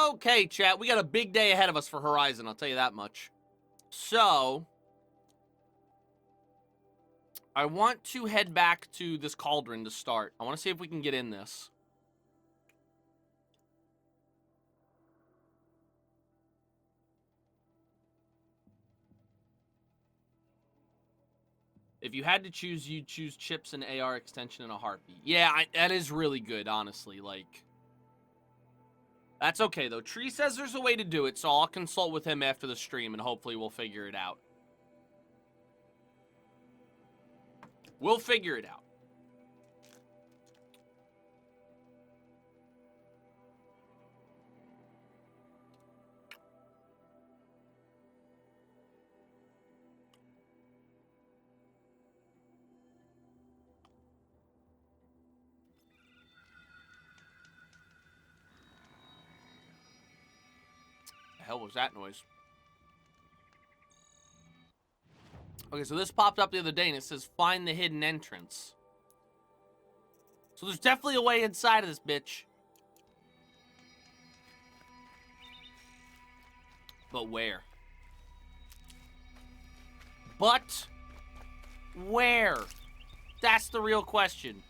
Okay, chat, we got a big day ahead of us for Horizon, I'll tell you that much. So, I want to head back to this cauldron to start. I want to see if we can get in this. If you had to choose, you'd choose chips and AR extension in a heartbeat. Yeah, that is really good, honestly. Like, that's okay, though. Tree says there's a way to do it, so I'll consult with him after the stream, and hopefully we'll figure it out. We'll figure it out. The hell was that noise? Okay, so this popped up the other day, and it says, find the hidden entrance. So there's definitely a way inside of this bitch. But where? But where? That's the real question.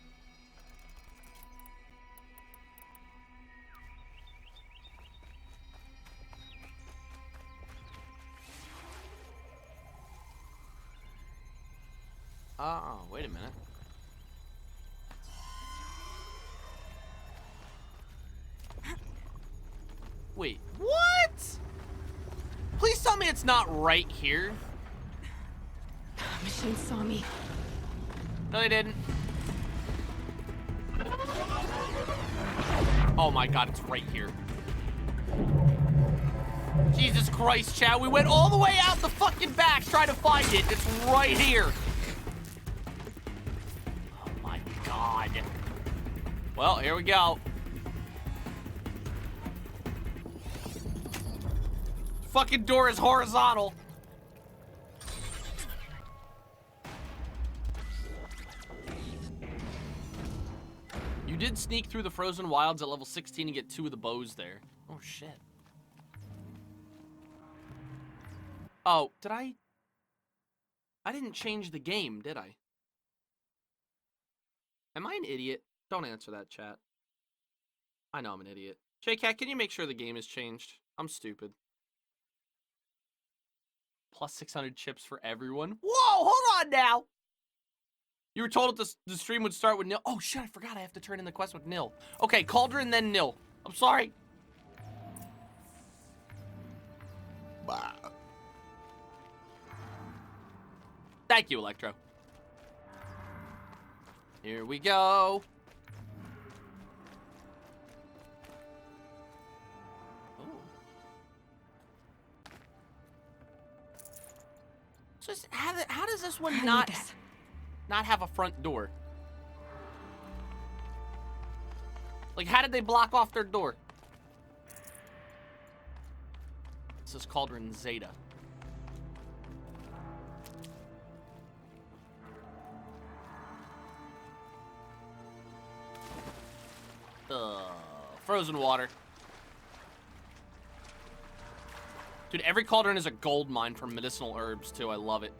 Oh, wait a minute. Wait, what? Please tell me it's not right here. Machine saw me. No, they didn't. Oh my god, it's right here. Jesus Christ, chat. We went all the way out the fucking back trying to find it. It's right here. Oh my god. Well, here we go. Fucking door is horizontal. You did sneak through the frozen wilds at level 16 and get 2 of the bows there. Oh shit. Oh, did I didn't change the game, did I? Am I an idiot? Don't answer that, chat. I know I'm an idiot. J-Cat, can you make sure the game is changed? I'm stupid. Plus 600 chips for everyone. Whoa, hold on now. You were told that the stream would start with nil. Oh shit, I forgot I have to turn in the quest with nil. Okay, cauldron, then nil. I'm sorry. Bah. Thank you, Electro. Here we go. Oh. So how does this one not have a front door? Like, how did they block off their door? This is Cauldron Zeta. Frozen water. Dude, every cauldron is a gold mine for medicinal herbs, too. I love it.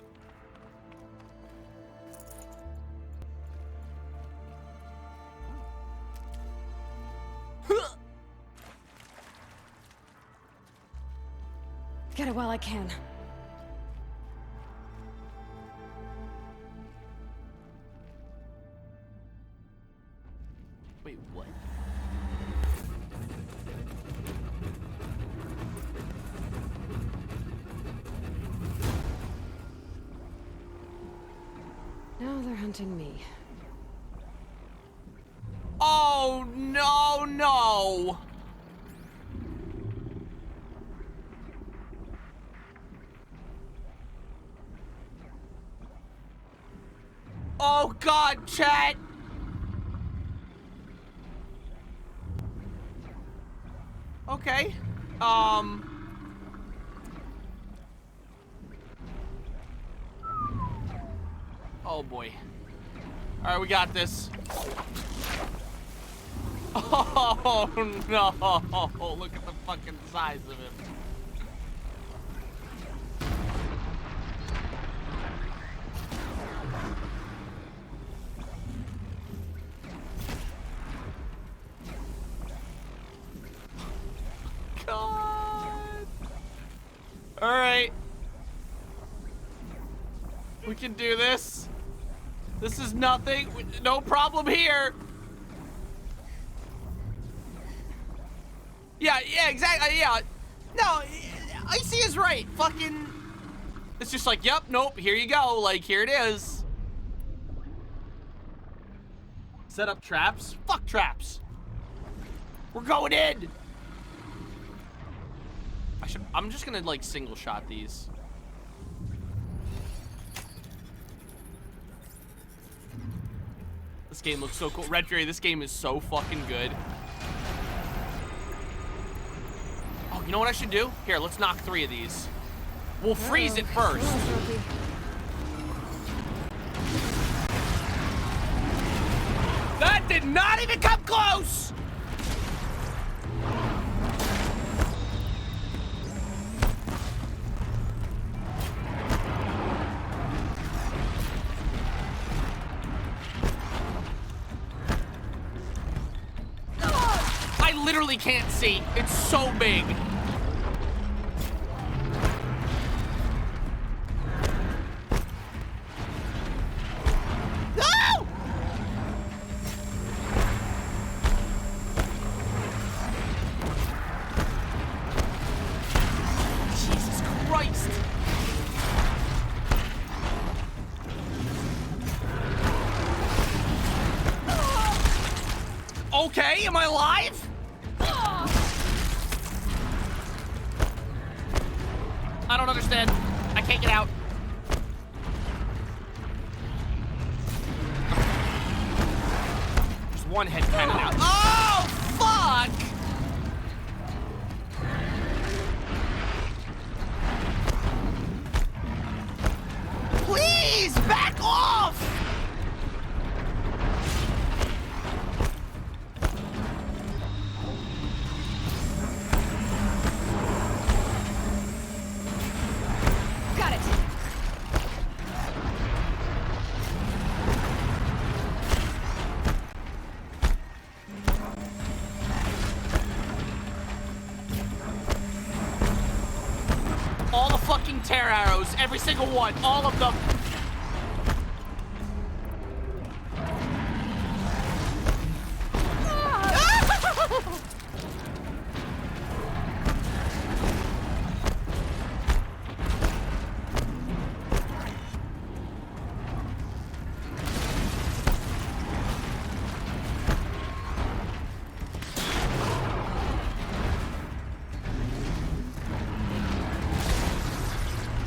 Get it while I can. Wait, what? Now they're hunting me. Oh, no, no. Oh, God, chat. Okay. Oh, boy. All right, we got this. Oh, no. Look at the fucking size of him. God. All right. We can do this. This is nothing. No problem here. Yeah, exactly. Yeah. No, Icy is right. Fucking. It's just like, yep, nope, here you go. Like, here it is. Set up traps? Fuck traps. We're going in. I'm just gonna, like, single shot these. This game looks so cool. Red Fury, this game is so fucking good. Oh, you know what I should do? Here, let's knock 3 of these. We'll freeze it first. That did not even come close! I literally can't see. It's so big. No! Jesus Christ. Okay, am I alive? I don't understand. I can't get out. There's one head cannon out. Oh, fuck! Please, back off! Got it. All the fucking tear arrows, every single one, all of them.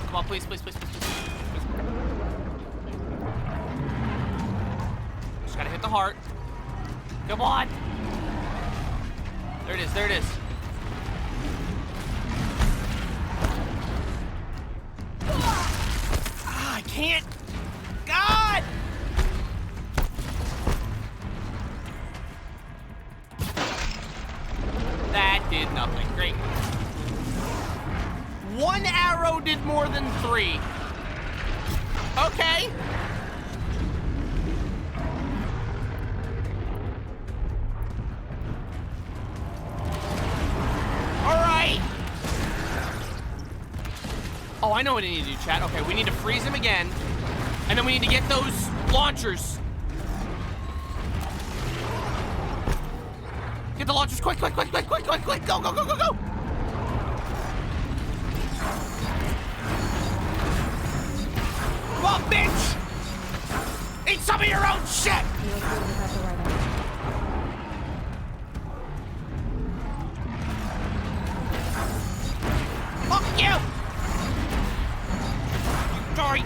Come on, please, please, please, please, please. Just gotta hit the heart. Come on. There it is, there it is. Ah, I can't. God! That did nothing. Great. One arrow did more than 3. Okay. All right. Oh, I know what I need to do, chat. Okay, we need to freeze him again. And then we need to get those launchers. Get the launchers quick, quick, quick, quick, quick, quick, quick. Go, go, go, go, go. Come on, bitch! Eat some of your own shit! Fuck you! Sorry.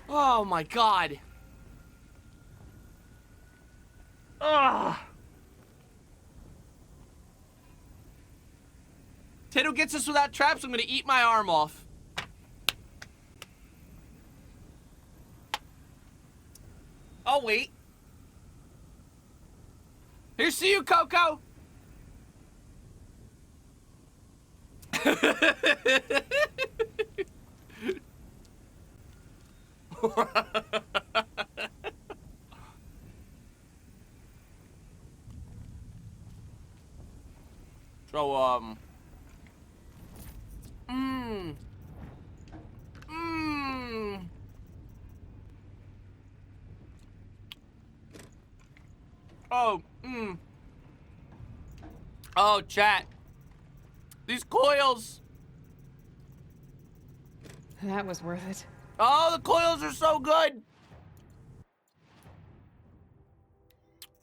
Oh my god. Ugh. Tato gets us without traps, I'm gonna eat my arm off. Oh, wait. Here's to you, Coco. So, Oh, Oh, chat. These coils. That was worth it. Oh, the coils are so good.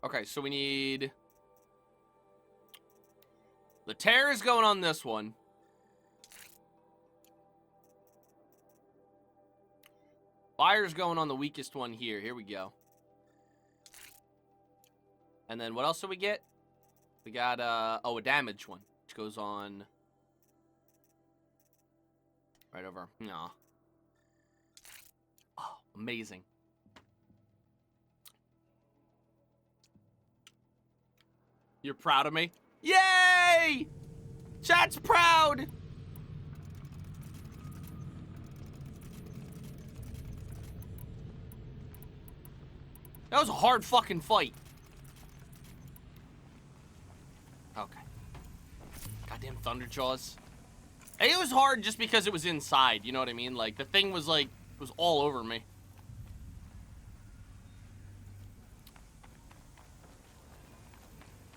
Okay, so we need... The tear is going on this one. Fire's going on the weakest one here. Here we go. And then what else do we get? We got, oh, a damage one, which goes on right over. Nah. Oh, amazing. You're proud of me? Yay! Chat's proud! That was a hard fucking fight. Okay. Goddamn Thunderjaws. It was hard just because it was inside, you know what I mean? Like, the thing was like, was all over me.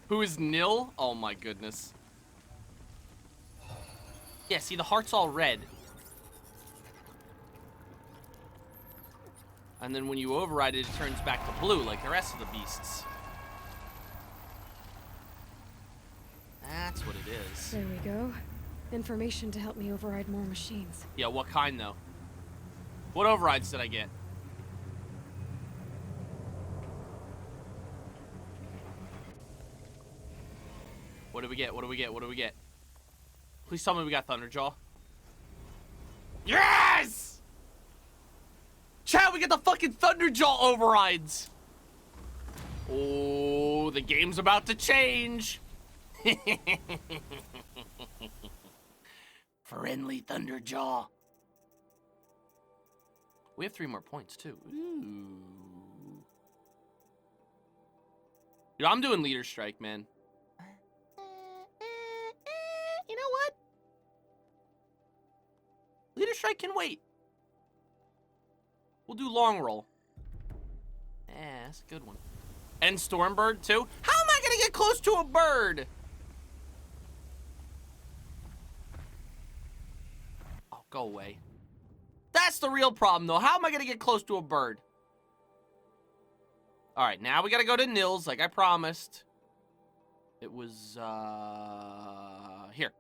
Who is nil? Oh my goodness. Yeah, see, the heart's all red. And then when you override it, it turns back to blue like the rest of the beasts. That's what it is. There we go. Information to help me override more machines. Yeah, what kind though? What overrides did I get? What do we get? What do we get? What do we get? Please tell me we got Thunderjaw. Yes! Chat, we get the fucking Thunderjaw overrides. Oh, the game's about to change. Friendly Thunderjaw. We have 3 more points too. Ooh. Yo, I'm doing leader strike, man. You know what? Leader strike can wait. We'll do long roll. Yeah, that's a good one. And Stormbird too. How am I gonna get close to a bird? Oh, go away. That's the real problem though. How am I gonna get close to a bird? All right, now we gotta go to Nils like I promised. It was, here.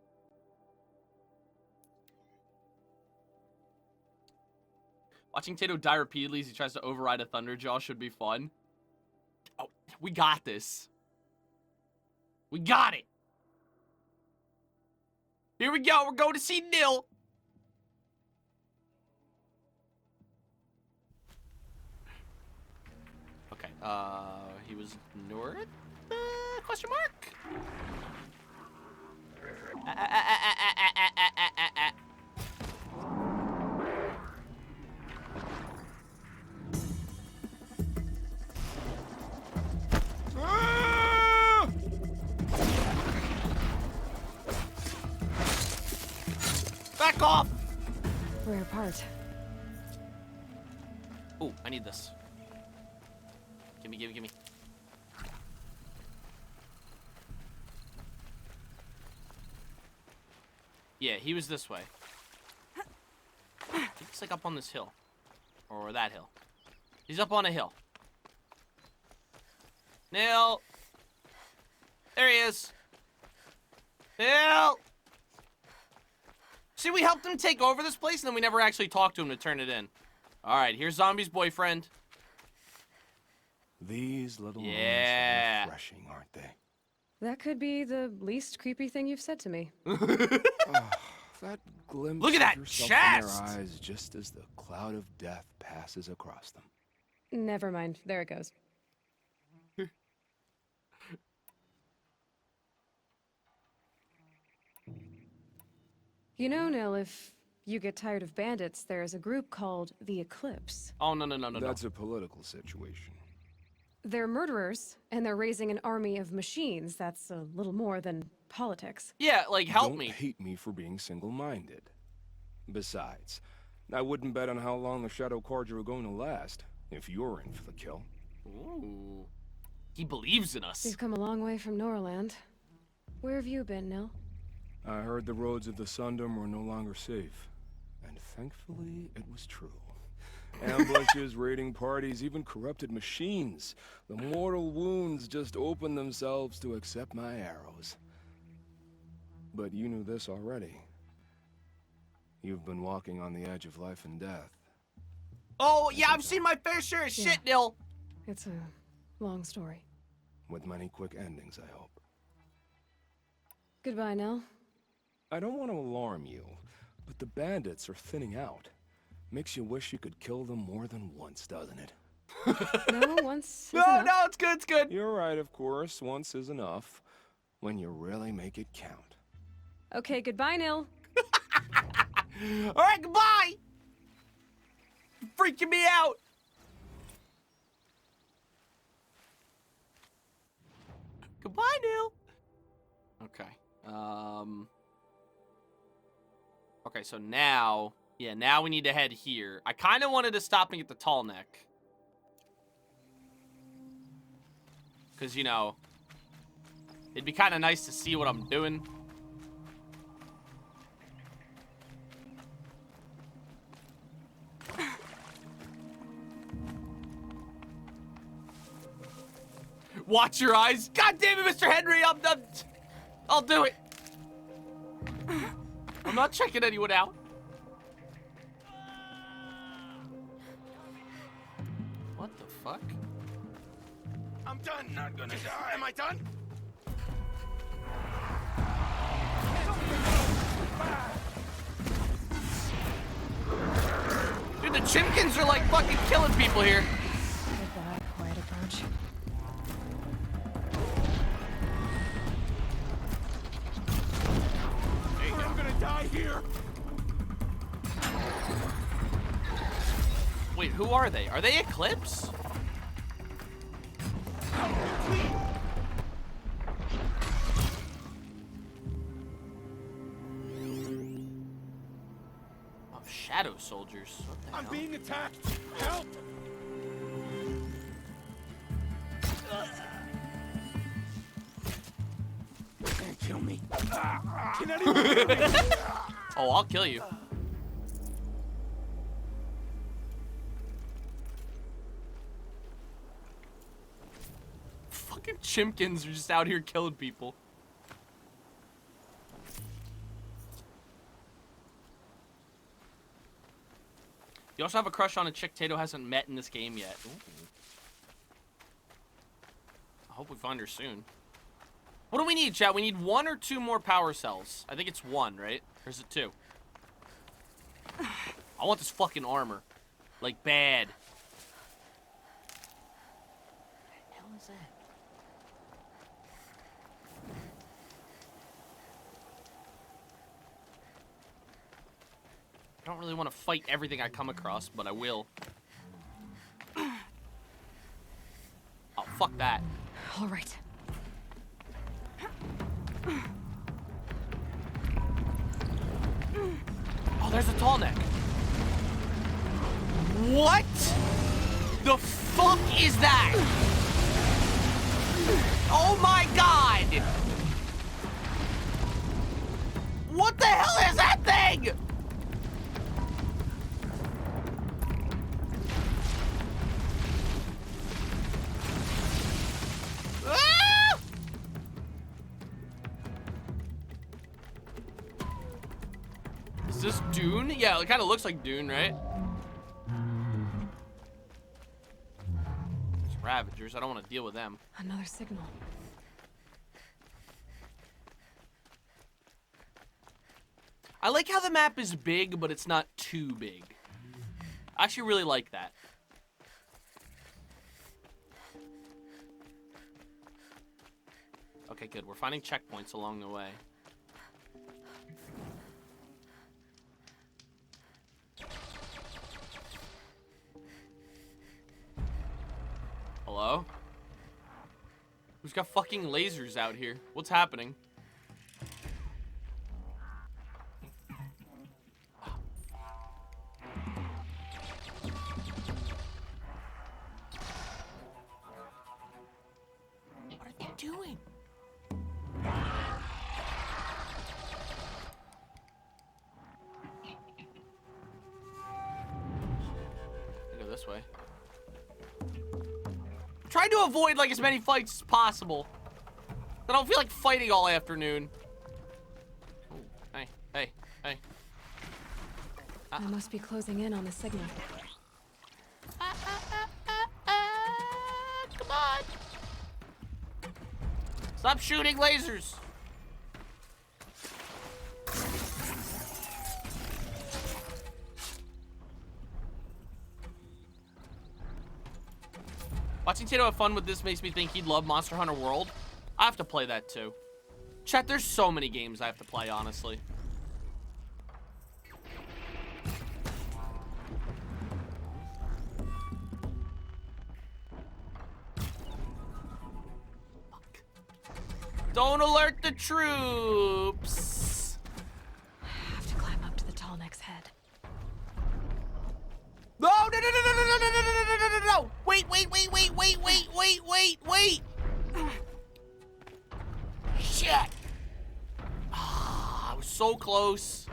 Watching Tato die repeatedly as he tries to override a Thunderjaw should be fun. Oh, we got this. We got it. Here we go. We're going to see Nil. Okay, he was north? Question mark? Back off! Rare part. Oh, I need this. Gimme, gimme, gimme. Yeah, he was this way. He's like up on this hill. Or that hill. He's up on a hill. Nil! There he is! Nil! See, we helped him take over this place, and then we never actually talked to him to turn it in. Alright, here's Zombie's boyfriend. These little moments are refreshing, aren't they? That could be the least creepy thing you've said to me. That glimpse Look at that of yourself chest! in their eyes just as the cloud of death passes across them. Never mind. There it goes. You know, Nil, if you get tired of bandits, there's a group called the Eclipse. Oh, no. That's a political situation. They're murderers, and they're raising an army of machines. That's a little more than politics. Yeah, like, help Don't me. hate me for being single-minded. Besides, I wouldn't bet on how long the Shadow Cards are going to last, if you're in for the kill. Ooh. He believes in us. We've come a long way from Norland. Where have you been, Nil? I heard the roads of the Sundom were no longer safe. And thankfully, it was true. Ambushes, raiding parties, even corrupted machines. The mortal wounds just opened themselves to accept my arrows. But you knew this already. You've been walking on the edge of life and death. Oh, yeah, I've seen my fair share of shit, Nil. It's a long story. With many quick endings, I hope. Goodbye, Nil. I don't want to alarm you, but the bandits are thinning out. Makes you wish you could kill them more than once, doesn't it? No, once. No, it's good, it's good. You're right, of course. Once is enough. When you really make it count. Okay, goodbye, Nil. All right, goodbye. You're freaking me out. Goodbye, Neil. Okay. Okay, so now, yeah, now we need to head here. I kind of wanted to stop and get the tall neck. Because, you know, it'd be kind of nice to see what I'm doing. Watch your eyes. God damn it, Mr. Henry. I'll do it. I'm not checking anyone out. What the fuck? I'm done. Not gonna die. Am I done? Dude, the Chimkins are like fucking killing people here. Goodbye, quiet approach. Hey, I'm gonna die here. Wait, who are they? Are they Eclipse? Oh, shadow soldiers. What the I'm hell? being attacked. Help! Can't kill me. Can anyone kill me? Oh, I'll kill you. Fucking Chimkins are just out here killing people. You also have a crush on a chick Tato hasn't met in this game yet. Ooh. I hope we find her soon. What do we need, chat? We need 1 or 2 more power cells. I think it's 1, right? Or is it 2? I want this fucking armor. Like, bad. What the hell is that? I don't really want to fight everything I come across, but I will. Oh, fuck that. All right. Oh, there's a tall neck. What the fuck is that? Oh my god! What the hell is that thing? Ah! Is this Dune? Yeah, it kind of looks like Dune, right? It's Ravagers. I don't want to deal with them. Another signal. I like how the map is big, but it's not too big. I actually really like that. Okay, good. We're finding checkpoints along the way. Who's got fucking lasers out here? What's happening? What are they doing? Go this way. Trying to avoid like as many fights as possible. I don't feel like fighting all afternoon. Ooh, hey, hey, hey. I must be closing in on the signal. Come on. Stop shooting lasers. Watching Tato have fun with this makes me think he'd love Monster Hunter World. I have to play that too. Chat, there's so many games I have to play, honestly. Fuck. Don't alert the troops. I have to climb up to the tall neck's head. No, no, no, no, no, no, no, no, no, no, no, no, no, no. Wait, wait, wait, wait, wait, wait, wait, wait, wait. Shit. Ah, I was so close.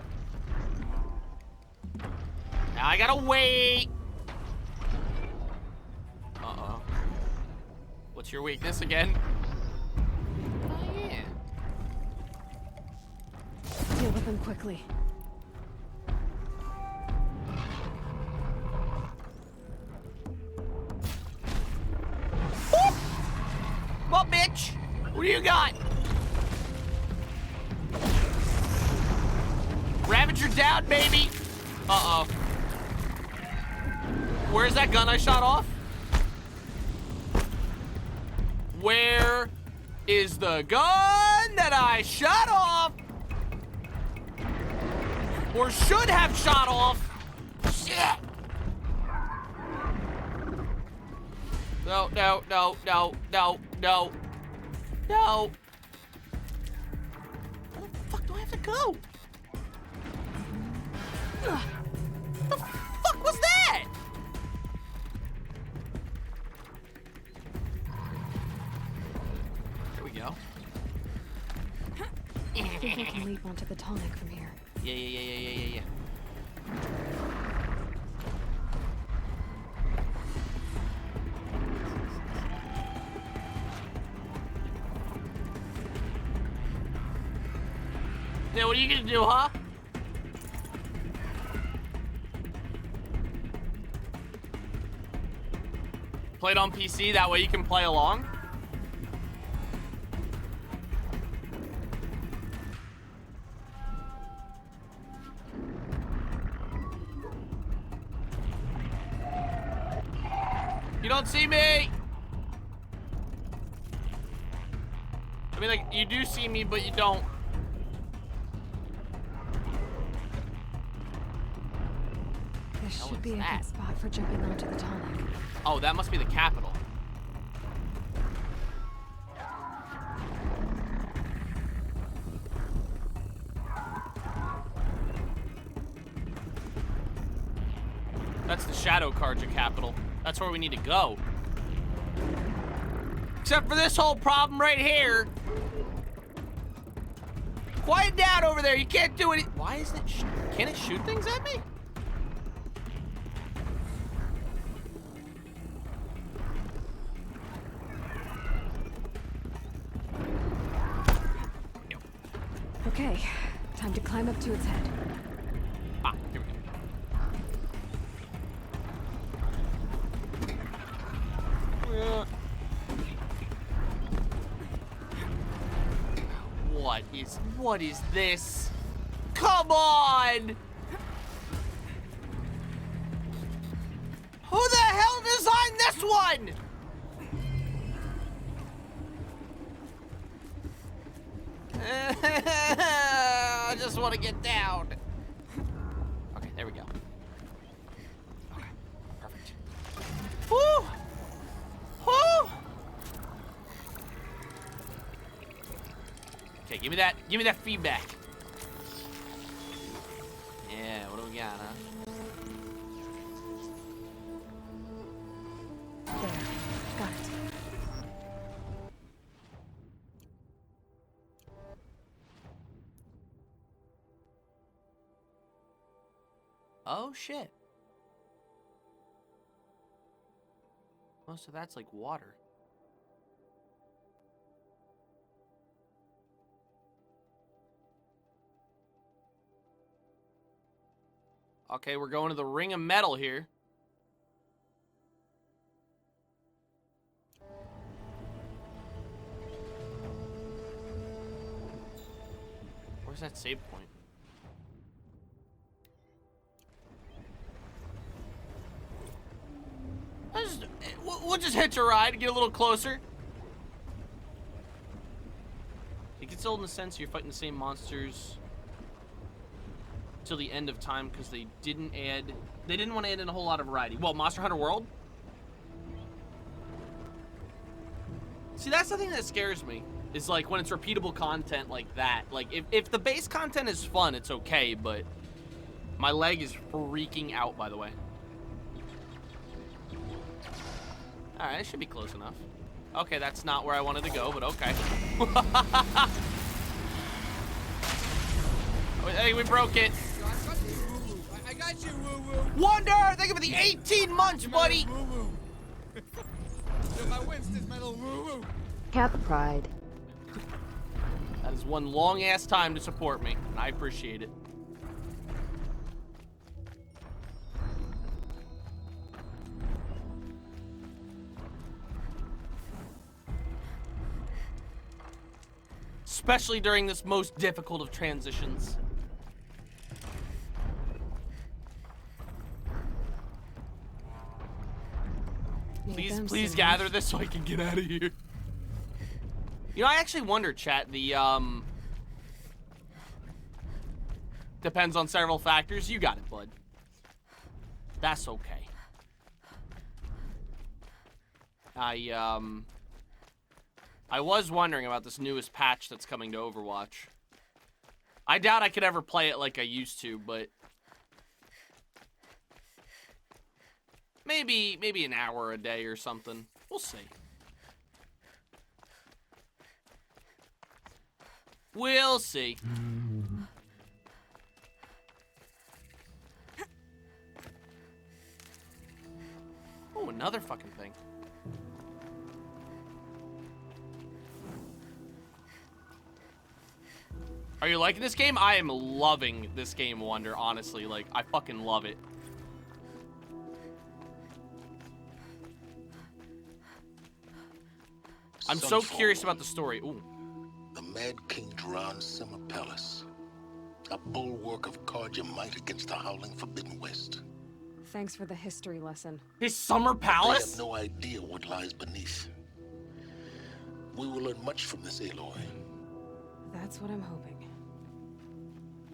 Now I gotta wait. Uh-oh. What's your weakness again? Oh, yeah. Deal with them quickly. Whoop! Well, bitch, what do you got? Ravager down, baby. Uh-oh. Where's that gun I shot off? Where is the gun that I shot off? Or should have shot off? Shit! No, no, no, no, no, no. No. Where the fuck do I have to go? What the fuck was that? There we go. I think I can leap onto the tall neck from here. Yeah. Yeah, what are you gonna do, huh? Play it on PC, that way you can play along. You don't see me! I mean, like, you do see me, but you don't. This Hell should be a is that? good spot for jumping onto the tall neck. Oh, that must be the capital. That's the Shadow Carja capital. That's where we need to go. Except for this whole problem right here. Quiet down over there. You can't do any. Why isn't it? Can it shoot things at me? Okay, time to climb up to its head. Ah, here we go. What is this? Come on! Who the hell designed this one? I just want to get down. Okay, there we go. Okay, perfect. Woo! Woo! Okay, give me that feedback. Yeah, what do we got, huh? There. Got it. Oh, shit. Oh, so that's like water. Okay, we're going to the Ring of Metal here. Where's that save point? We'll just hitch a ride and get a little closer. It gets old in the sense you're fighting the same monsters till the end of time because they didn't want to add in a whole lot of variety. Well, Monster Hunter World? See, that's the thing that scares me, is like when it's repeatable content like that. Like if the base content is fun, it's okay, but my leg is freaking out, by the way. Alright, it should be close enough. Okay, that's not where I wanted to go, but okay. I think we broke it. I got you, woo-woo. Wonder! Thank you for the 18 months, buddy! Woo-woo. You're my Winston's my little woo-woo. Cat pride. That is one long-ass time to support me, and I appreciate it. Especially during this most difficult of transitions. Please gather this so I can get out of here. You know, I actually wonder, chat, depends on several factors. You got it, bud. That's okay. I was wondering about this newest patch that's coming to Overwatch. I doubt I could ever play it like I used to, but maybe an hour a day or something. We'll see. We'll see. Oh, another fucking thing. Are you liking this game? I am loving this game, Wonder, honestly. Like, I fucking love it. I'm so curious about the story. Ooh. The Mad King Duran's summer palace. A bulwark of Carja might against the howling Forbidden West. Thanks for the history lesson. His summer They palace? have no idea what lies beneath. We will learn much from this Aloy. That's what I'm hoping.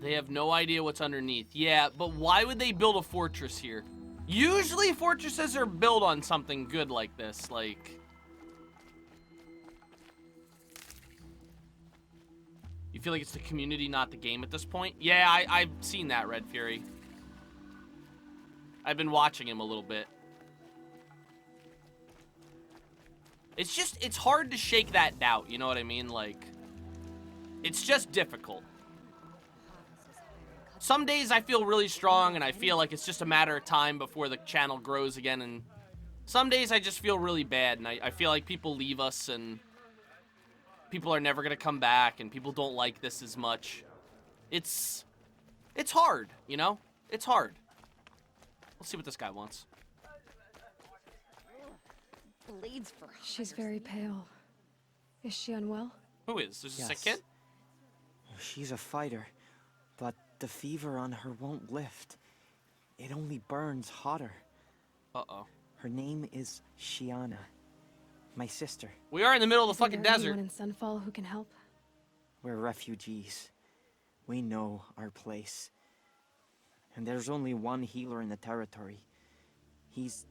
They have no idea what's underneath. Yeah, but why would they build a fortress here? Usually fortresses are built on something good like this, like... You feel like it's the community, not the game at this point? Yeah, I've seen that, Red Fury. I've been watching him a little bit. It's hard to shake that doubt, you know what I mean? Like, it's just difficult. Some days I feel really strong and I feel like it's just a matter of time before the channel grows again, and some days I just feel really bad and I feel like people leave us and people are never gonna come back and people don't like this as much. It's hard, you know? It's hard. Let's see what this guy wants. Bleeds for She's very pale. Is she unwell? Who is? There's a sick Yes. kid? She's a fighter, but the fever on her won't lift. It only burns hotter. Uh-oh. Her name is Shiana, my sister. We are in the middle of the Isn't fucking there desert. anyone in Sunfall who can help? We're refugees. We know our place. And there's only one healer in the territory. He's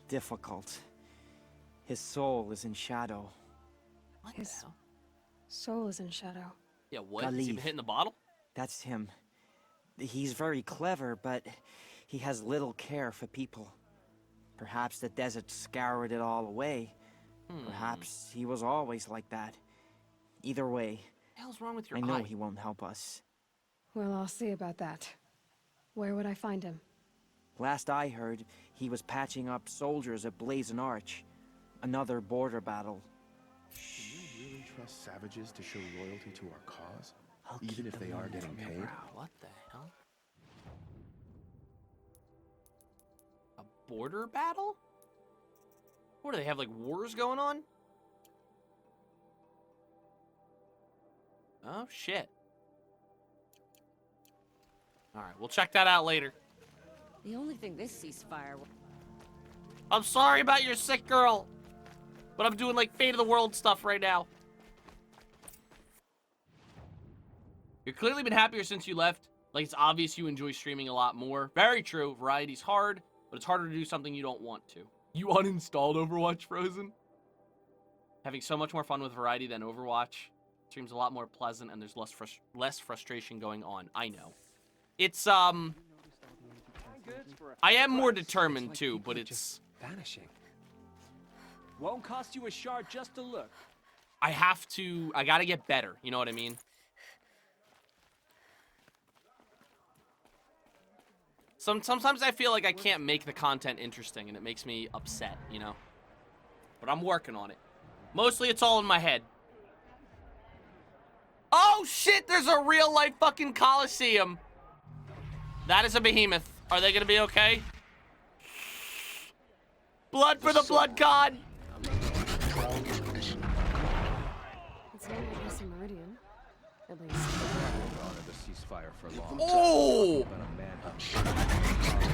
difficult. His soul is in shadow. What the His hell? Soul is in shadow. Yeah, what? Has he been Khalif. hitting the bottle? That's him. He's very clever, but he has little care for people. Perhaps the desert scoured it all away. Perhaps he was always like that. Either way, What the hell's wrong with your I know eye? he won't help us. Well, I'll see about that. Where would I find him? Last I heard, he was patching up soldiers at Blazing Arch. Another border battle. Do you really trust savages to show loyalty to our cause? I'll Even keep if they them are from getting your paid? brow. What the hell? A border battle? What do they have, like wars going on? Oh, shit. Alright, we'll check that out later. The only thing this ceasefire will... I'm sorry about your sick girl, but I'm doing like fate of the world stuff right now. You've clearly been happier since you left. Like, it's obvious you enjoy streaming a lot more. Very true. Variety's hard, but it's harder to do something you don't want to. You uninstalled Overwatch, Frozen? Having so much more fun with Variety than Overwatch. Stream's a lot more pleasant, and there's less frustration going on. I know. It's, I am more determined, too, but it's... vanishing. Won't cost you a shard just to look. I gotta get better, you know what I mean? Sometimes I feel like I can't make the content interesting, and it makes me upset, you know? But I'm working on it. Mostly it's all in my head. Oh shit, there's a real life fucking Coliseum. That is a behemoth. Are they gonna be okay? Blood for the blood god! Proud tradition. It's not like this in Meridian. At least. Honor the ceasefire for long. Oh! Been a manhunt.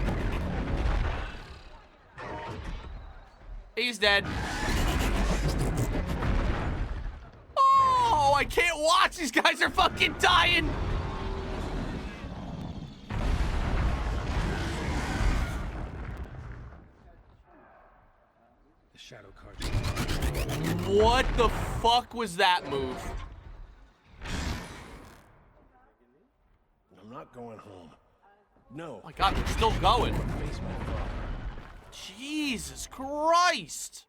He's dead. Oh, I can't watch. These guys are fucking dying. The shadow card. What the fuck was that move? I'm not going home. No. Oh my god, they're still going. Jesus Christ.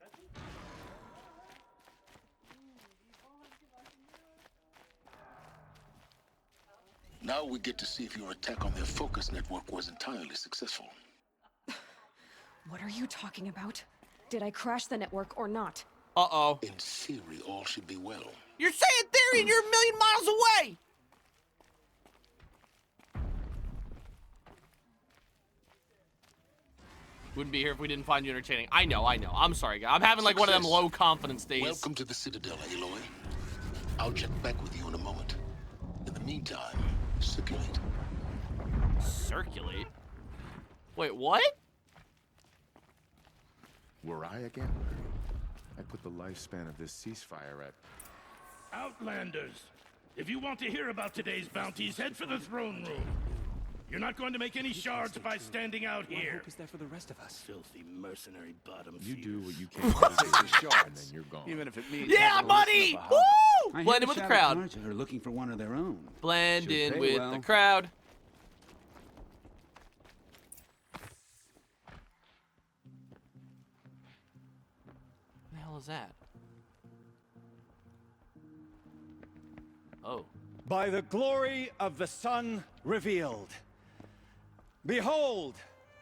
Now we get to see if your attack on their focus network was entirely successful. What are you talking about? Did I crash the network or not? Uh-oh. In theory, all should be well. You're saying theory and you're a million miles away. Wouldn't be here if we didn't find you entertaining. I know. I'm sorry, guys. I'm having like one of them Success. low confidence days. Welcome to the Citadel, Aloy. I'll check back with you in a moment. In the meantime, circulate. Circulate? Wait, what? Were I a gambler, I'd put the lifespan of this ceasefire at... Outlanders, if you want to hear about today's bounties, head for the throne room. You're not going to make any shards by standing out What here. hope is there for the rest of us? Filthy mercenary bottom You feeders. do what you can to save the shards, and then you're gone. Even if it means... Yeah, buddy! Woo! I Blend hear in with the Shadow crowd. Cards are looking for one of their own. Blend Should in pay with well. the crowd. What the hell is that? Oh. By the glory of the sun revealed. Behold,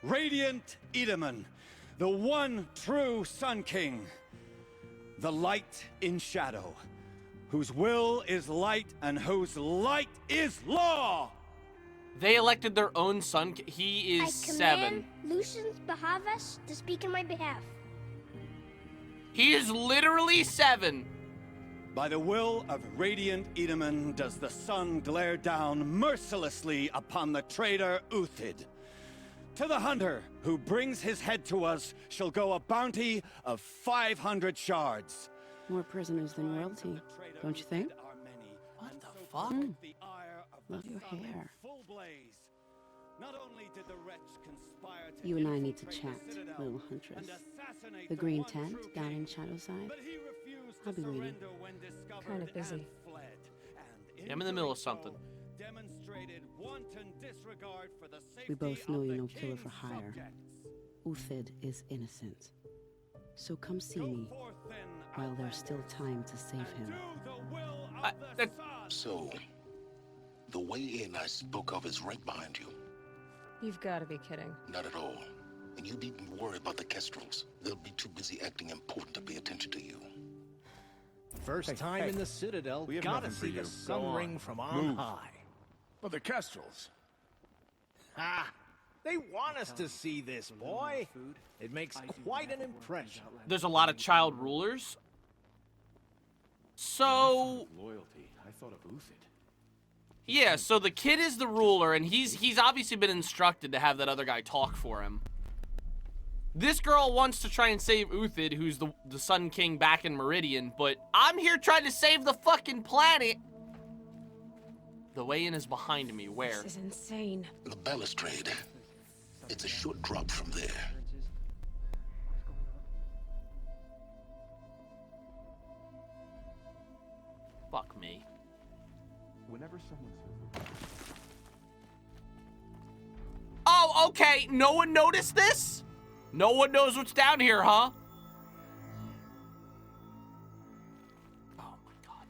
radiant Edaman, the one true Sun King, the light in shadow, whose will is light and whose light is law. They elected their own son. He is 7. Lucian's Bahavas to speak in my behalf. He is literally 7. By the will of radiant Edaman does the sun glare down mercilessly upon the traitor Uthid. To the hunter who brings his head to us shall go a bounty of 500 shards. More prisoners than royalty, don't you think? What the fuck? Love your hair. Full blaze. Not only did the wretch conspire to You and I need to infiltrate chat, the Citadel little huntress. and assassinate The green one tent true down king, in Shadowside. but he refused I'll to be waiting. surrender when discovered Kinda busy. and fled. I'm in the middle of something. Demonstrated wanton disregard for the We safety both know of you're the no killer king's for hire. subjects. Uthid is innocent. So come see Go me forth then, while there's still time to save him. do the will of the sun. So, the way in I spoke of is right behind you. You've got to be kidding. Not at all. And you needn't worry about the Kestrels. They'll be too busy acting important to pay attention to you. First time in the Citadel, we have gotta nothing for see you. the Go sun on. ring from on Move. high. But the Kestrels. Ha! They want us to see this, boy. It makes quite an impression. There's a lot of child rulers. So Loyalty. I thought of Uthid. yeah, so the kid is the ruler, and he's obviously been instructed to have that other guy talk for him. This girl wants to try and save Uthid, who's the Sun King back in Meridian, but I'm here trying to save the fucking planet. The way in is behind me. Where? This is insane. The balustrade. It's a short drop from there. Fuck me. Whenever someone says Oh, okay. No one noticed this? No one knows what's down here, huh? Oh my god.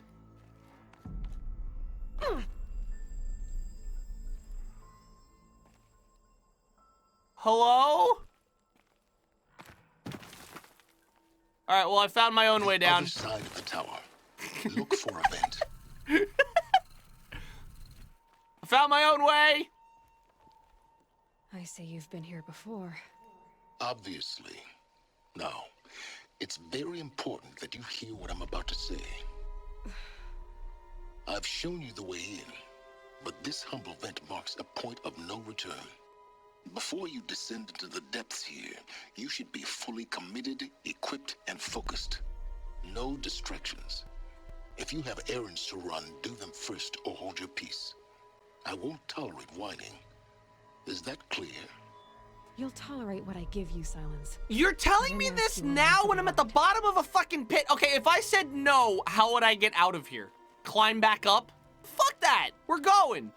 Hello? Alright, well, I found my own way down. Other side of the tower. Look for a vent. I found my own way. I say you've been here before. Obviously. Now, it's very important that you hear what I'm about to say. I've shown you the way in, but this humble vent marks a point of no return. Before you descend into the depths here, you should be fully committed, equipped, and focused. No distractions. If you have errands to run, do them first or hold your peace. I won't tolerate whining. Is that clear? You'll tolerate what I give you, Silence. You're telling me this now when I'm at the bottom of a fucking pit? Okay, if I said no, how would I get out of here? Climb back up? Fuck that! We're going!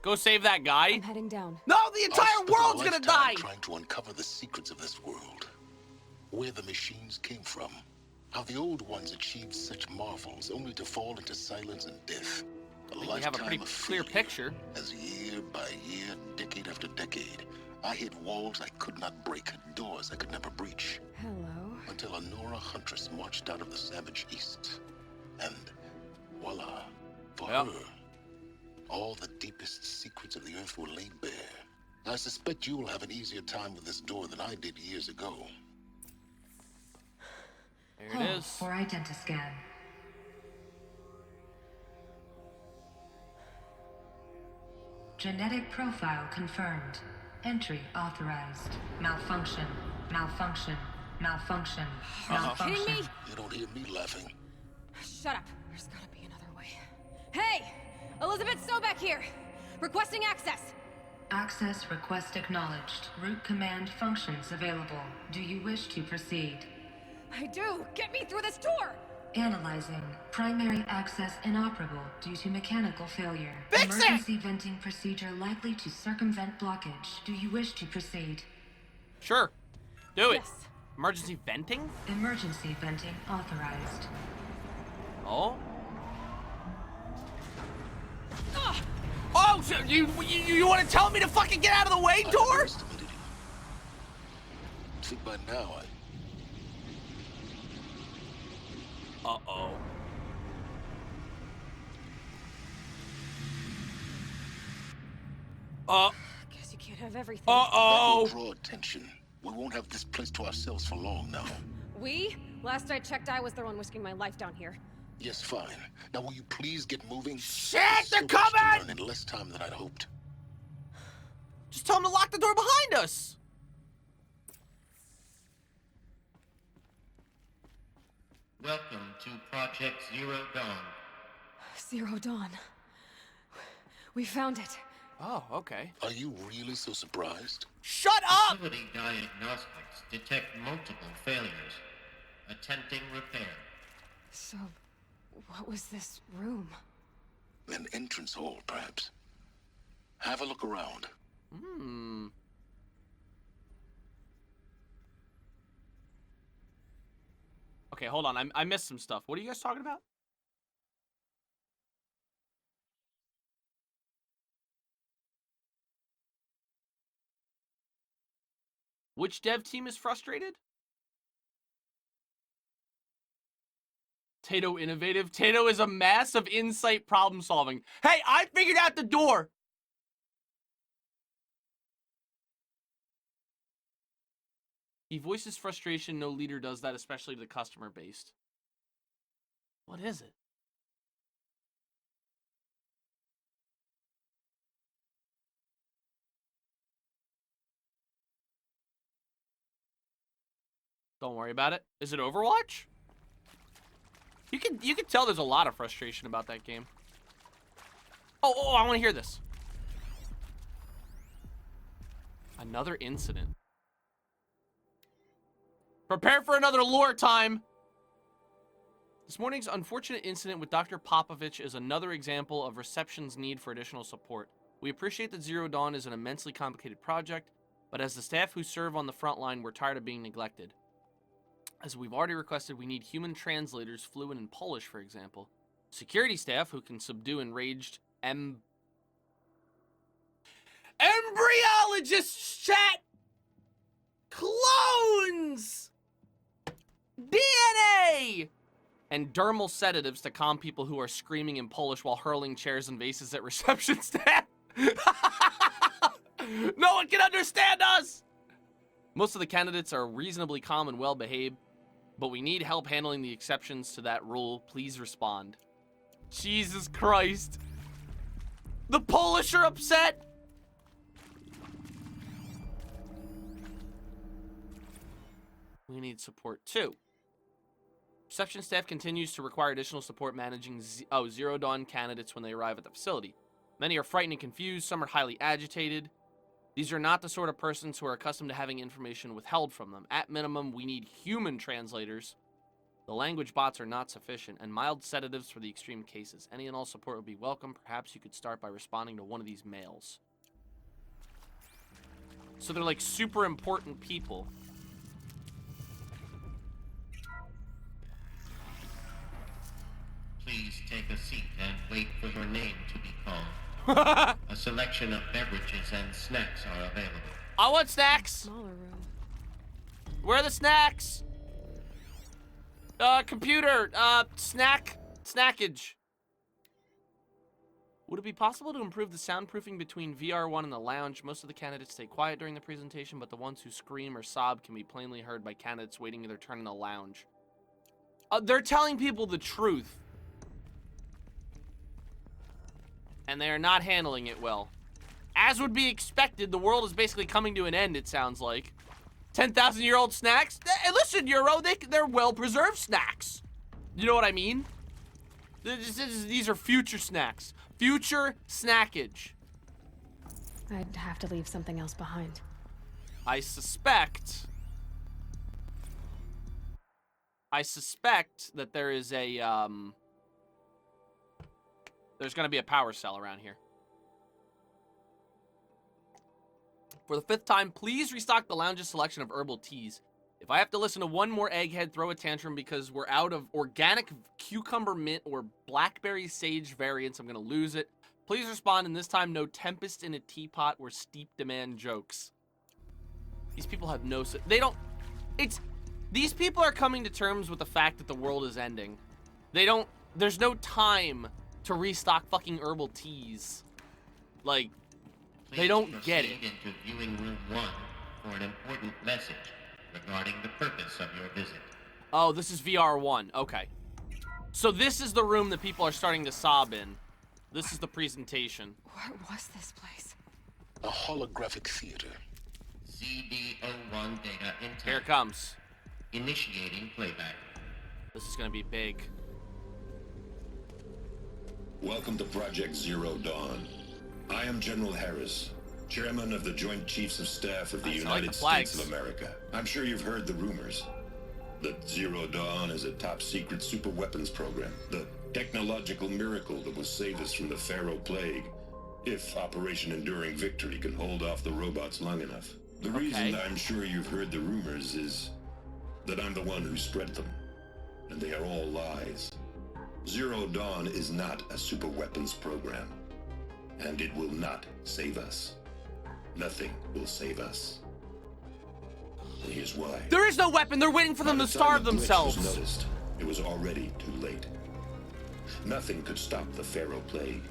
Go save that guy. I'm heading down. No, the entire I've spent a world's gonna die! lifetime trying to uncover the secrets of this world. Where the machines came from. How the old ones achieved such marvels only to fall into silence and death. We have a pretty clear picture. As year by year, decade after decade, I hit walls I could not break, doors I could never breach. Hello. Until a Nora huntress marched out of the savage east. And voila, for her, all the deepest secrets of the earth were laid bare. I suspect you will have an easier time with this door than I did years ago. There it is. For identiscan. Genetic profile confirmed. Entry authorized. Malfunction. Malfunction. Malfunction. Malfunction. Kidding me? You don't hear me laughing. Shut up. There's gotta be another way. Hey! Elizabeth Sobeck here! Requesting access! Access request acknowledged. Root command functions available. Do you wish to proceed? I do! Get me through this door! Analyzing. Primary access inoperable due to mechanical failure. Fix it! Emergency venting procedure likely to circumvent blockage. Do you wish to proceed? Sure. Do it. Yes. Emergency venting? Emergency venting authorized. Oh? Oh, so you want to tell me to fucking get out of the way, I door? underestimated you. See, by now, Uh-oh. Guess you can't have everything. that Uh-oh. will draw attention. We won't have this place to ourselves for long now. We? Last I checked, I was the one risking my life down here. Yes, fine. Now will you please get moving? Shit, There's they're so much to coming! learn in less time than I'd hoped. Just tell them to lock the door behind us. Welcome to Project Zero Dawn. Zero Dawn. We found it. Oh, okay. Are you really so surprised? Shut up! Facility diagnostics detect multiple failures. Attempting repair. So, what was this room? An entrance hall, perhaps. Have a look around. Hmm. Okay, hold on. I missed some stuff. What are you guys talking about? Which dev team is frustrated? Tato innovative. Tato is a mass of insight problem solving. Hey, I figured out the door. He voices frustration. No leader does that, especially to the customer based. What is it? Don't worry about it. Is it Overwatch? You can tell there's a lot of frustration about that game. Oh, I want to hear this. Another incident. Prepare for another lore time. This morning's unfortunate incident with Dr. Popovich is another example of reception's need for additional support. We appreciate that Zero Dawn is an immensely complicated project, but as the staff who serve on the front line, we're tired of being neglected. As we've already requested, we need human translators fluent in Polish, for example. Security staff who can subdue enraged embryologists, chat! Clones! DNA! And dermal sedatives to calm people who are screaming in Polish while hurling chairs and vases at reception staff. No one can understand us! Most of the candidates are reasonably calm and well-behaved, but we need help handling the exceptions to that rule. Please respond. Jesus Christ. The Polish are upset! We need support too. Reception staff continues to require additional support managing Zero Dawn candidates when they arrive at the facility. Many are frightened and confused, some are highly agitated. These are not the sort of persons who are accustomed to having information withheld from them. At minimum, we need human translators. The language bots are not sufficient, and mild sedatives for the extreme cases. Any and all support would be welcome. Perhaps you could start by responding to one of these mails. So they're like super important people. Please take a seat and wait for your name to be called. A selection of beverages and snacks are available. I want snacks! Smaller room. Where are the snacks? Computer, snackage. Would it be possible to improve the soundproofing between VR1 and the lounge? Most of the candidates stay quiet during the presentation, but the ones who scream or sob can be plainly heard by candidates waiting their turn in the lounge. They're telling people the truth. And they are not handling it well. As would be expected, the world is basically coming to an end, it sounds like. 10,000-year-old snacks? Hey, listen, Euro, they're well-preserved snacks. You know what I mean? These are future snacks. Future snackage. I'd have to leave something else behind. I suspect that there is a, there's gonna be a power cell around here. For the 5th time, please restock the lounge's selection of herbal teas. If I have to listen to one more egghead throw a tantrum because we're out of organic cucumber mint or blackberry sage variants, I'm gonna lose it. Please respond, and this time no tempest in a teapot or steep demand jokes. These people have no... These people are coming to terms with the fact that the world is ending. There's no time to restock fucking herbal teas. Like, they don't get it. Please proceed into viewing room 1 for an important message regarding the purpose of your visit. Oh, this is VR1. Okay. So this is the room that people are starting to sob in. This is the presentation. What was this place? A holographic theater. CD01 data intact. Here it comes. Initiating playback. This is gonna be big. Welcome to Project Zero Dawn. I am General Harris, Chairman of the Joint Chiefs of Staff of the Nice, I like United the flags. States of America. I'm sure you've heard the rumors that Zero Dawn is a top-secret super weapons program, the technological miracle that will save us from the Pharaoh Plague, if Operation Enduring Victory can hold off the robots long enough. The reason I'm sure you've heard the rumors is that I'm the one who spread them, and they are all lies. Zero Dawn is not a super weapons program, and it will not save us. Nothing will save us. And here's why. There is no weapon. They're waiting for them to starve The glitch themselves. was noticed, it was already too late. Nothing could stop the Pharaoh Plague.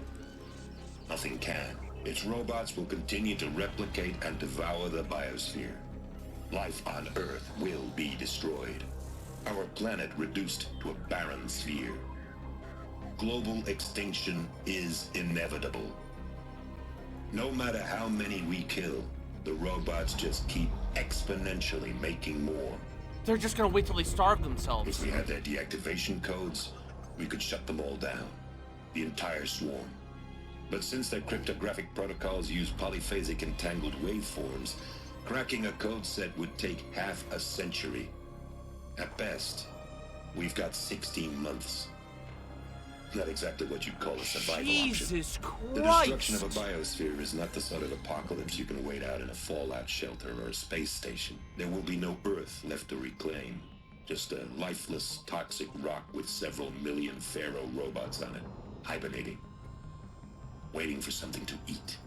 Nothing can. Its robots will continue to replicate and devour the biosphere. Life on Earth will be destroyed. Our planet reduced to a barren sphere. Global extinction is inevitable. No matter how many we kill, the robots just keep exponentially making more. They're just gonna wait till they starve themselves. If we had their deactivation codes, we could shut them all down. The entire swarm. But since their cryptographic protocols use polyphasic entangled waveforms, cracking a code set would take half a century. At best, we've got 16 months. Not exactly what you'd call a survival Jesus option. The Christ! destruction of a biosphere is not the sort of apocalypse you can wait out in a fallout shelter or a space station. There will be no Earth left to reclaim. Just a lifeless, toxic rock with several million Pharaoh robots on it, hibernating, waiting for something to eat.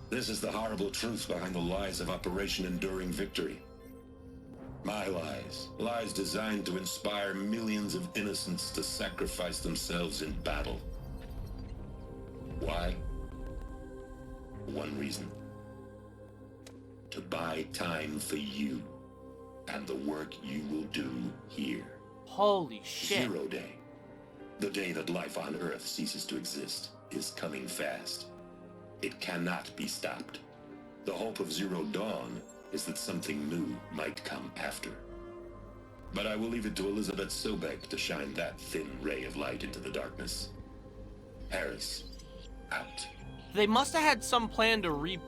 This is the horrible truth behind the lies of Operation Enduring Victory. My lies. Lies designed to inspire millions of innocents to sacrifice themselves in battle. Why? One reason. To buy time for you and the work you will do here. Holy shit. Zero Day. The day that life on Earth ceases to exist is coming fast. It cannot be stopped. The hope of Zero Dawn is that something new might come after. But I will leave it to Elizabeth Sobek to shine that thin ray of light into the darkness. Harris, out. They must have had some plan to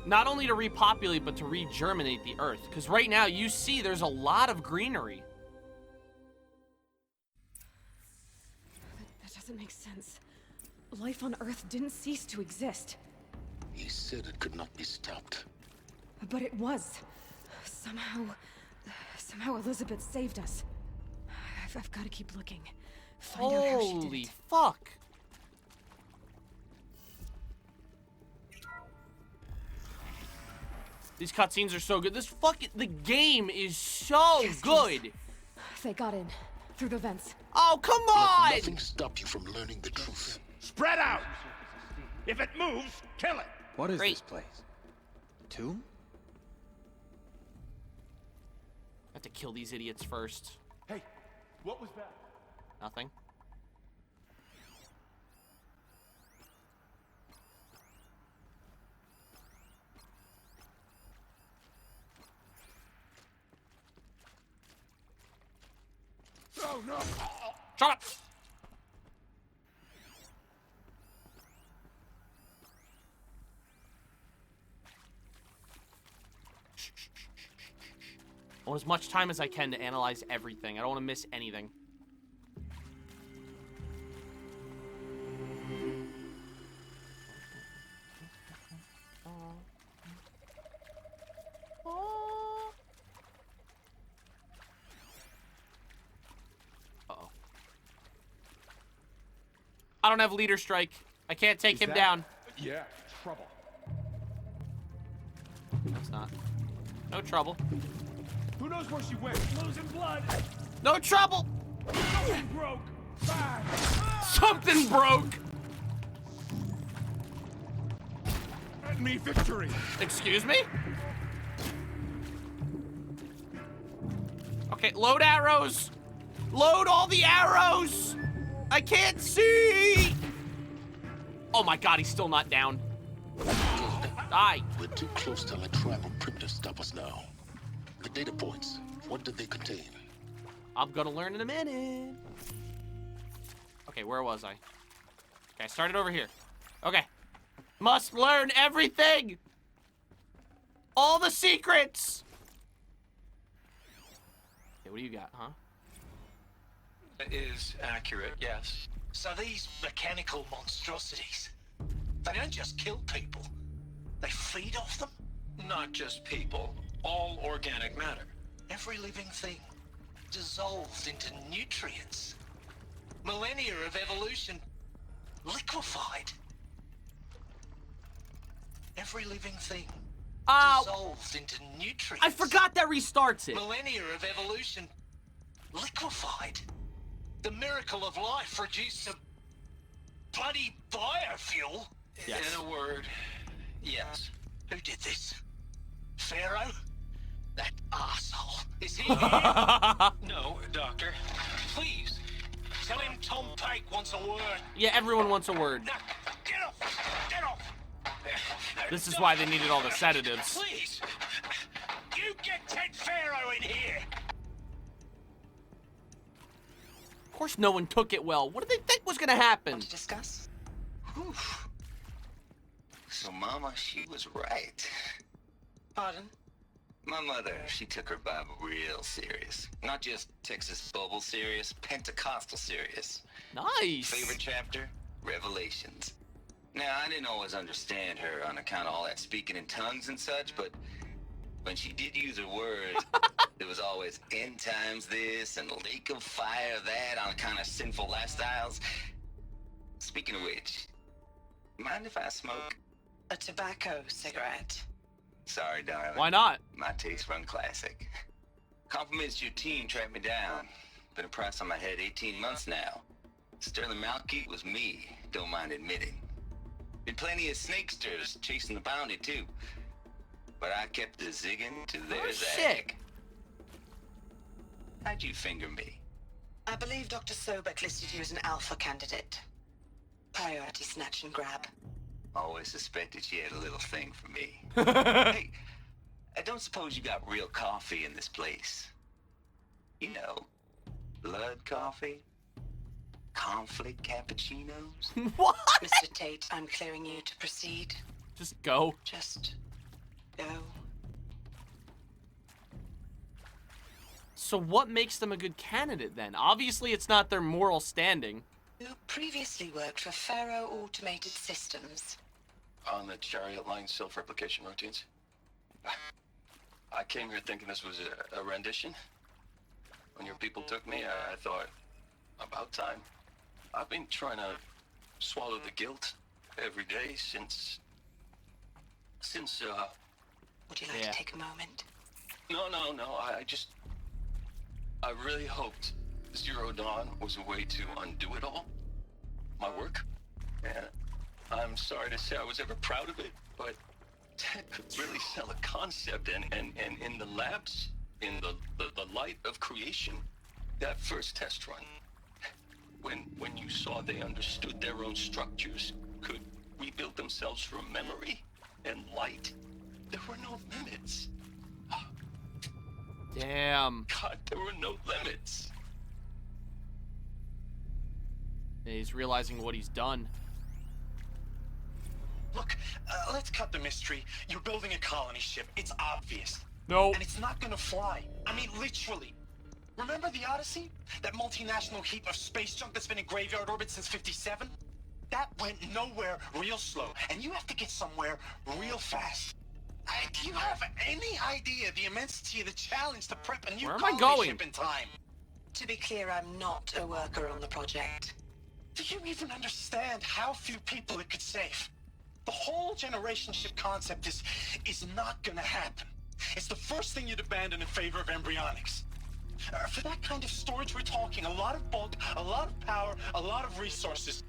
not only to repopulate, but to regerminate the Earth. Because right now, you see there's a lot of greenery. That doesn't make sense. Life on Earth didn't cease to exist. He said it could not be stopped. But it was. Somehow Elizabeth saved us. I've got to keep looking. Find out how she did Holy it. fuck. These cutscenes are so good. The game is so good. They got in. Through the vents. Oh, come on! Let nothing stop you from learning the truth. Spread out! If it moves, kill it! What is this place? A tomb? I have to kill these idiots first. Hey, what was that? Nothing. Oh no! Shut up! I want as much time as I can to analyze everything. I don't want to miss anything. Uh-oh. I don't have leader strike. I can't take him down. Yeah, trouble. That's not. No trouble. Who knows where she went? Losing blood. No trouble. Something broke. Bye. Something broke. Enemy victory. Excuse me? Okay, load arrows. Load all the arrows. I can't see. Oh my god, he's still not down. Die. We're too close to let tribal primitives stop us now. The data points, what did they contain? I'm gonna learn in a minute. Okay, where was I? Okay, I started over here. Okay. Must learn everything! All the secrets! Okay, what do you got, huh? Is accurate, yes. So these mechanical monstrosities, they don't just kill people, they feed off them? Not just people, all organic matter. Every living thing dissolved into nutrients. Millennia of evolution liquefied. Every living thing dissolved into nutrients. I forgot that restarts it. Millennia of evolution liquefied. The miracle of life reduced to bloody biofuel. Yes. In a word, yes. Who did this? Pharaoh? That arsehole. Is he here? No, Doctor. Please, tell him Tom Pike wants a word. Yeah, everyone wants a word. Now, get off! Get off! This is why they needed all the sedatives. Please! You get Ted Pharaoh in here! Of course no one took it well. What did they think was gonna happen? Want to discuss? Whew. So Mama, she was right. Pardon? My mother, she took her Bible real serious. Not just Texas Bible serious, Pentecostal serious. Nice. Favorite chapter? Revelations. Now, I didn't always understand her on account of all that speaking in tongues and such, but when she did use her words, there was always end times this and lake of fire that on account of sinful lifestyles. Speaking of which, mind if I smoke? A tobacco cigarette. Sorry, darling. Why not? My taste run classic. Compliments to your team tracked me down. Been a price on my head 18 months now. Sterling Malkeet was me, don't mind admitting. Been plenty of snakesters chasing the bounty too. But I kept the zigging to their zag. How'd you finger me? I believe Dr. Sobek listed you as an alpha candidate. Priority snatch and grab. Always suspected she had a little thing for me. Hey, I don't suppose you got real coffee in this place. You know, blood coffee? Conflict cappuccinos? What? Mr. Tate, I'm clearing you to proceed. Just go. Just go. So what makes them a good candidate then? Obviously it's not their moral standing. You previously worked for Faro Automated Systems. On the Chariot Line self-replication routines. I came here thinking this was a rendition. When your people took me, I thought, about time. I've been trying to swallow the guilt every day since... Would you like to take a moment? No, I really hoped Zero Dawn was a way to undo it all. My work. And I'm sorry to say I was ever proud of it, but Ted could really sell a concept, and in the labs, in the light of creation, that first test run, when you saw they understood their own structures, could rebuild themselves from memory and light, there were no limits. Damn. God, there were no limits. And he's realizing what he's done. Look, let's cut the mystery. You're building a colony ship. It's obvious. No. And it's not gonna fly. I mean, literally. Remember the Odyssey? That multinational heap of space junk that's been in graveyard orbit since '57? That went nowhere real slow. And you have to get somewhere real fast. Do you have any idea the immensity of the challenge to prep a new colony ship in time? To be clear, I'm not a worker on the project. Do you even understand how few people it could save? The whole generation ship concept is not gonna happen. It's the first thing you'd abandon in favor of embryonics. For that kind of storage, we're talking a lot of bulk, a lot of power, a lot of resources.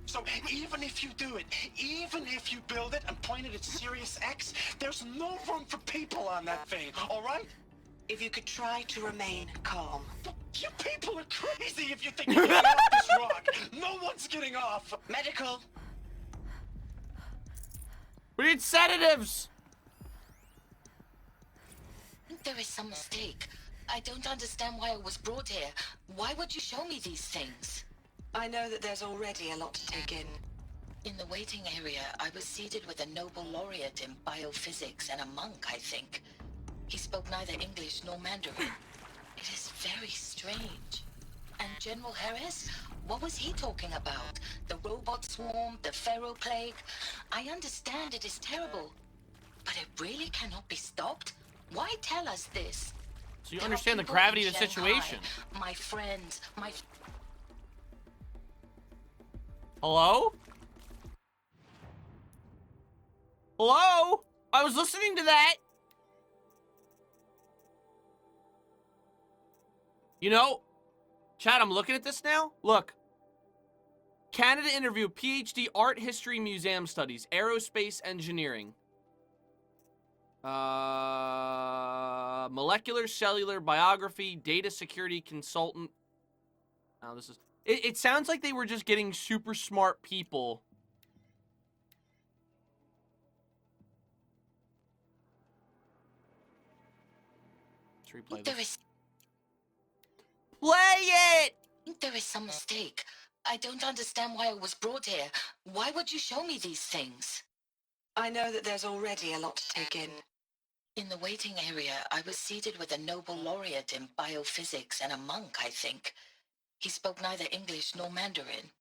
So even if you do it, even if you build it and point it at Sirius X, there's no room for people on that thing, all right? If you could try to remain calm. You people are crazy if you think you're getting off this rock. No one's getting off. Medical. We need sedatives. There is some mistake. I don't understand why I was brought here. Why would you show me these things? I know that there's already a lot to take in. In the waiting area, I was seated with a Nobel laureate in biophysics and a monk, I think. He spoke neither English nor Mandarin. It is very strange. And General Harris? What was he talking about? The robot swarm, the pharaoh plague? I understand it is terrible, but it really cannot be stopped? Why tell us this? So you understand the gravity of the situation. My friends, Hello? Hello? I was listening to that. You know, Chad, I'm looking at this now. Look. Canada interview, PhD, Art History Museum Studies, Aerospace Engineering. Molecular Cellular Biography, Data Security Consultant. Now this is... It sounds like they were just getting super smart people. Let's replay this. Play it! There is some mistake. I don't understand why I was brought here. Why would you show me these things? I know that there's already a lot to take in. In the waiting area, I was seated with a Nobel laureate in biophysics and a monk, I think. He spoke neither English nor Mandarin.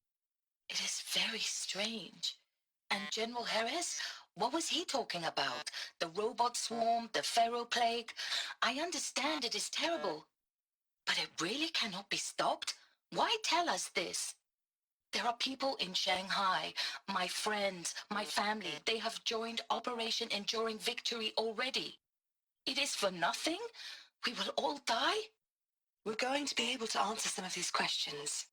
It is very strange. And General Harris? What was he talking about? The robot swarm, the pharaoh plague? I understand it is terrible, but it really cannot be stopped? Why tell us this? There are people in Shanghai, my friends, my family. They have joined Operation Enduring Victory already. It is for nothing? We will all die? We're going to be able to answer some of these questions.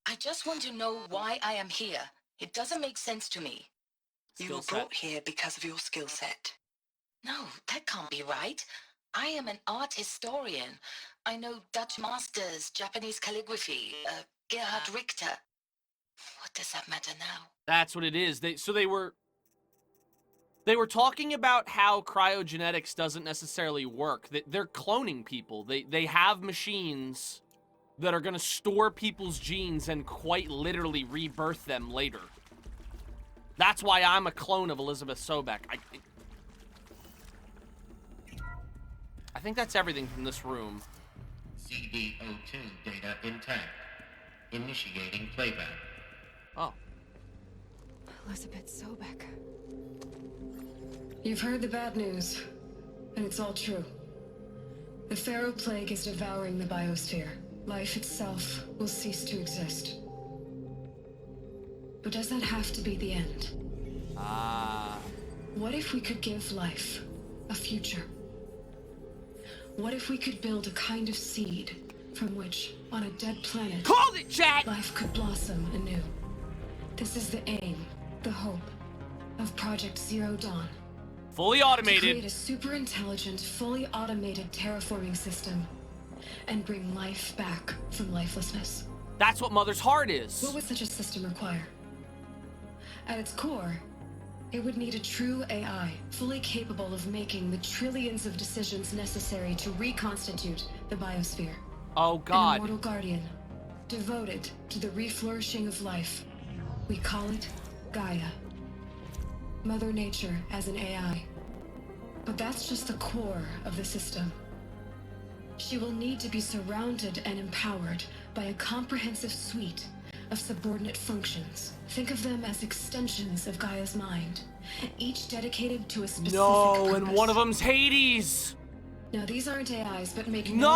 I just want to know why I am here. It doesn't make sense to me. You were brought here because of your skill set. No, that can't be right. I am an art historian. I know Dutch masters, Japanese calligraphy, Gerhard Richter. What does that matter now? That's what it is. They were talking about how cryogenetics doesn't necessarily work. They're cloning people. They have machines that are going to store people's genes and quite literally rebirth them later. That's why I'm a clone of Elizabeth Sobek. I think that's everything from this room. CD02 data intact. Initiating playback. Oh. Elizabeth Sobek. You've heard the bad news, and it's all true. The Pharaoh Plague is devouring the biosphere. Life itself will cease to exist. But does that have to be the end? What if we could give life a future? What if we could build a kind of seed from which, on a dead planet, called it, Chad! Life could blossom anew? This is the aim, the hope of Project Zero Dawn. Fully automated. To create a super intelligent, fully automated terraforming system and bring life back from lifelessness. That's what Mother's Heart is. What would such a system require? At its core, it would need a true AI, fully capable of making the trillions of decisions necessary to reconstitute the biosphere. Oh, God. An immortal guardian, devoted to the reflourishing of life. We call it Gaia. Mother Nature as an AI. But that's just the core of the system. She will need to be surrounded and empowered by a comprehensive suite of subordinate functions. Think of them as extensions of Gaia's mind, each dedicated to a specific purpose. And one of them's Hades! Now, these aren't AIs, but make no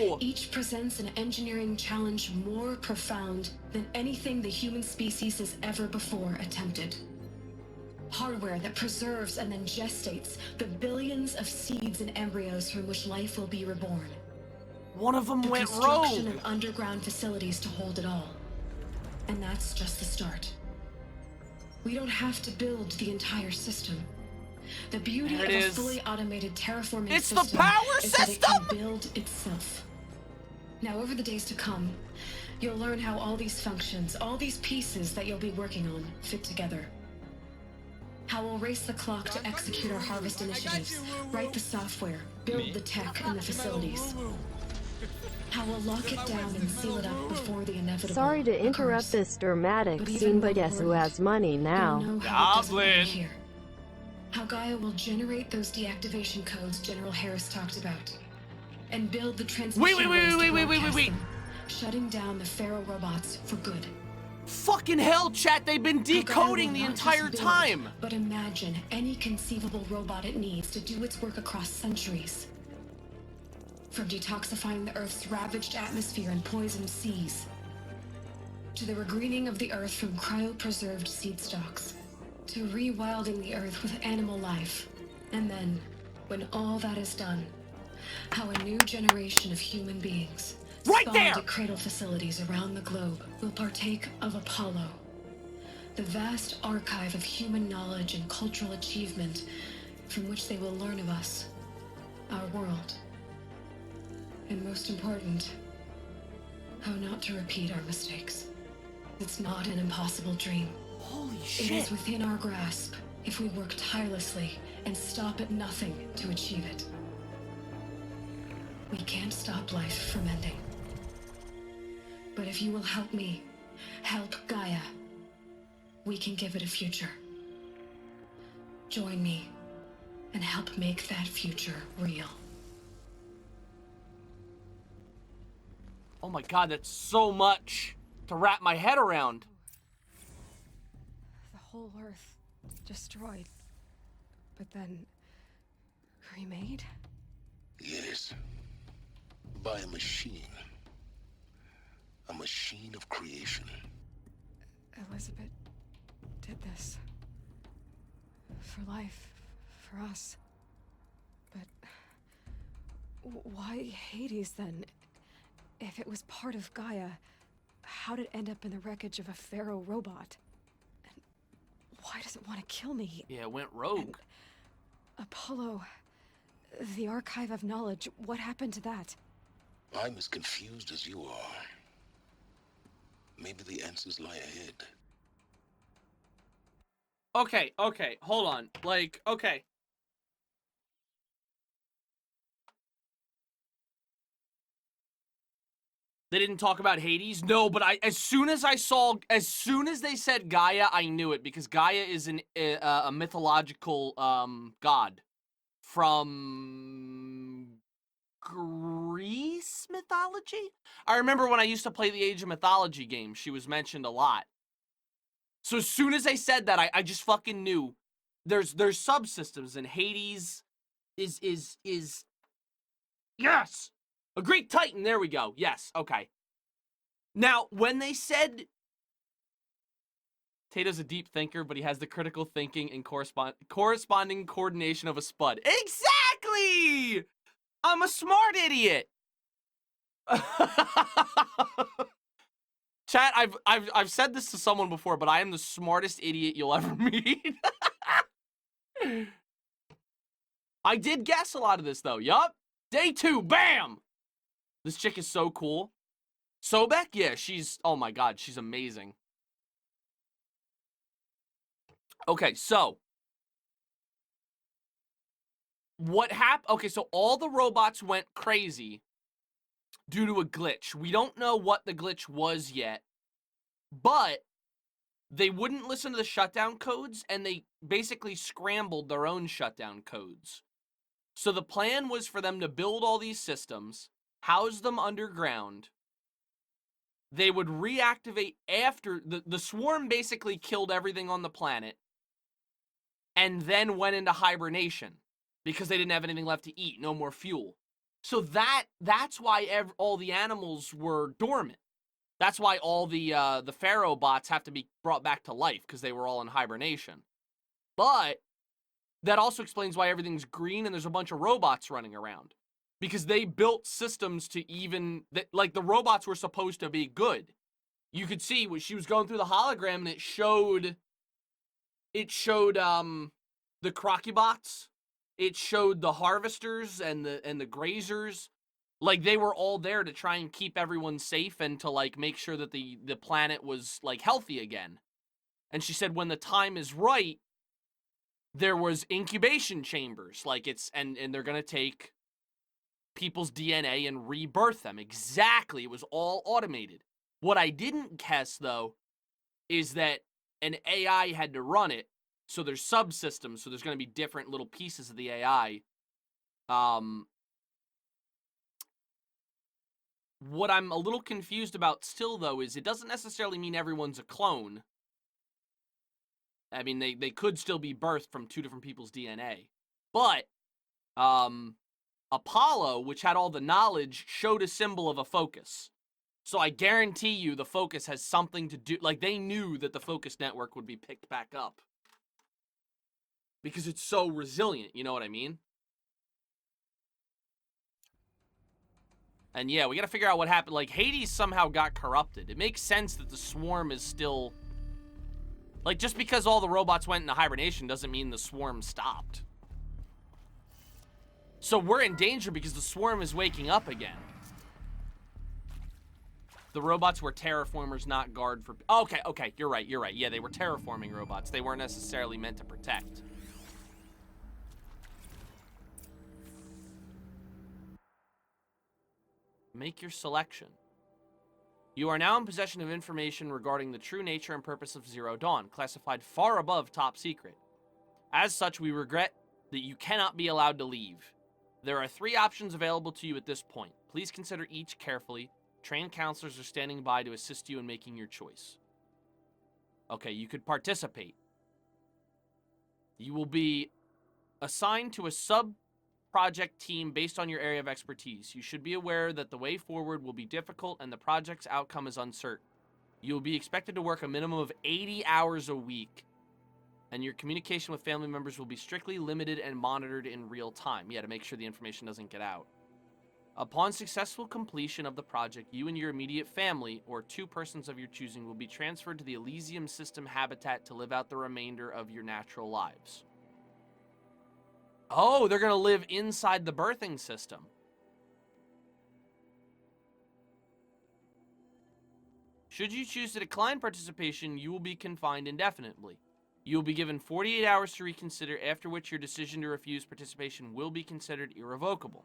mistake. Each presents an engineering challenge more profound than anything the human species has ever before attempted. Hardware that preserves and then gestates the billions of seeds and embryos from which life will be reborn. One of them went rogue. Construction of underground facilities to hold it all. And that's just the start. We don't have to build the entire system. The beauty of a fully automated terraforming system the power is system! that it can build itself. Now, over the days to come, you'll learn how all these functions, all these pieces that you'll be working on, fit together. How we'll race the clock to execute our harvest initiatives, write the software, build the tech and the facilities. How we'll lock it down and seal it up before the inevitable. Sorry to interrupt this dramatic scene, but guess who has money now? Know how it doesn't end here. How Gaia will generate those deactivation codes General Harris talked about, and build the transmission wait. shutting down the Pharaoh robots for good. Fucking hell, chat, they've been decoding the entire time. But imagine any conceivable robot it needs to do its work across centuries. From detoxifying the Earth's ravaged atmosphere and poisoned seas, to the regreening of the Earth from cryopreserved seed stalks, to rewilding the Earth with animal life. And then, when all that is done, how a new generation of human beings spawned at cradle facilities around the globe will partake of Apollo, the vast archive of human knowledge and cultural achievement from which they will learn of us, our world. And most important, how not to repeat our mistakes. It's not an impossible dream. Holy shit. It is within our grasp if we work tirelessly and stop at nothing to achieve it. We can't stop life from ending. But if you will help me, help Gaia, we can give it a future. Join me and help make that future real. Oh my god, that's so much to wrap my head around. The whole Earth destroyed, but then remade? Yes. By a machine. A machine of creation. Elizabeth did this. For life. For us. But why Hades then? If it was part of Gaia, how did it end up in the wreckage of a Pharaoh robot? And why does it want to kill me? Yeah, it went rogue. And Apollo, the archive of knowledge, what happened to that? I'm as confused as you are. Maybe the answers lie ahead. Okay, hold on. Like, okay. They didn't talk about Hades? No, but as soon as they said Gaia, I knew it, because Gaia is a mythological god from Greece mythology? I remember when I used to play the Age of Mythology game, she was mentioned a lot. So as soon as they said that, I just fucking knew there's subsystems, and Hades is yes! A Greek Titan, there we go. Yes, okay. Now, when they said Tato's a deep thinker, but he has the critical thinking and corresponding coordination of a spud. Exactly! I'm a smart idiot. Chat, I've said this to someone before, but I am the smartest idiot you'll ever meet. I did guess a lot of this though. Yup. Day 2, bam! This chick is so cool. Sobek? Yeah, she's, oh my god, she's amazing. Okay, so. What happened? Okay, so all the robots went crazy due to a glitch. We don't know what the glitch was yet, but they wouldn't listen to the shutdown codes, and they basically scrambled their own shutdown codes. So the plan was for them to build all these systems, house them underground. They would reactivate after the swarm basically killed everything on the planet and then went into hibernation because they didn't have anything left to eat, no more fuel. So that's why all the animals were dormant. That's why all the Pharaoh bots have to be brought back to life, because they were all in hibernation. But that also explains why everything's green and there's a bunch of robots running around. Because they built systems to even, like, the robots were supposed to be good. You could see when she was going through the hologram, and it showed the Crocubots. It showed the harvesters and the grazers. Like, they were all there to try and keep everyone safe and to, like, make sure that the planet was, like, healthy again. And she said when the time is right, there was incubation chambers. Like, and they're gonna take people's DNA and rebirth them. Exactly. It was all automated. What I didn't guess, though, is that an AI had to run it. So there's subsystems. So there's going to be different little pieces of the AI. What I'm a little confused about still, though, is it doesn't necessarily mean everyone's a clone. I mean, they could still be birthed from two different people's DNA. But, Apollo, which had all the knowledge, showed a symbol of a focus. So I guarantee you the focus has something to do... Like, they knew that the focus network would be picked back up. Because it's so resilient, you know what I mean? And yeah, we gotta figure out what happened. Like, Hades somehow got corrupted. It makes sense that the swarm is still... Like, just because all the robots went into hibernation doesn't mean the swarm stopped. So we're in danger because the swarm is waking up again. The robots were terraformers, not guard for... Okay, okay, you're right. Yeah, they were terraforming robots. They weren't necessarily meant to protect. Make your selection. You are now in possession of information regarding the true nature and purpose of Zero Dawn, classified far above top secret. As such, we regret that you cannot be allowed to leave. There are 3 options available to you at this point. Please consider each carefully. Trained counselors are standing by to assist you in making your choice. Okay, you could participate. You will be assigned to a sub-project team based on your area of expertise. You should be aware that the way forward will be difficult and the project's outcome is uncertain. You will be expected to work a minimum of 80 hours a week, and your communication with family members will be strictly limited and monitored in real time. Yeah, to make sure the information doesn't get out. Upon successful completion of the project, you and your immediate family, or 2 persons of your choosing, will be transferred to the Elysium System habitat to live out the remainder of your natural lives. Oh, they're going to live inside the birthing system. Should you choose to decline participation, you will be confined indefinitely. You will be given 48 hours to reconsider, after which your decision to refuse participation will be considered irrevocable.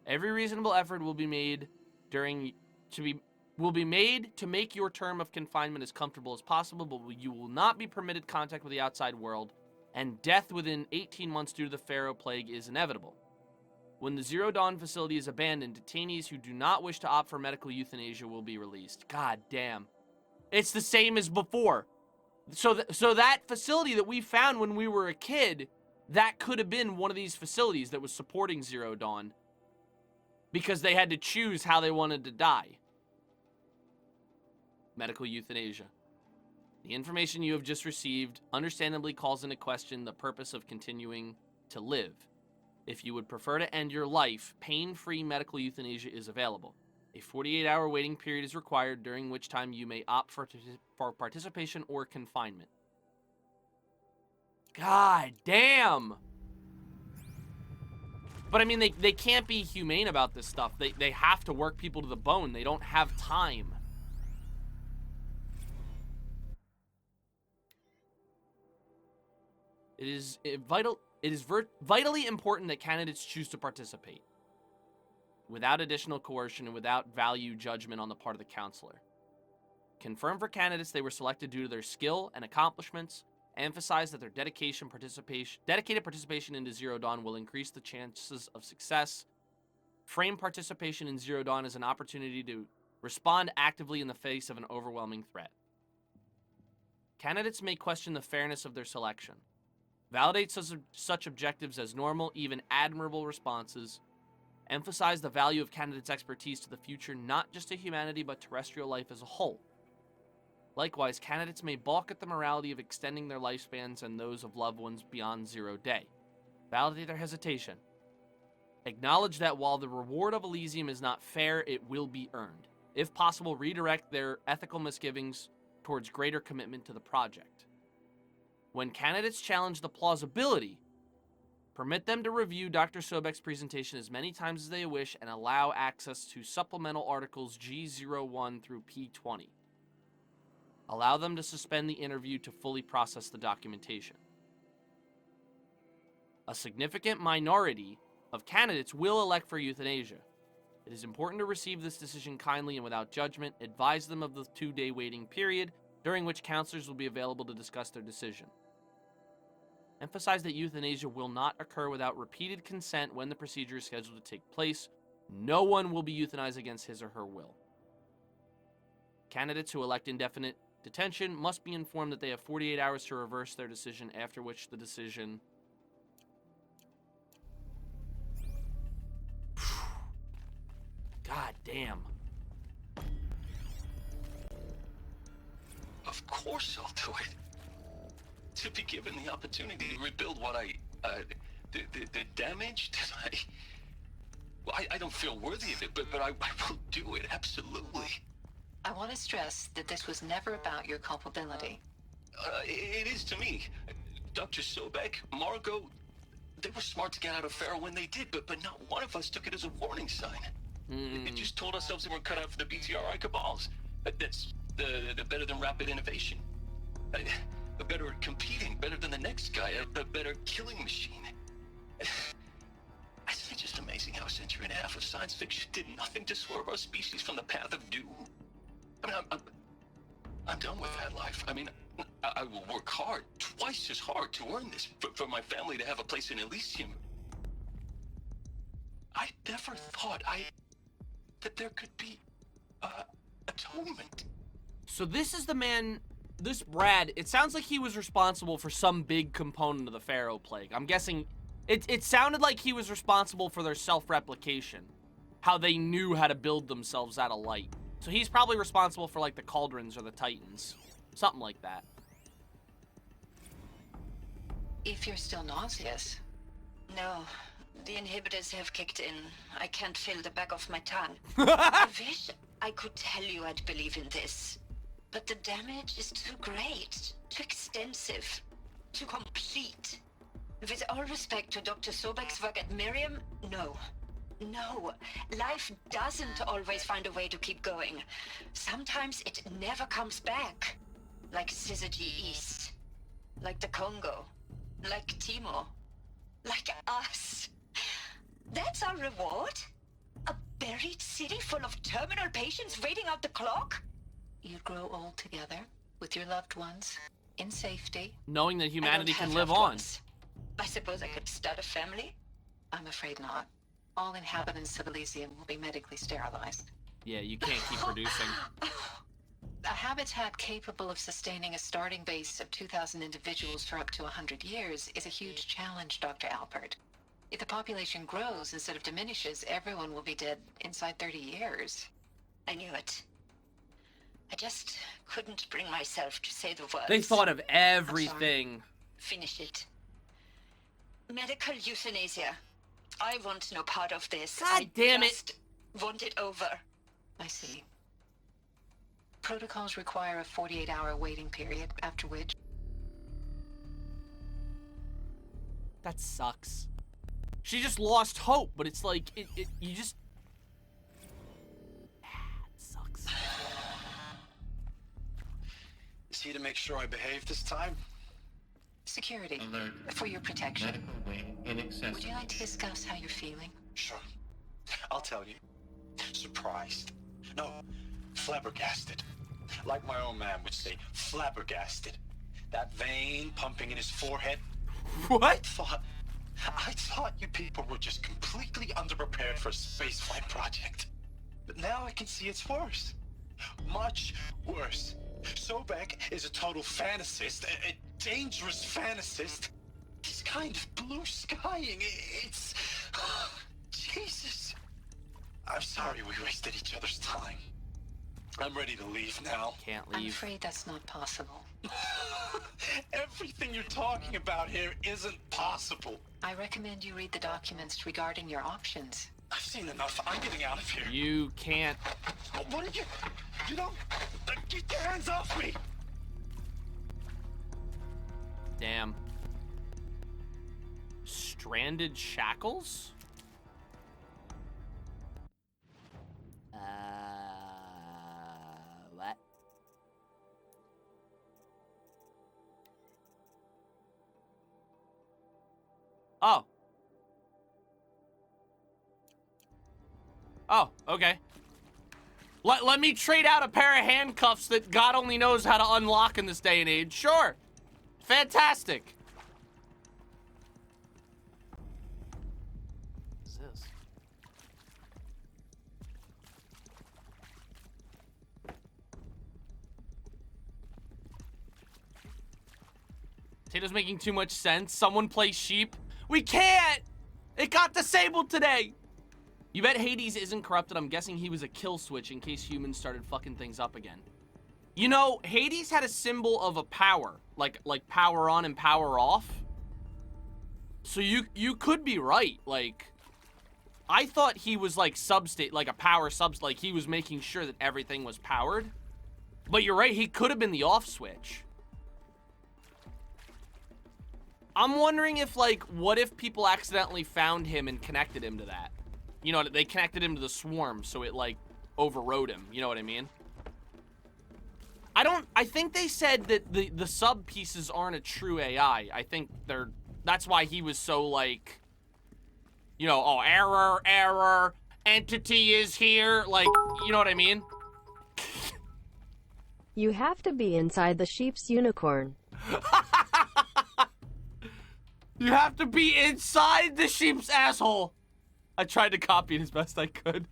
Every reasonable effort will be made to make your term of confinement as comfortable as possible, but you will not be permitted contact with the outside world, and death within 18 months due to the Pharaoh Plague is inevitable. When the Zero Dawn facility is abandoned, detainees who do not wish to opt for medical euthanasia will be released. God damn. It's the same as before. So that facility that we found when we were a kid, that could have been one of these facilities that was supporting Zero Dawn, because they had to choose how they wanted to die. Medical euthanasia. The information you have just received understandably calls into question the purpose of continuing to live. If you would prefer to end your life, pain-free medical euthanasia is available. A 48-hour waiting period is required, during which time you may opt for participation or confinement. God damn! But I mean, they can't be humane about this stuff. They have to work people to the bone. They don't have time. It is vitally important that candidates choose to participate, without additional coercion and without value judgment on the part of the counselor. Confirm for candidates they were selected due to their skill and accomplishments. Emphasize that their dedicated participation into Zero Dawn will increase the chances of success. Frame participation in Zero Dawn as an opportunity to respond actively in the face of an overwhelming threat. Candidates may question the fairness of their selection. Validate such objectives as normal, even admirable responses. Emphasize the value of candidates' expertise to the future, not just to humanity, but terrestrial life as a whole. Likewise, candidates may balk at the morality of extending their lifespans and those of loved ones beyond 0 day. Validate their hesitation. Acknowledge that while the reward of Elysium is not fair, it will be earned. If possible, redirect their ethical misgivings towards greater commitment to the project. When candidates challenge the plausibility, permit them to review Dr. Sobek's presentation as many times as they wish and allow access to supplemental articles G01 through P20. Allow them to suspend the interview to fully process the documentation. A significant minority of candidates will elect for euthanasia. It is important to receive this decision kindly and without judgment. Advise them of the 2-day waiting period, during which counselors will be available to discuss their decision. Emphasize that euthanasia will not occur without repeated consent when the procedure is scheduled to take place. No one will be euthanized against his or her will. Candidates who elect indefinite detention must be informed that they have 48 hours to reverse their decision, after which the decision... God damn. Of course I'll do it. To be given the opportunity to rebuild what the damage that I don't feel worthy of it, but I will do it, absolutely. I want to stress that this was never about your culpability. It is to me. Dr. Sobek, Margot, they were smart to get out of Pharaoh when they did, but not one of us took it as a warning sign. It just told ourselves that we're cut out for the BTRI cabals. That's the better than rapid innovation. Better at competing, better than the next guy, a better killing machine. It's just amazing how a century and a half of science fiction did nothing to swerve our species from the path of doom. I mean, I'm done with that life. I mean, I will work hard, twice as hard, to earn this, for my family to have a place in Elysium. I never thought that there could be atonement. So this is the man, this Brad, it sounds like he was responsible for some big component of the Pharaoh Plague. I'm guessing, it sounded like he was responsible for their self-replication. How they knew how to build themselves out of light. So he's probably responsible for, like, the Cauldrons or the Titans. Something like that. If you're still nauseous. No, the inhibitors have kicked in. I can't feel the back of my tongue. I wish I could tell you I'd believe in this. But the damage is too great, too extensive, too complete. With all respect to Dr. Sobek's work at Miriam, no. No, life doesn't always find a way to keep going. Sometimes it never comes back. Like Syzygy East. Like the Congo. Like Timor. Like us. That's our reward? A buried city full of terminal patients waiting out the clock? You'd grow old together, with your loved ones, in safety. Knowing that humanity I don't can have live loved on. ones. I suppose I could start a family? I'm afraid not. All inhabitants of Elysium will be medically sterilized. Yeah, you can't keep producing. A habitat capable of sustaining a starting base of 2,000 individuals for up to 100 years is a huge challenge, Dr. Alpert. If the population grows instead of diminishes, everyone will be dead inside 30 years. I knew it. I just couldn't bring myself to say the words. They thought of everything. Finish it. Medical euthanasia. I want no part of this. God damn it. I just want it over. I see. Protocols require a 48-hour waiting period, after which... That sucks. She just lost hope, but it's like, you just... It sucks. Is he to make sure I behave this time? Security. Alert. For your protection. Medical wing inaccessible. Would you like to discuss how you're feeling? Sure. I'll tell you. Surprised. No, flabbergasted. Like my own man would say, flabbergasted. That vein pumping in his forehead. What? I thought you people were just completely underprepared for a spaceflight project. But now I can see it's worse. Much worse. Sobek is a total fantasist, a dangerous fantasist. He's kind of blue skying. It's... Jesus. I'm sorry we wasted each other's time. I'm ready to leave now. Can't I'm leave. afraid that's not possible. Everything you're talking about here isn't possible. I recommend you read the documents regarding your options. I've seen enough. I'm getting out of here. You can't. What are you... You don't... Get your hands off me! Damn. Stranded shackles? What? Oh. Oh, okay. Let me trade out a pair of handcuffs that God only knows how to unlock in this day and age. Sure. Fantastic. What is this? Potato's making too much sense. Someone play sheep. We can't! It got disabled today! You bet Hades isn't corrupted. I'm guessing he was a kill switch in case humans started fucking things up again. You know, Hades had a symbol of a power. Like power on and power off. So you could be right. Like, I thought he was like substate, like a power subs, like he was making sure that everything was powered. But you're right, he could have been the off switch. I'm wondering if, like, what if people accidentally found him and connected him to that? You know, they connected him to the swarm, so it, like, overrode him. You know what I mean? I think they said that the sub pieces aren't a true AI. I think that's why he was so, like, you know, oh, error, entity is here. Like, you know what I mean? You have to be inside the sheep's unicorn. You have to be inside the sheep's asshole. I tried to copy it as best I could.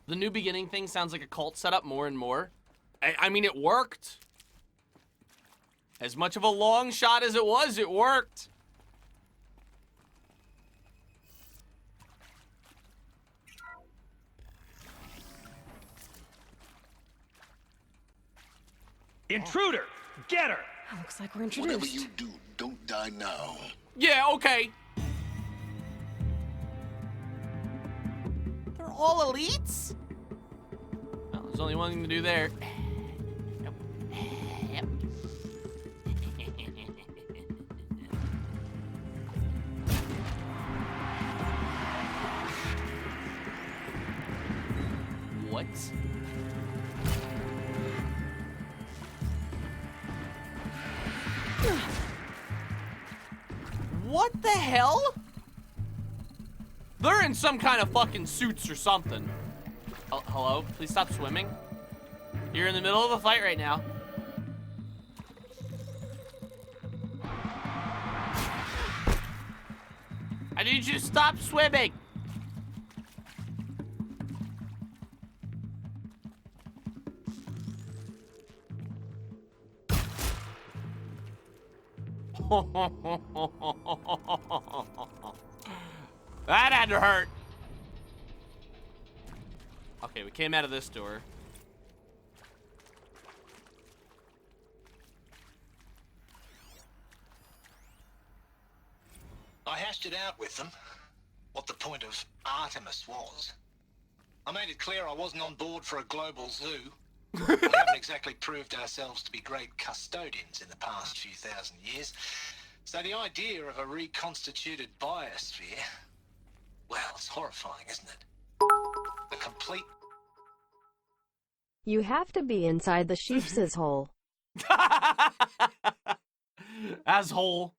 The new beginning thing sounds like a cult setup more and more. I mean, it worked. As much of a long shot as it was, it worked. Intruder! Get her! Looks like we're introduced. Whatever you do, don't die now. Yeah, okay. They're all elites? Well, there's only one thing to do there. Yep. What? What the hell? They're in some kind of fucking suits or something. Oh, hello? Please stop swimming. You're in the middle of a fight right now. I need you to stop swimming. That had to hurt. Okay, we came out of this door. I hashed it out with them, what the point of Artemis was. I made it clear I wasn't on board for a global zoo. We haven't exactly proved ourselves to be great custodians in the past few thousand years. So the idea of a reconstituted biosphere, well, it's horrifying, isn't it? A complete... You have to be inside the sheep's hole. Asshole.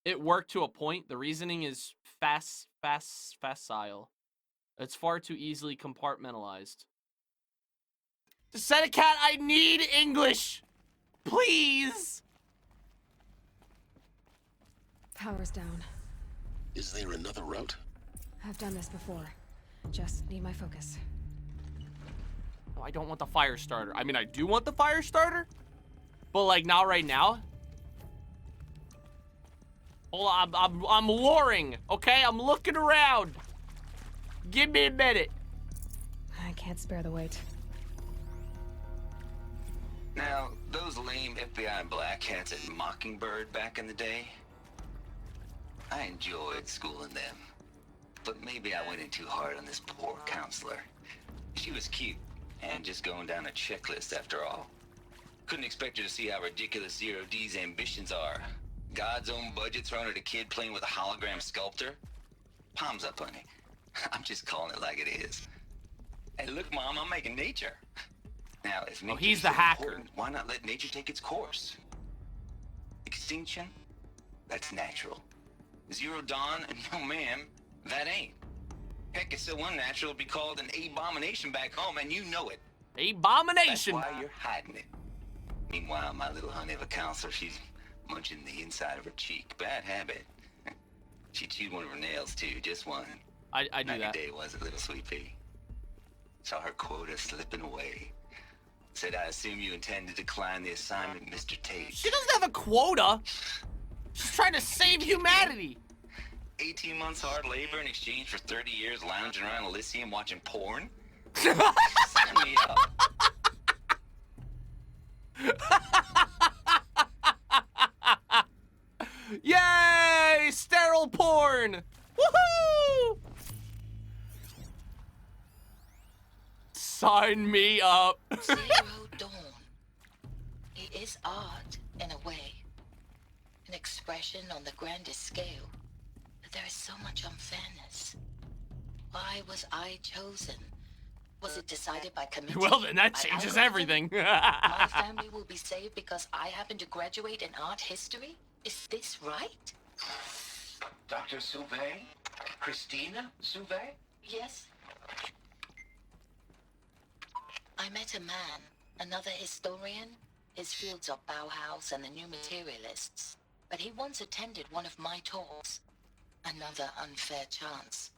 It worked to a point. The reasoning is facile. It's far too easily compartmentalized. Senecat, I need English! Please! Power's down. Is there another route? I've done this before. Just need my focus. Oh, I don't want the fire starter. I mean, I do want the fire starter, but like not right now. Hold on, I'm luring, okay? I'm looking around. Give me a minute. I can't spare the weight. Now, those lame FBI black hats at Mockingbird back in the day, I enjoyed schooling them. But maybe I went in too hard on this poor counselor. She was cute, and just going down a checklist after all. Couldn't expect her to see how ridiculous Zero D's ambitions are. God's own budget thrown at a kid playing with a hologram sculptor? Palms up, honey. I'm just calling it like it is. Hey, look, Mom, I'm making nature. Now, if nature he's is the so hacker. important, why not let nature take its course? Extinction? That's natural. Zero dawn? No, ma'am, that ain't. Heck, it's so unnatural to be called an abomination back home, and you know it. Abomination! That's why you're hiding it. Meanwhile, my little honey of a counselor, she's munching the inside of her cheek. Bad habit. She chewed one of her nails, too, just one. I do Not that. your day, was it, little sweet pea? Saw her quota slipping away. Said, I assume you intend to decline the assignment, Mr. Tate. She doesn't have a quota. She's trying to save humanity. 18 months hard labor in exchange for 30 years lounging around Elysium watching porn? Sign me up. Yay! Sterile porn! Woohoo! Sign me up. Zero Dawn. It is art, in a way. An expression on the grandest scale. But there is so much unfairness. Why was I chosen? Was it decided by committee? Well, then that by changes algorithm? everything. My family will be saved because I happen to graduate in art history? Is this right? Dr. Sauvé? Christina Sauvé? Yes. I met a man, another historian. His fields are Bauhaus and the New Materialists. But he once attended one of my talks. Another unfair chance.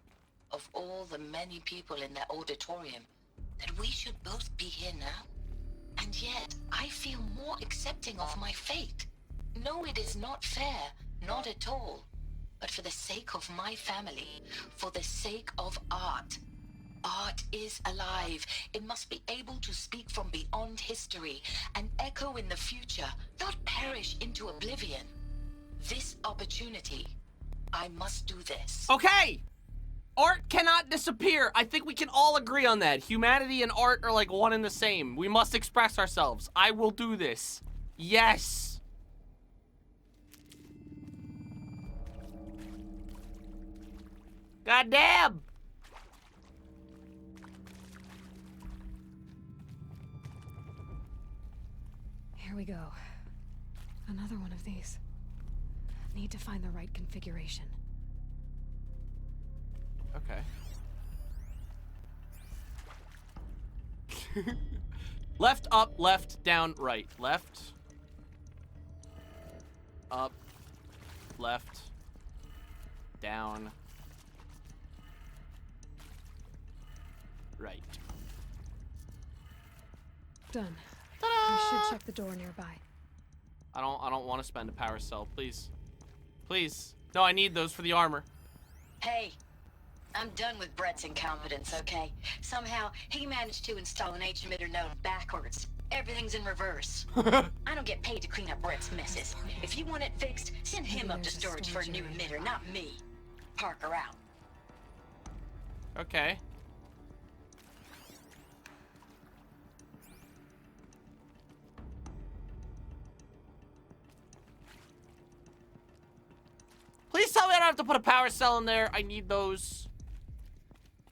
Of all the many people in that auditorium, that we should both be here now. And yet, I feel more accepting of my fate. No, it is not fair, not at all. But for the sake of my family, for the sake of art. Art is alive. It must be able to speak from beyond history and echo in the future, not perish into oblivion. This opportunity, I must do this. Okay! Art cannot disappear. I think we can all agree on that. Humanity and art are like one and the same. We must express ourselves. I will do this. Yes. God damn. Here we go. Another one of these. Need to find the right configuration. Okay. Left, up, left, down, right. Left. Up. Left. Down. Right. Done. I should check the door nearby. I don't want to spend a power cell, please. Please. No, I need those for the armor. Hey, I'm done with Brett's incompetence, okay? Somehow, he managed to install an H-emitter node backwards. Everything's in reverse. I don't get paid to clean up Brett's messes. If you want it fixed, send him up to storage for a new emitter, not me. Parker out. Okay. Please tell me I don't have to put a power cell in there. I need those.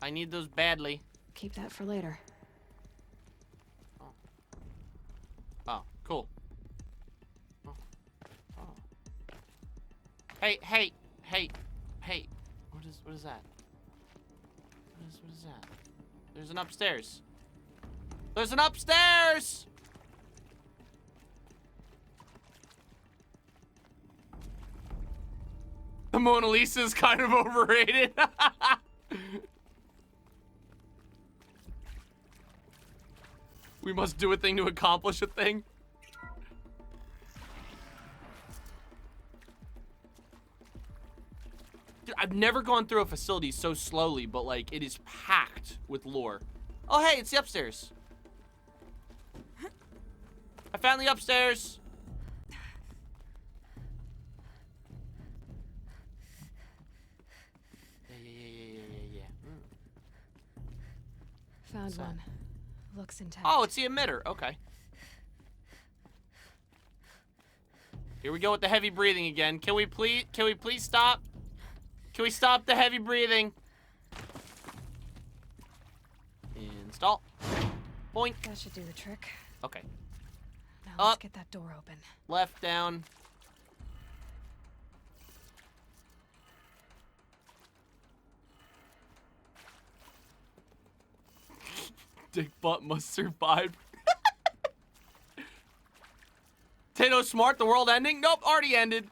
I need those badly. Keep that for later. Oh, cool. Oh. Oh. Hey, hey, hey, hey. What is that? What is that? There's an upstairs. There's an upstairs! The Mona Lisa is kind of overrated. We must do a thing to accomplish a thing. Dude, I've never gone through a facility so slowly, but like it is packed with lore. Oh, hey, it's the upstairs. I found the upstairs. Yeah. Found one. Looks intact. Oh, it's the emitter. Okay. Here we go with the heavy breathing again. Can we please stop? Can we stop the heavy breathing? Stall. Point. That should do the trick. Okay. Now Up. let's get that door open. Left, down. Dick butt must survive. Tato smart, the world ending? Nope, already ended.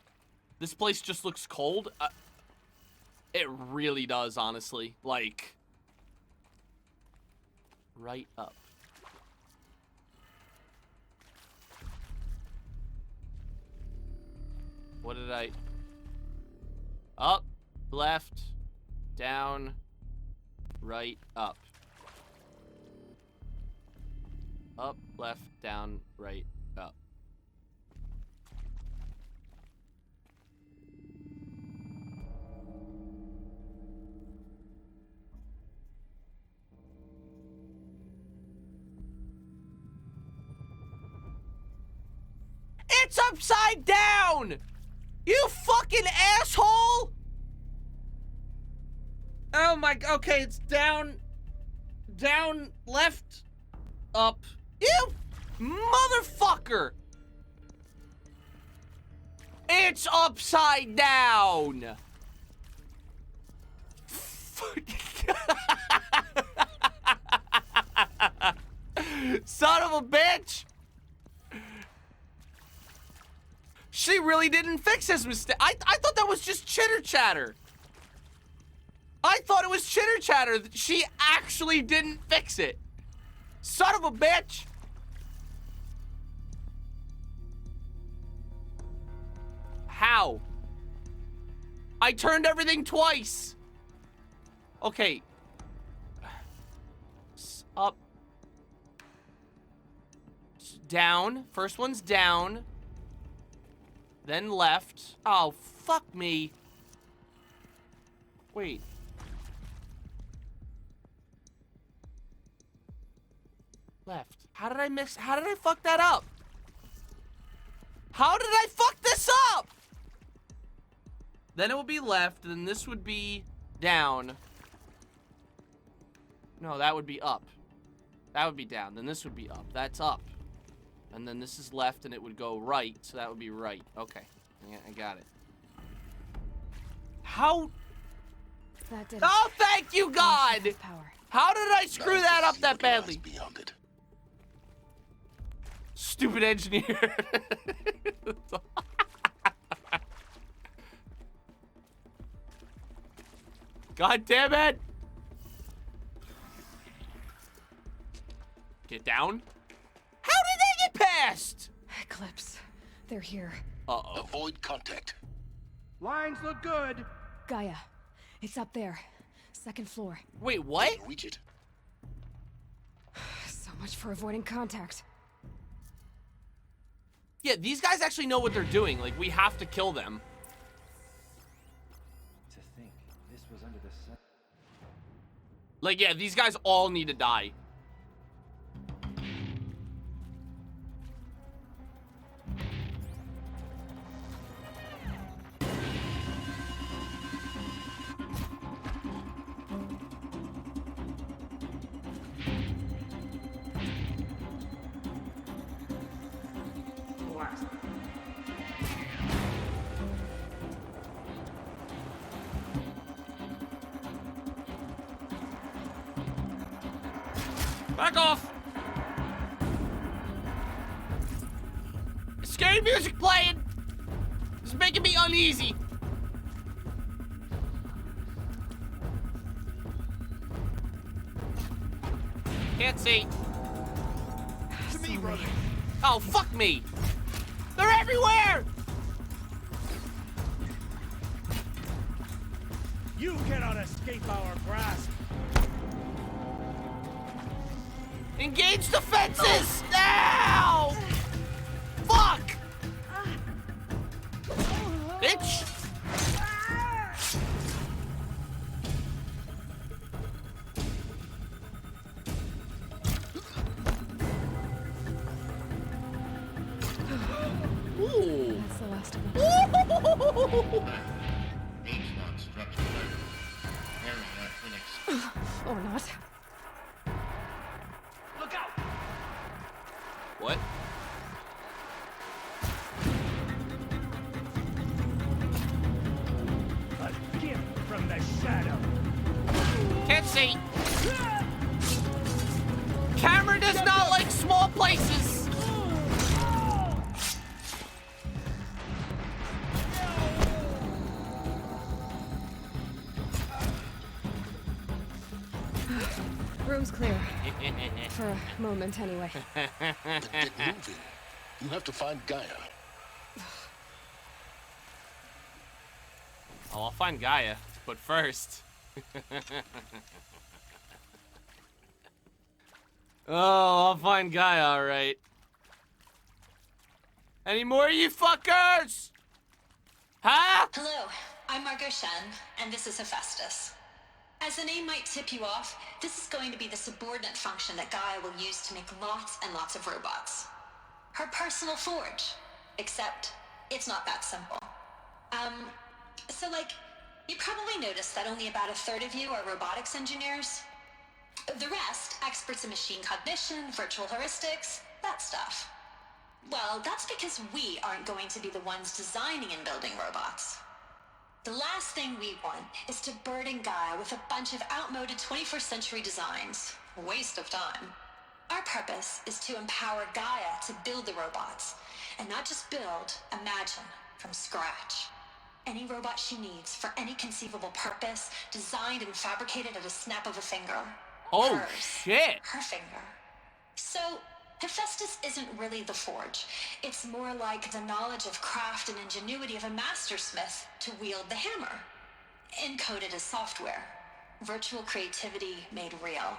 This place just looks cold. It really does, honestly. Like, right up. What did I... Up, left, down, right, up. Up, left, down, right, up. It's upside down! You fucking asshole! Oh my... Okay, it's down... Down, left, up. You motherfucker! It's upside down! Son of a bitch! She really didn't fix his mistake. I thought that was just chitter chatter. I thought it was chitter chatter. She actually didn't fix it. Son of a bitch. How? I turned everything twice. Okay. Up. Down. First one's down. Then left. Oh, fuck me. Wait. Left. How did I miss? How did I fuck that up? How did I fuck this up? Then it would be left, then this would be down. No, that would be up. That would be down. Then this would be up. That's up. And then this is left, and it would go right, so that would be right. Okay, yeah, I got it. How? That did Oh, thank you, God! Power. How did I screw that up that badly? Beyond it. Stupid engineer. God damn it! Get down. How did they get past? Eclipse. They're here. Uh-oh. Avoid contact. Lines look good. Gaia. It's up there. Second floor. Wait, what? Reach it. So much for avoiding contact. Yeah, these guys actually know what they're doing. Like, we have to kill them. To think, this was under the sun. Like, yeah, these guys all need to die. Back off! Scary music playing! It's making me uneasy. Can't see. To me, brother. Oh, fuck me! They're everywhere! You cannot escape our grasp. Engage the fences! Now! Fuck! Bitch! Ooh. That's the last of them. H-lock structure. Area inex- Or not. shadow. Can't see. Camera does not like small places. Room's clear. For a moment, anyway. Then get moving. You have to find Gaia. Oh, I'll find Gaia, but first. Oh, I'll find Gaia, alright. Any more, you fuckers? Huh? Hello, I'm Margot Shen, and this is Hephaestus. As the name might tip you off, this is going to be the subordinate function that Gaia will use to make lots and lots of robots. Her personal forge. Except, it's not that simple. So you probably noticed that only about a third of you are robotics engineers. The rest, experts in machine cognition, virtual heuristics, that stuff. Well, that's because we aren't going to be the ones designing and building robots. The last thing we want is to burden Gaia with a bunch of outmoded 21st century designs. Waste of time. Our purpose is to empower Gaia to build the robots, and not just build, imagine, from scratch. Any robot she needs for any conceivable purpose, designed and fabricated at a snap of a finger. Oh, Hers. shit. Her finger. So, Hephaestus isn't really the forge. It's more like the knowledge of craft and ingenuity of a mastersmith to wield the hammer. Encoded as software. Virtual creativity made real.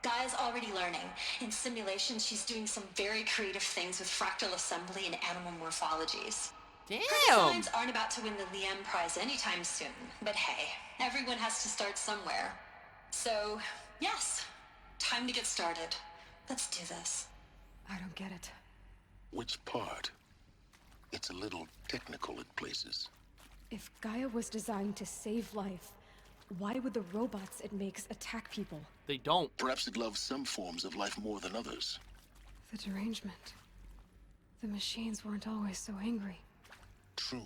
Gaia's already learning. In simulations, she's doing some very creative things with fractal assembly and animal morphologies. Damn! Her designs aren't about to win the Liam Prize anytime soon, but hey, everyone has to start somewhere. So, yes, time to get started. Let's do this. I don't get it. Which part? It's a little technical in places. If Gaia was designed to save life, why would the robots it makes attack people? They don't. Perhaps it loves some forms of life more than others. The derangement. The machines weren't always so angry. True.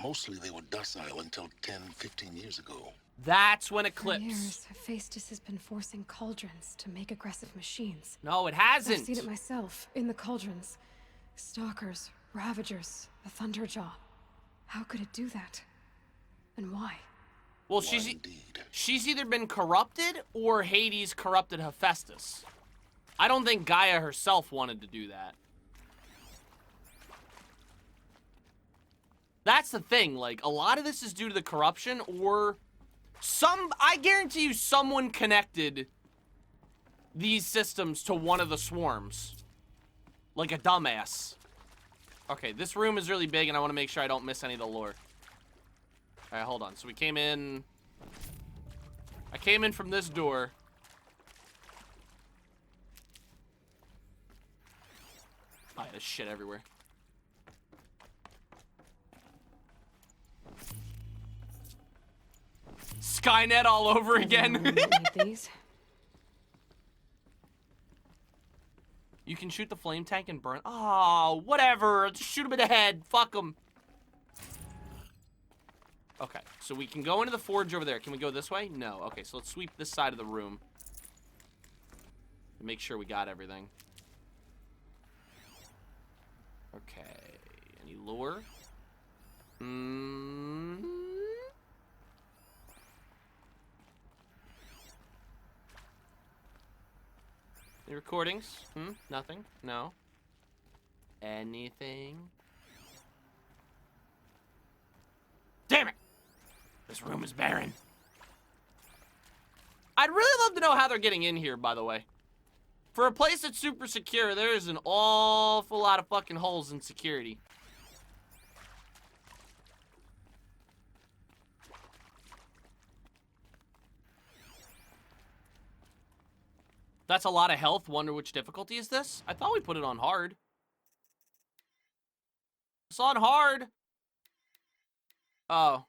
Mostly they were docile until 10, 15 years ago. That's when it For clips. years, Hephaestus has been forcing cauldrons to make aggressive machines. No, it hasn't. I've seen it myself, in the cauldrons. Stalkers, Ravagers, the Thunderjaw. How could it do that? And why? Well, she's either been corrupted or Hades corrupted Hephaestus. I don't think Gaia herself wanted to do that. That's the thing, like, a lot of this is due to the corruption, or I guarantee you someone connected these systems to one of the swarms. Like a dumbass. Okay, this room is really big, and I want to make sure I don't miss any of the lore. Alright, hold on. So we came in... I came in from this door. Oh, yeah, there's shit everywhere. Skynet all over again. These? You can shoot the flame tank and burn. Oh, whatever. Just shoot him in the head. Fuck him. Okay, so we can go into the forge over there. Can we go this way? No. Okay, so let's sweep this side of the room. Make sure we got everything. Okay. Any lure? Any recordings? Nothing? No. Anything? Damn it! This room is barren. I'd really love to know how they're getting in here, by the way. For a place that's super secure, there's an awful lot of fucking holes in security. That's a lot of health. Wonder which difficulty is this? I thought we put it on hard. It's on hard. Oh.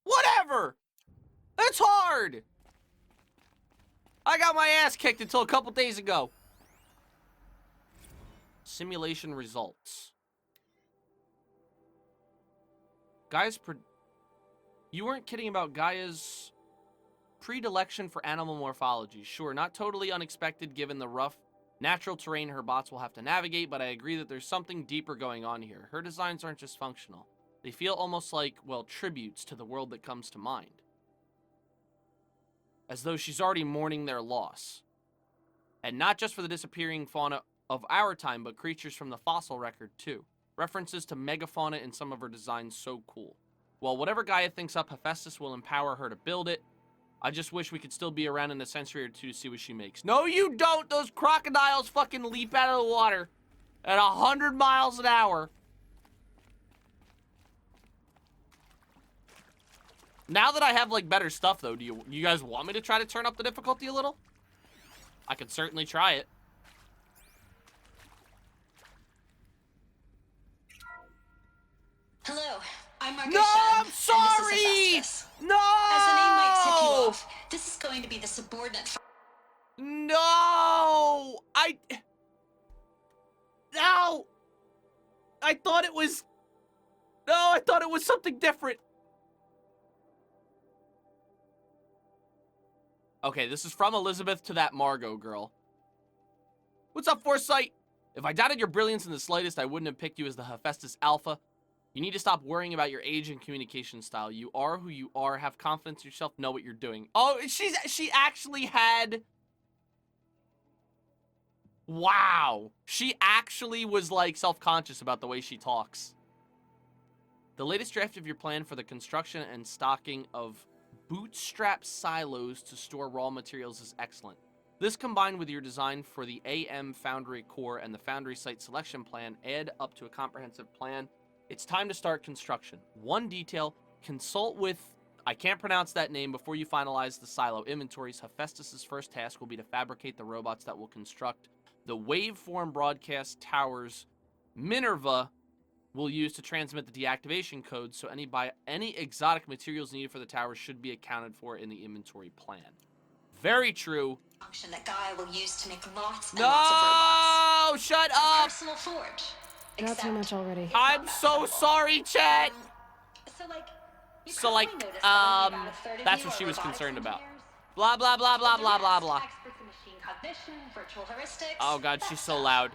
Whatever! It's hard! I got my ass kicked until a couple days ago. Simulation results. Guys, You weren't kidding about Gaia's predilection for animal morphology. Sure, not totally unexpected given the rough, natural terrain her bots will have to navigate, but I agree that there's something deeper going on here. Her designs aren't just functional. They feel almost like, well, tributes to the world that comes to mind. As though she's already mourning their loss. And not just for the disappearing fauna of our time, but creatures from the fossil record, too. References to megafauna in some of her designs so cool. Well, whatever Gaia thinks up, Hephaestus will empower her to build it. I just wish we could still be around in a century or two to see what she makes. No, you don't! Those crocodiles fucking leap out of the water at 100 miles an hour. Now that I have, like, better stuff, though, do you guys want me to try to turn up the difficulty a little? I could certainly try it. Hello, I'm Marcus. No, Shen, I'm sorry! And this is Hephaestus. No! As the name might tip you off, this is going to be the subordinate. No! No! I thought it was... No, I thought it was something different. Okay, this is from Elizabeth to that Margot girl. What's up, Foresight? If I doubted your brilliance in the slightest, I wouldn't have picked you as the Hephaestus Alpha. You need to stop worrying about your age and communication style. You are who you are. Have confidence in yourself. Know what you're doing. Oh, she actually had... Wow. She actually was, like, self-conscious about the way she talks. The latest draft of your plan for the construction and stocking of bootstrap silos to store raw materials is excellent. This combined with your design for the AM Foundry core and the Foundry site selection plan add up to a comprehensive plan. It's time to start construction. One detail, consult with, I can't pronounce that name, before you finalize the silo inventories. Hephaestus' first task will be to fabricate the robots that will construct the waveform broadcast towers Minerva will use to transmit the deactivation code, so any exotic materials needed for the towers should be accounted for in the inventory plan. Very true. Function that Gaia will use to make lots and lots of robots. No! Shut up! Personal forge. Not too much already. I'm so sorry, chat! So like, that's what she was concerned about. Blah, blah, blah, blah, blah, blah, blah. Experts in machine cognition, virtual heuristics. Oh god, she's so loud.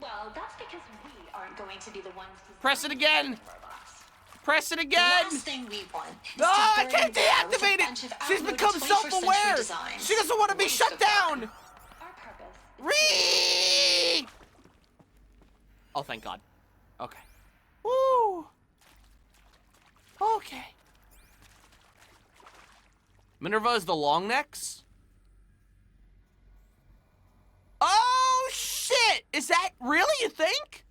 Well, that's because we aren't going to be the ones designing Press it again! Press it The again! last thing we want is No, to I burn can't the air with a deactivate bunch it! of She's outmoded become 21st self-aware! century designs. She doesn't want to be Waste shut of time. down! Our purpose is Ree! Oh, thank god. Okay. Woo! Okay. Minerva is the long necks? Oh, shit! Is that really, you think?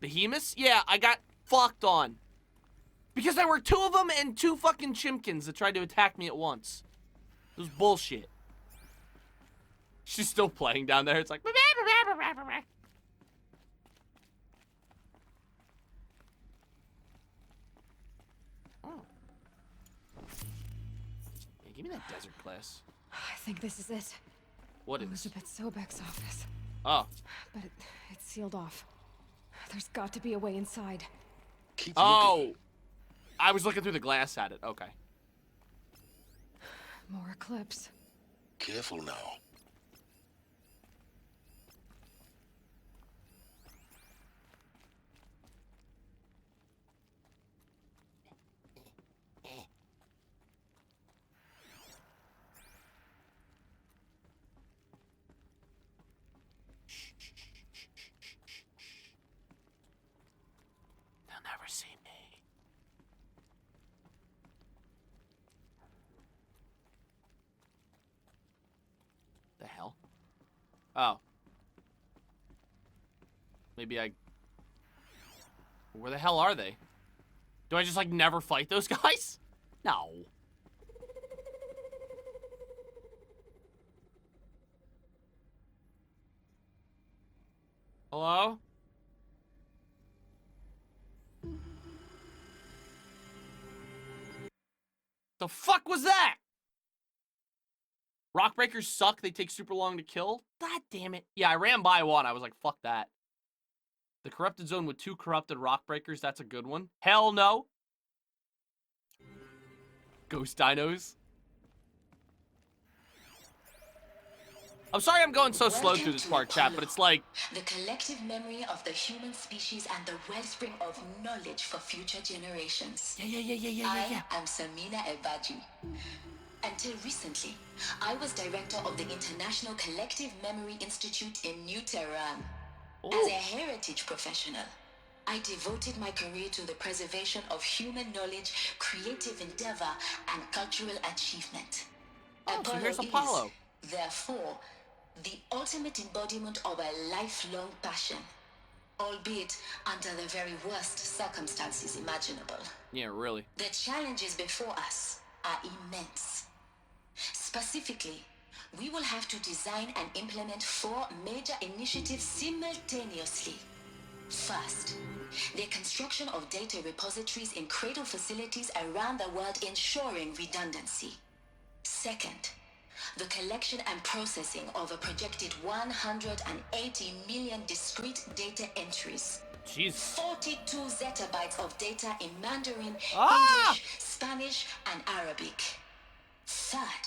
Behemoths? Yeah, I got fucked on. Because there were two of them and two fucking chimkins that tried to attack me at once. It was bullshit. She's still playing down there. It's like... Oh. Yeah, give me that desert class. I think this is it. What is? Elizabeth Sobek's office. Oh. But it's sealed off. There's got to be a way inside. Keep Oh. looking. I was looking through the glass at it. Okay. More eclipse. Careful now. They'll never see me. The hell? Oh. Maybe I... Where the hell are they? Do I just, like, never fight those guys? No. Hello? The fuck was that? Rock breakers suck. They take super long to kill. God damn it. Yeah, I ran by one. I was like, fuck that. The corrupted zone with 2 corrupted rock breakers. That's a good one. Hell no. Ghost dinos. I'm sorry I'm going so slow through this part, chat, but it's like... The collective memory of the human species and the wellspring of knowledge for future generations. I am Samina Ebaji. Until recently, I was director of the International Collective Memory Institute in New Tehran. As a heritage professional, I devoted my career to the preservation of human knowledge, creative endeavor, and cultural achievement. So here's Apollo. Is, therefore, the ultimate embodiment of a lifelong passion, albeit under the very worst circumstances imaginable. Yeah, really. The challenges before us are immense. Specifically, we will have to design and implement 4 major initiatives simultaneously. First, the construction of data repositories in cradle facilities around the world ensuring redundancy. Second, the collection and processing of a projected 180 million discrete data entries. Jesus. 42 zettabytes of data in Mandarin, English, Spanish, and Arabic. Third,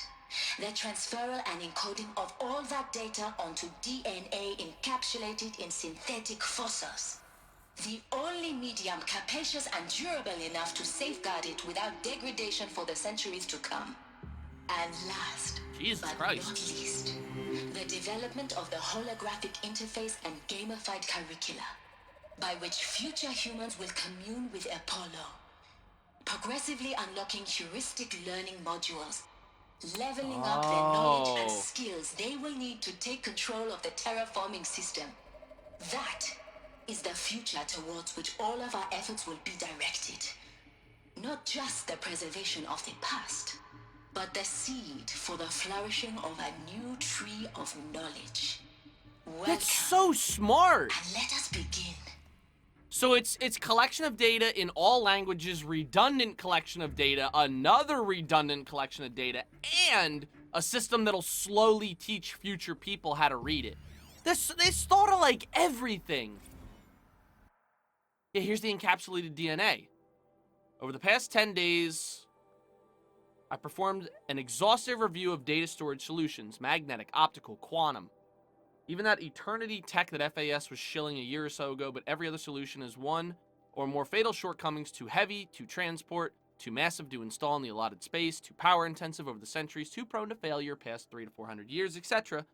the transferal and encoding of all that data onto DNA encapsulated in synthetic fossils. The only medium capacious and durable enough to safeguard it without degradation for the centuries to come. And last, but not least, the development of the holographic interface and gamified curricula, by which future humans will commune with Apollo, progressively unlocking heuristic learning modules, leveling up their knowledge and skills they will need to take control of the terraforming system. That is the future towards which all of our efforts will be directed. Not just the preservation of the past, but the seed for the flourishing of a new tree of knowledge. That's so smart. And let us begin. So it's collection of data in all languages, redundant collection of data, another redundant collection of data, and a system that'll slowly teach future people how to read it. They thought of like everything. Yeah, here's the encapsulated DNA. Over the past 10 days, I performed an exhaustive review of data storage solutions, magnetic, optical, quantum. Even that eternity tech that FAS was shilling a year or so ago, but every other solution is one or more fatal shortcomings: too heavy to transport, too massive to install in the allotted space, too power intensive over the centuries, too prone to failure past 300 to 400 years, etc.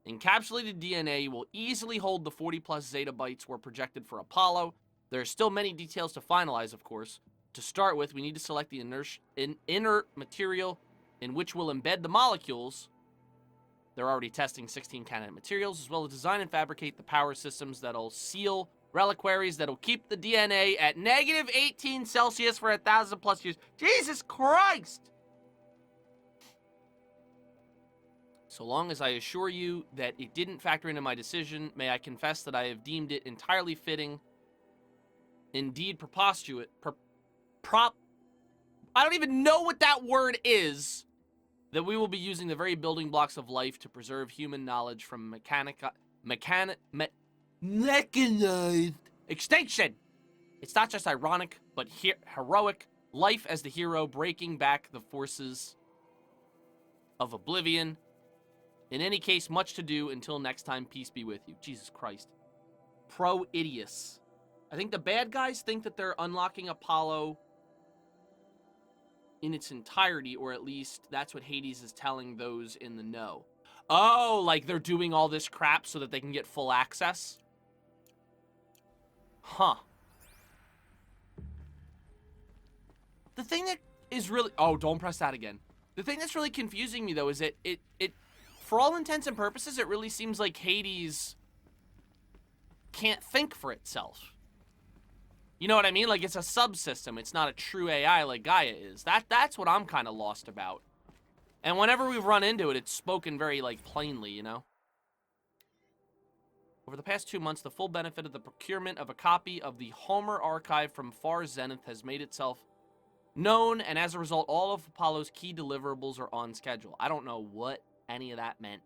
Encapsulated DNA will easily hold the 40 plus zettabytes were projected for Apollo. There are still many details to finalize, of course. To start with, we need to select the inert material in which we'll embed the molecules. They're already testing 16 candidate materials, as well as design and fabricate the power systems that'll seal reliquaries that'll keep the DNA at negative 18 Celsius for 1,000 plus years. Jesus Christ! So long as I assure you that it didn't factor into my decision, may I confess that I have deemed it entirely fitting, indeed preposterous, I don't even know what that word is, that we will be using the very building blocks of life to preserve human knowledge from mechanized extinction. It's not just ironic, but heroic. Life as the hero breaking back the forces of oblivion. In any case, much to do. Until next time, peace be with you. Jesus Christ. Pro-idiots. I think the bad guys think that they're unlocking Apollo in its entirety, or at least that's what Hades is telling those in the know. Oh, like they're doing all this crap so that they can get full access? Huh. The thing that is really... Oh, don't press that again. The thing that's really confusing me, though, is that it for all intents and purposes, it really seems like Hades can't think for itself. You know what I mean? Like, it's a subsystem. It's not a true AI like Gaia is. That's what I'm kind of lost about. And whenever we run into it, it's spoken very, like, plainly, you know? Over the past 2 months, the full benefit of the procurement of a copy of the Homer archive from Far Zenith has made itself known, and as a result, all of Apollo's key deliverables are on schedule. I don't know what any of that meant.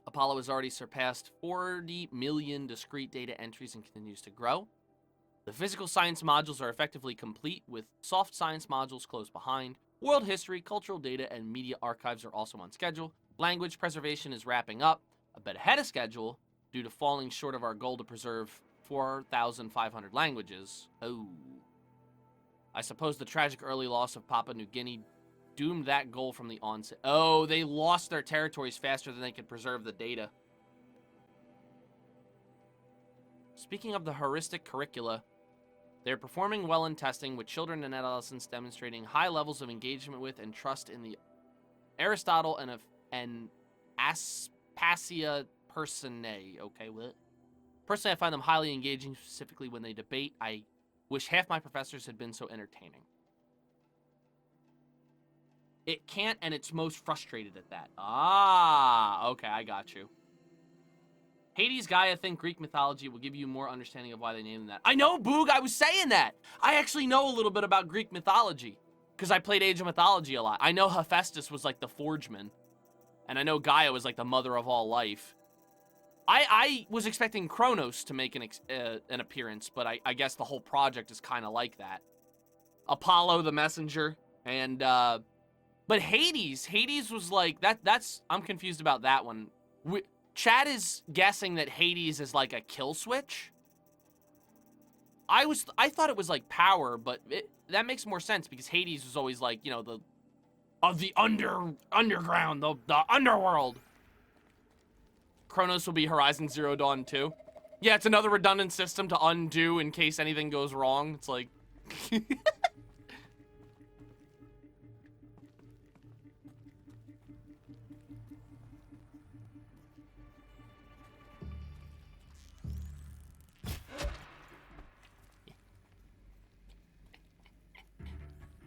Apollo has already surpassed 40 million discrete data entries and continues to grow. The physical science modules are effectively complete, with soft science modules close behind. World history, cultural data, and media archives are also on schedule. Language preservation is wrapping up, a bit ahead of schedule, due to falling short of our goal to preserve 4,500 languages. Oh. I suppose the tragic early loss of Papua New Guinea doomed that goal from the onset. Oh, they lost their territories faster than they could preserve the data. Speaking of the heuristic curricula, they're performing well in testing, with children and adolescents demonstrating high levels of engagement with and trust in the Aristotle and Aspasia Personae. Okay, what? Personally, I find them highly engaging, specifically when they debate. I wish half my professors had been so entertaining. It can't, and it's most frustrated at that. Ah, okay, I got you. Hades, Gaia, think Greek mythology will give you more understanding of why they named them that. I know, Boog, I was saying that. I actually know a little bit about Greek mythology because I played Age of Mythology a lot. I know Hephaestus was like the forgeman, and I know Gaia was like the mother of all life. I was expecting Kronos to make an appearance, but I guess the whole project is kind of like that. Apollo the messenger, and but Hades was like that's I'm confused about that one. Chad is guessing that Hades is like a kill switch. I thought it was like power, but that makes more sense because Hades was always like, you know, the underground, the underworld. Kronos will be Horizon Zero Dawn 2. Yeah, it's another redundant system to undo in case anything goes wrong. It's like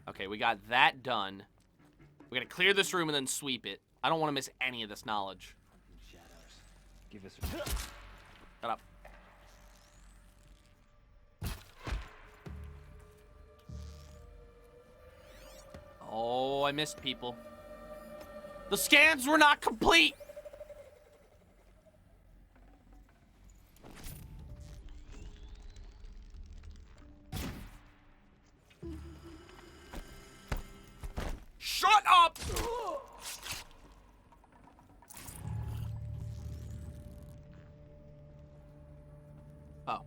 okay, we got that done. We're gonna clear this room and then sweep it. I don't want to miss any of this knowledge. Shadows. Give us. Shut up. Oh, I missed people. The scans were not complete. Shut up! Oh.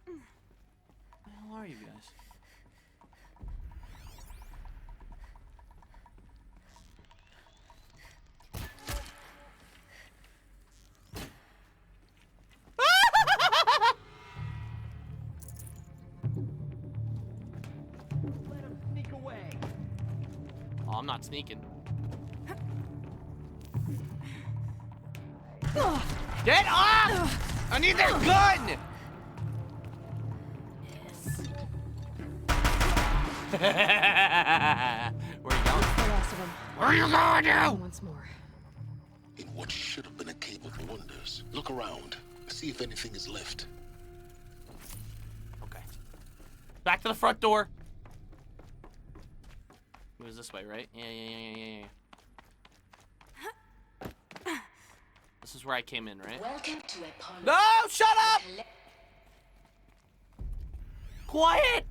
Where the hell are you guys? Let him sneak away. Oh, I'm not sneaking. Get off! I need their gun! Where are you going? The rest of them. Where are you going to? Once more. In what should have been a cave of wonders, look around. See if anything is left. Okay. Back to the front door. It was this way, right? Yeah. This is where I came in, right? Welcome to Apollo. No! Shut up! Quiet!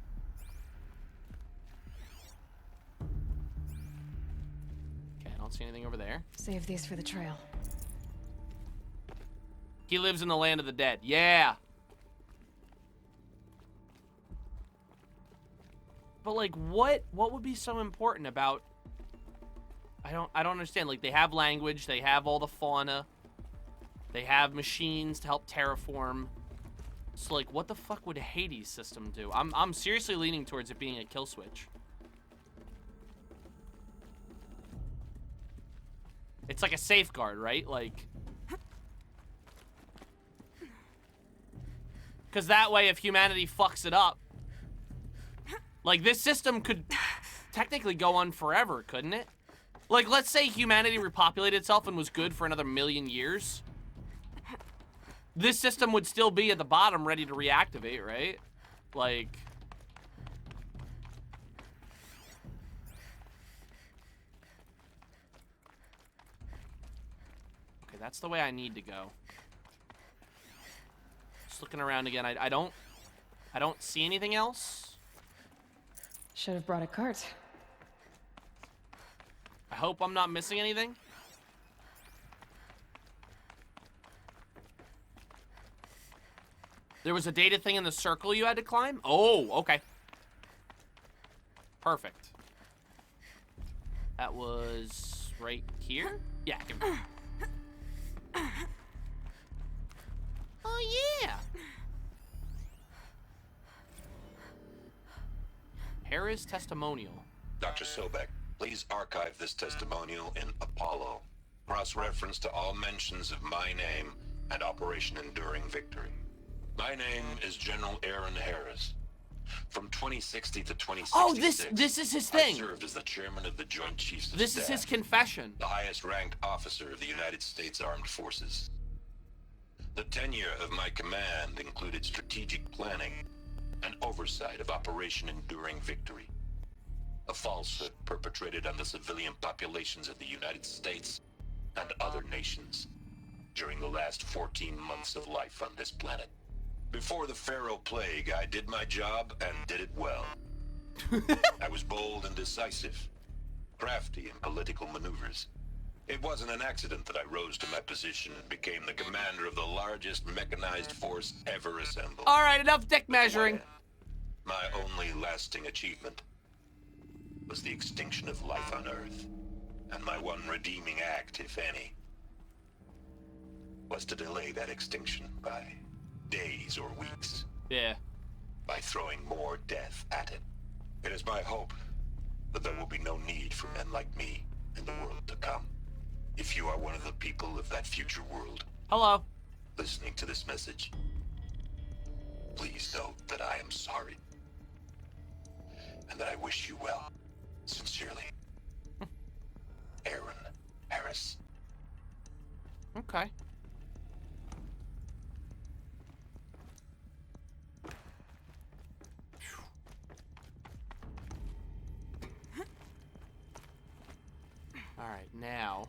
Okay, I don't see anything over there. Save these for the trail. He lives in the land of the dead. Yeah. But like, what would be so important about? I don't understand. Like, they have language, they have all the fauna, they have machines to help terraform. So like, what the fuck would a Hades system do? I'm seriously leaning towards it being a kill switch. It's like a safeguard, right? Like, because that way, if humanity fucks it up, like, this system could technically go on forever, couldn't it? Like, let's say humanity repopulated itself and was good for another 1,000,000 years. This system would still be at the bottom, ready to reactivate, right? Like... Okay, that's the way I need to go. Just looking around again. I don't see anything else. Should have brought a cart. I hope I'm not missing anything. There was a data thing in the circle you had to climb? Oh, okay. Perfect. That was right here? Yeah. Here we go. Oh, yeah. Harris testimonial. Dr. Sobek, please archive this testimonial in Apollo. Cross-reference to all mentions of my name and Operation Enduring Victory. My name is General Aaron Harris. From 2060 to 2066, Oh, this is his thing. I served as the chairman of the Joint Chiefs of This Staff, is his confession. the highest-ranked officer of the United States Armed Forces. The tenure of my command included strategic planning and oversight of Operation Enduring Victory, a falsehood perpetrated on the civilian populations of the United States and other nations during the last 14 months of life on this planet. Before the Pharaoh Plague, I did my job and did it well. I was bold and decisive, crafty in political maneuvers. It wasn't an accident that I rose to my position and became the commander of the largest mechanized force ever assembled. All right, enough dick measuring. My only lasting achievement was the extinction of life on Earth. And my one redeeming act, if any, was to delay that extinction by days or weeks. Yeah. By throwing more death at it. It is my hope that there will be no need for men like me in the world to come. If you are one of the people of that future world, hello, listening to this message, please note that I am sorry. And that I wish you well. Sincerely. Aaron Harris. Okay. All right, now.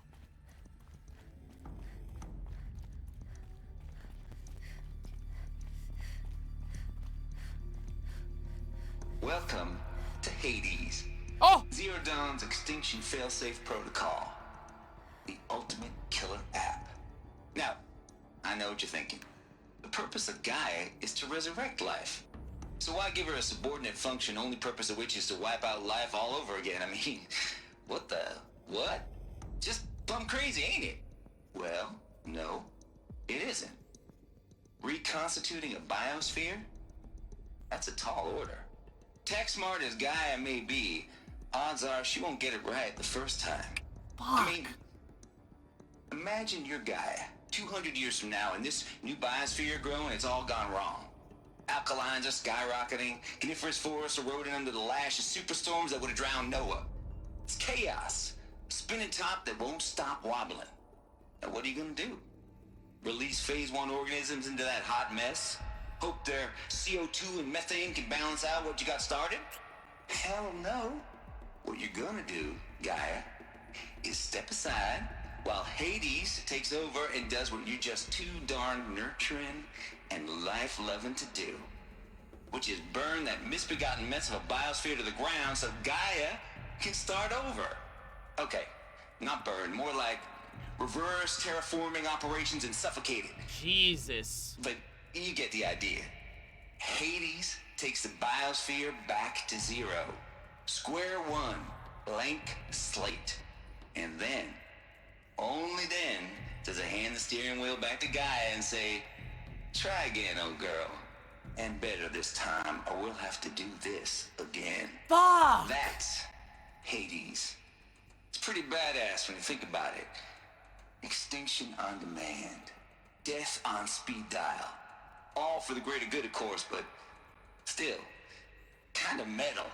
Welcome to Hades. Oh! Zero Dawn's extinction failsafe protocol. The ultimate killer app. Now, I know what you're thinking. The purpose of Gaia is to resurrect life. So why give her a subordinate function, only purpose of which is to wipe out life all over again? I mean, what the... what? Just plumb crazy, ain't it? Well, no, it isn't. Reconstituting a biosphere? That's a tall order. Tech smart as Gaia may be, odds are she won't get it right the first time. Fuck. I mean, imagine you're Gaia, 200 years from now, and this new biosphere growing, it's all gone wrong. Alkalines are skyrocketing, coniferous forests eroding under the lash of superstorms that would have drowned Noah. It's chaos. Spinning top that won't stop wobbling. Now what are you gonna do? Release phase 1 organisms into that hot mess? Hope their CO2 and methane can balance out what you got started? Hell no. What you're gonna do, Gaia, is step aside while Hades takes over and does what you're just too darn nurturing and life-loving to do. Which is burn that misbegotten mess of a biosphere to the ground so Gaia can start over. Okay, not burn, more like reverse terraforming operations and suffocate it. Jesus. But you get the idea. Hades takes the biosphere back to zero. Square one, blank slate. And then, only then, does it hand the steering wheel back to Gaia and say, try again, old girl. And better this time, or we'll have to do this again. Fuck! That's Hades. It's pretty badass when you think about it. Extinction on demand. Death on speed dial. All for the greater good, of course, but still, kind of metal.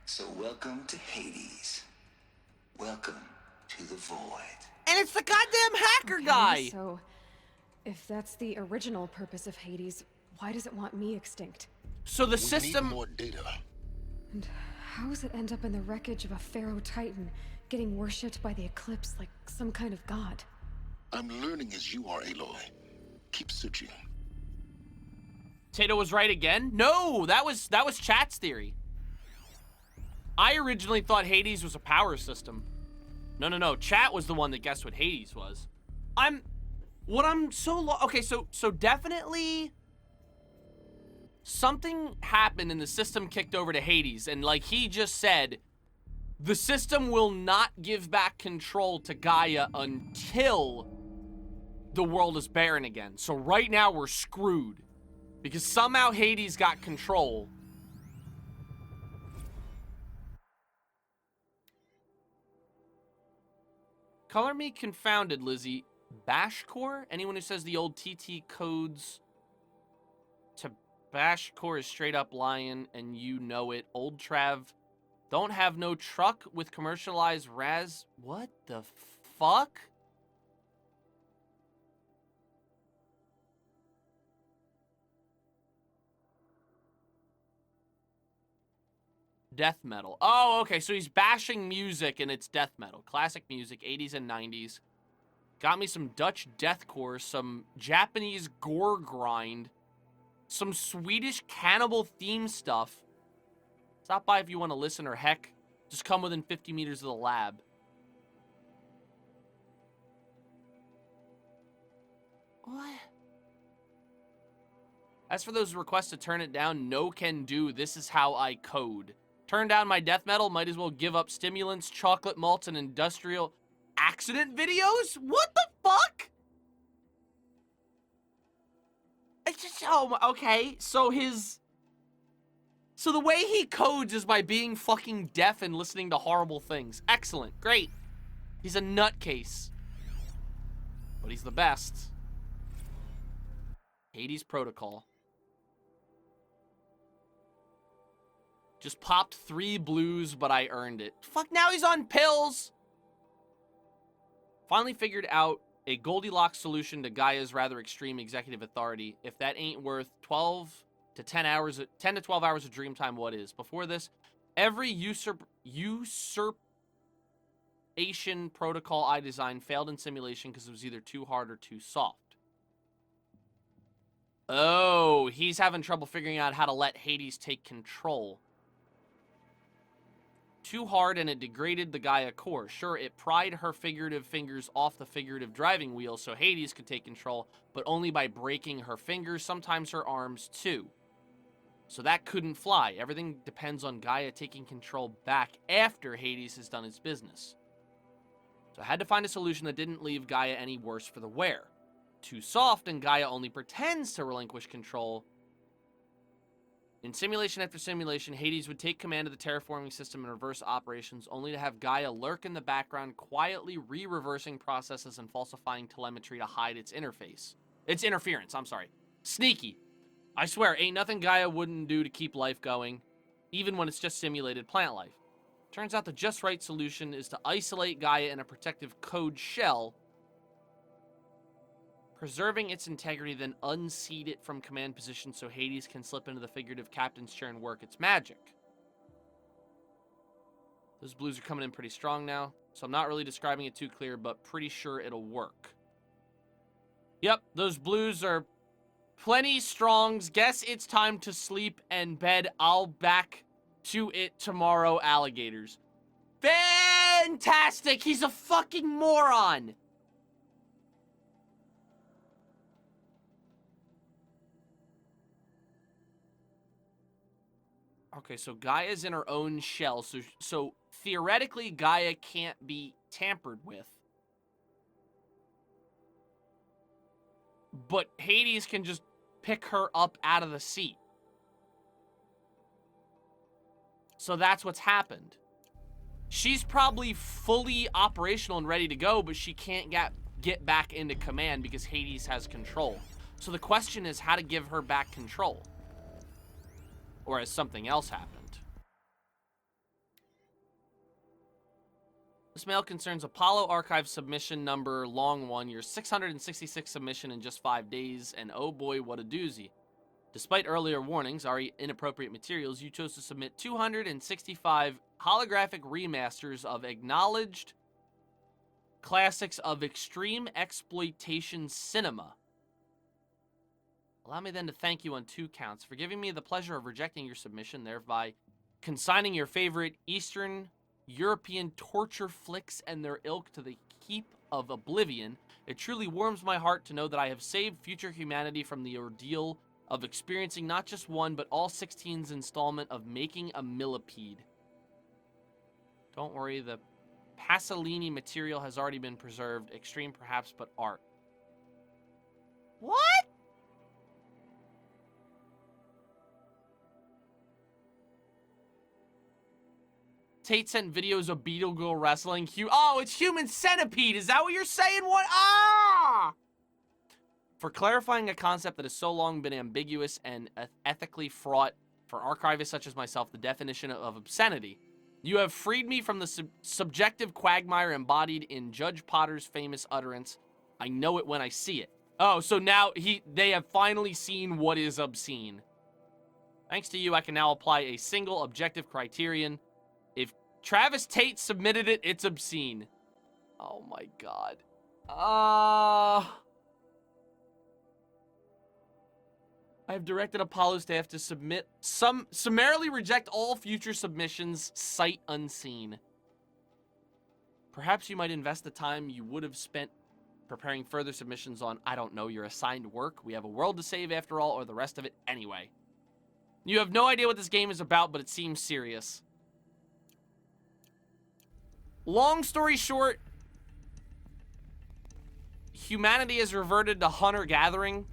So welcome to Hades. Welcome to the void. And it's the goddamn hacker guy! So, if that's the original purpose of Hades, why does it want me extinct? So the system... We need more data. And how does it end up in the wreckage of a Pharaoh Titan, getting worshipped by the Eclipse like some kind of god? I'm learning as you are, Aloy. Keep searching. Tato was right again? No, that was chat's theory. I originally thought Hades was a power system. No. Chat was the one that guessed what Hades was. Okay, so definitely something happened and the system kicked over to Hades, and like he just said, the system will not give back control to Gaia until the world is barren again. So right now we're screwed because somehow Hades got control. Color me confounded, Lizzie. Bashcore? Anyone who says the old TT codes to Bashcore is straight up lying, and you know it. Old Trav, don't have no truck with commercialized Raz. What the fuck? Death metal. Oh, okay, so he's bashing music and it's death metal. Classic music, 80s and 90s. Got me some Dutch deathcore, some Japanese gore grind, some Swedish cannibal theme stuff. Stop by if you want to listen, or heck, just come within 50 meters of the lab. What? As for those requests to turn it down, no can do. This is how I code. Turn down my death metal, might as well give up stimulants, chocolate malts, and industrial accident videos? What the fuck? It's just, oh, okay. So the way he codes is by being fucking deaf and listening to horrible things. Excellent, great. He's a nutcase. But he's the best. Hades Protocol. Just popped 3 blues, but I earned it. Fuck, now he's on pills! Finally figured out a Goldilocks solution to Gaia's rather extreme executive authority. If that ain't worth 10 to 12 hours of dream time, what is? Before this, every usurpation protocol I designed failed in simulation because it was either too hard or too soft. Oh, he's having trouble figuring out how to let Hades take control. Too hard and it degraded the Gaia core. Sure, it pried her figurative fingers off the figurative driving wheel so Hades could take control, but only by breaking her fingers, sometimes her arms too. So that couldn't fly. Everything depends on Gaia taking control back after Hades has done his business. So I had to find a solution that didn't leave Gaia any worse for the wear. Too soft and Gaia only pretends to relinquish control. In simulation after simulation, Hades would take command of the terraforming system and reverse operations, only to have Gaia lurk in the background, quietly re-reversing processes and falsifying telemetry to hide its interference. Sneaky. I swear, ain't nothing Gaia wouldn't do to keep life going, even when it's just simulated plant life. Turns out the just right solution is to isolate Gaia in a protective code shell, preserving its integrity, then unseat it from command position so Hades can slip into the figurative captain's chair and work its magic. Those blues are coming in pretty strong now, so I'm not really describing it too clear, but pretty sure it'll work. Yep, those blues are plenty strongs. Guess it's time to sleep and bed. I'll back to it tomorrow, alligators. Fantastic! He's a fucking moron! Okay, so Gaia's in her own shell, so theoretically Gaia can't be tampered with. But Hades can just pick her up out of the seat. So that's what's happened. She's probably fully operational and ready to go, but she can't get back into command because Hades has control. So the question is how to give her back control. Or has something else happened? This mail concerns Apollo Archive submission number long one, your 666 submission in just 5 days, and oh boy, what a doozy. Despite earlier warnings, our inappropriate materials, you chose to submit 265 holographic remasters of acknowledged classics of extreme exploitation cinema. Allow me then to thank you on 2 counts for giving me the pleasure of rejecting your submission, thereby consigning your favorite Eastern European torture flicks and their ilk to the heap of oblivion. It truly warms my heart to know that I have saved future humanity from the ordeal of experiencing not just one, but all 16's installment of making a millipede. Don't worry, the Pasolini material has already been preserved. Extreme perhaps, but art. What? Tate sent videos of Beetle Girl wrestling. Oh, it's Human Centipede. Is that what you're saying? What? Ah! For clarifying a concept that has so long been ambiguous and ethically fraught for archivists such as myself, the definition of obscenity. You have freed me from the subjective quagmire embodied in Judge Potter's famous utterance. I know it when I see it. Oh, so now they have finally seen what is obscene. Thanks to you, I can now apply a single objective criterion. If Travis Tate submitted it, it's obscene. Oh my god. I have directed Apollo staff to summarily reject all future submissions, sight unseen. Perhaps you might invest the time you would have spent preparing further submissions on, I don't know, your assigned work. We have a world to save after all, or the rest of it anyway. You have no idea what this game is about, but it seems serious. Long story short, humanity has reverted to hunter-gathering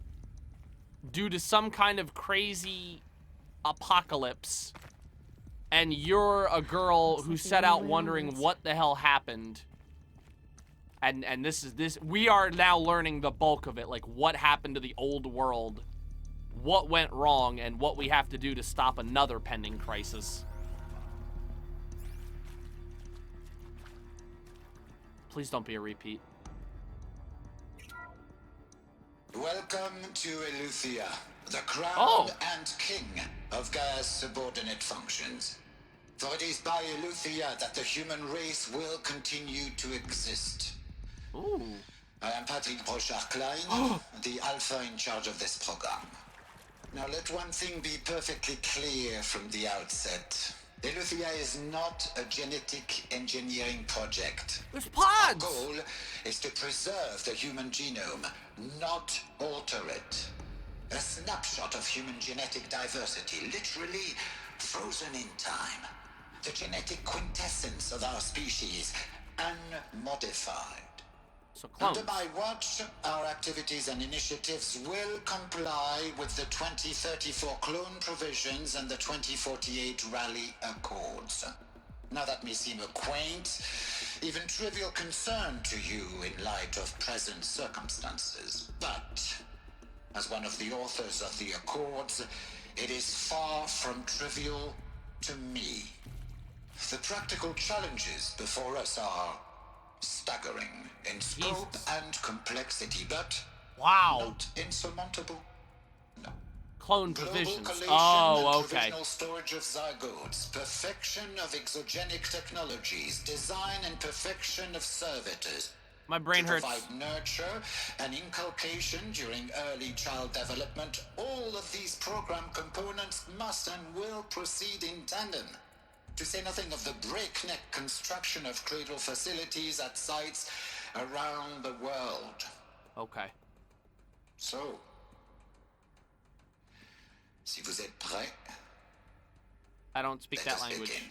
due to some kind of crazy apocalypse. And you're a girl who set out wondering what the hell happened. And we are now learning the bulk of it, like what happened to the old world, what went wrong, and what we have to do to stop another pending crisis. Please don't be a repeat. Welcome to Eleuthia, the crown and king of Gaia's subordinate functions. For it is by Eleuthia that the human race will continue to exist. Ooh. I am Patrick Brochard-Klein, the alpha in charge of this program. Now let one thing be perfectly clear from the outset. Eleuthia is not a genetic engineering project. There's pods! Our goal is to preserve the human genome, not alter it. A snapshot of human genetic diversity, literally frozen in time. The genetic quintessence of our species, unmodified. So clones. Under my watch, our activities and initiatives will comply with the 2034 clone provisions and the 2048 Rally Accords. Now that may seem a quaint, even trivial concern to you in light of present circumstances, but as one of the authors of the Accords, it is far from trivial to me. The practical challenges before us are staggering in scope and complexity, but not insurmountable. No. Clone Global provisions. collation Oh, and okay. provisional storage of zygotes, perfection of exogenic technologies, design and perfection of servitors. My brain hurts. To provide nurture and inculcation during early child development, all of these program components must and will proceed in tandem. To say nothing of the breakneck construction of cradle facilities at sites around the world. Okay. So, si vous êtes prêts, I don't speak let that us language. begin.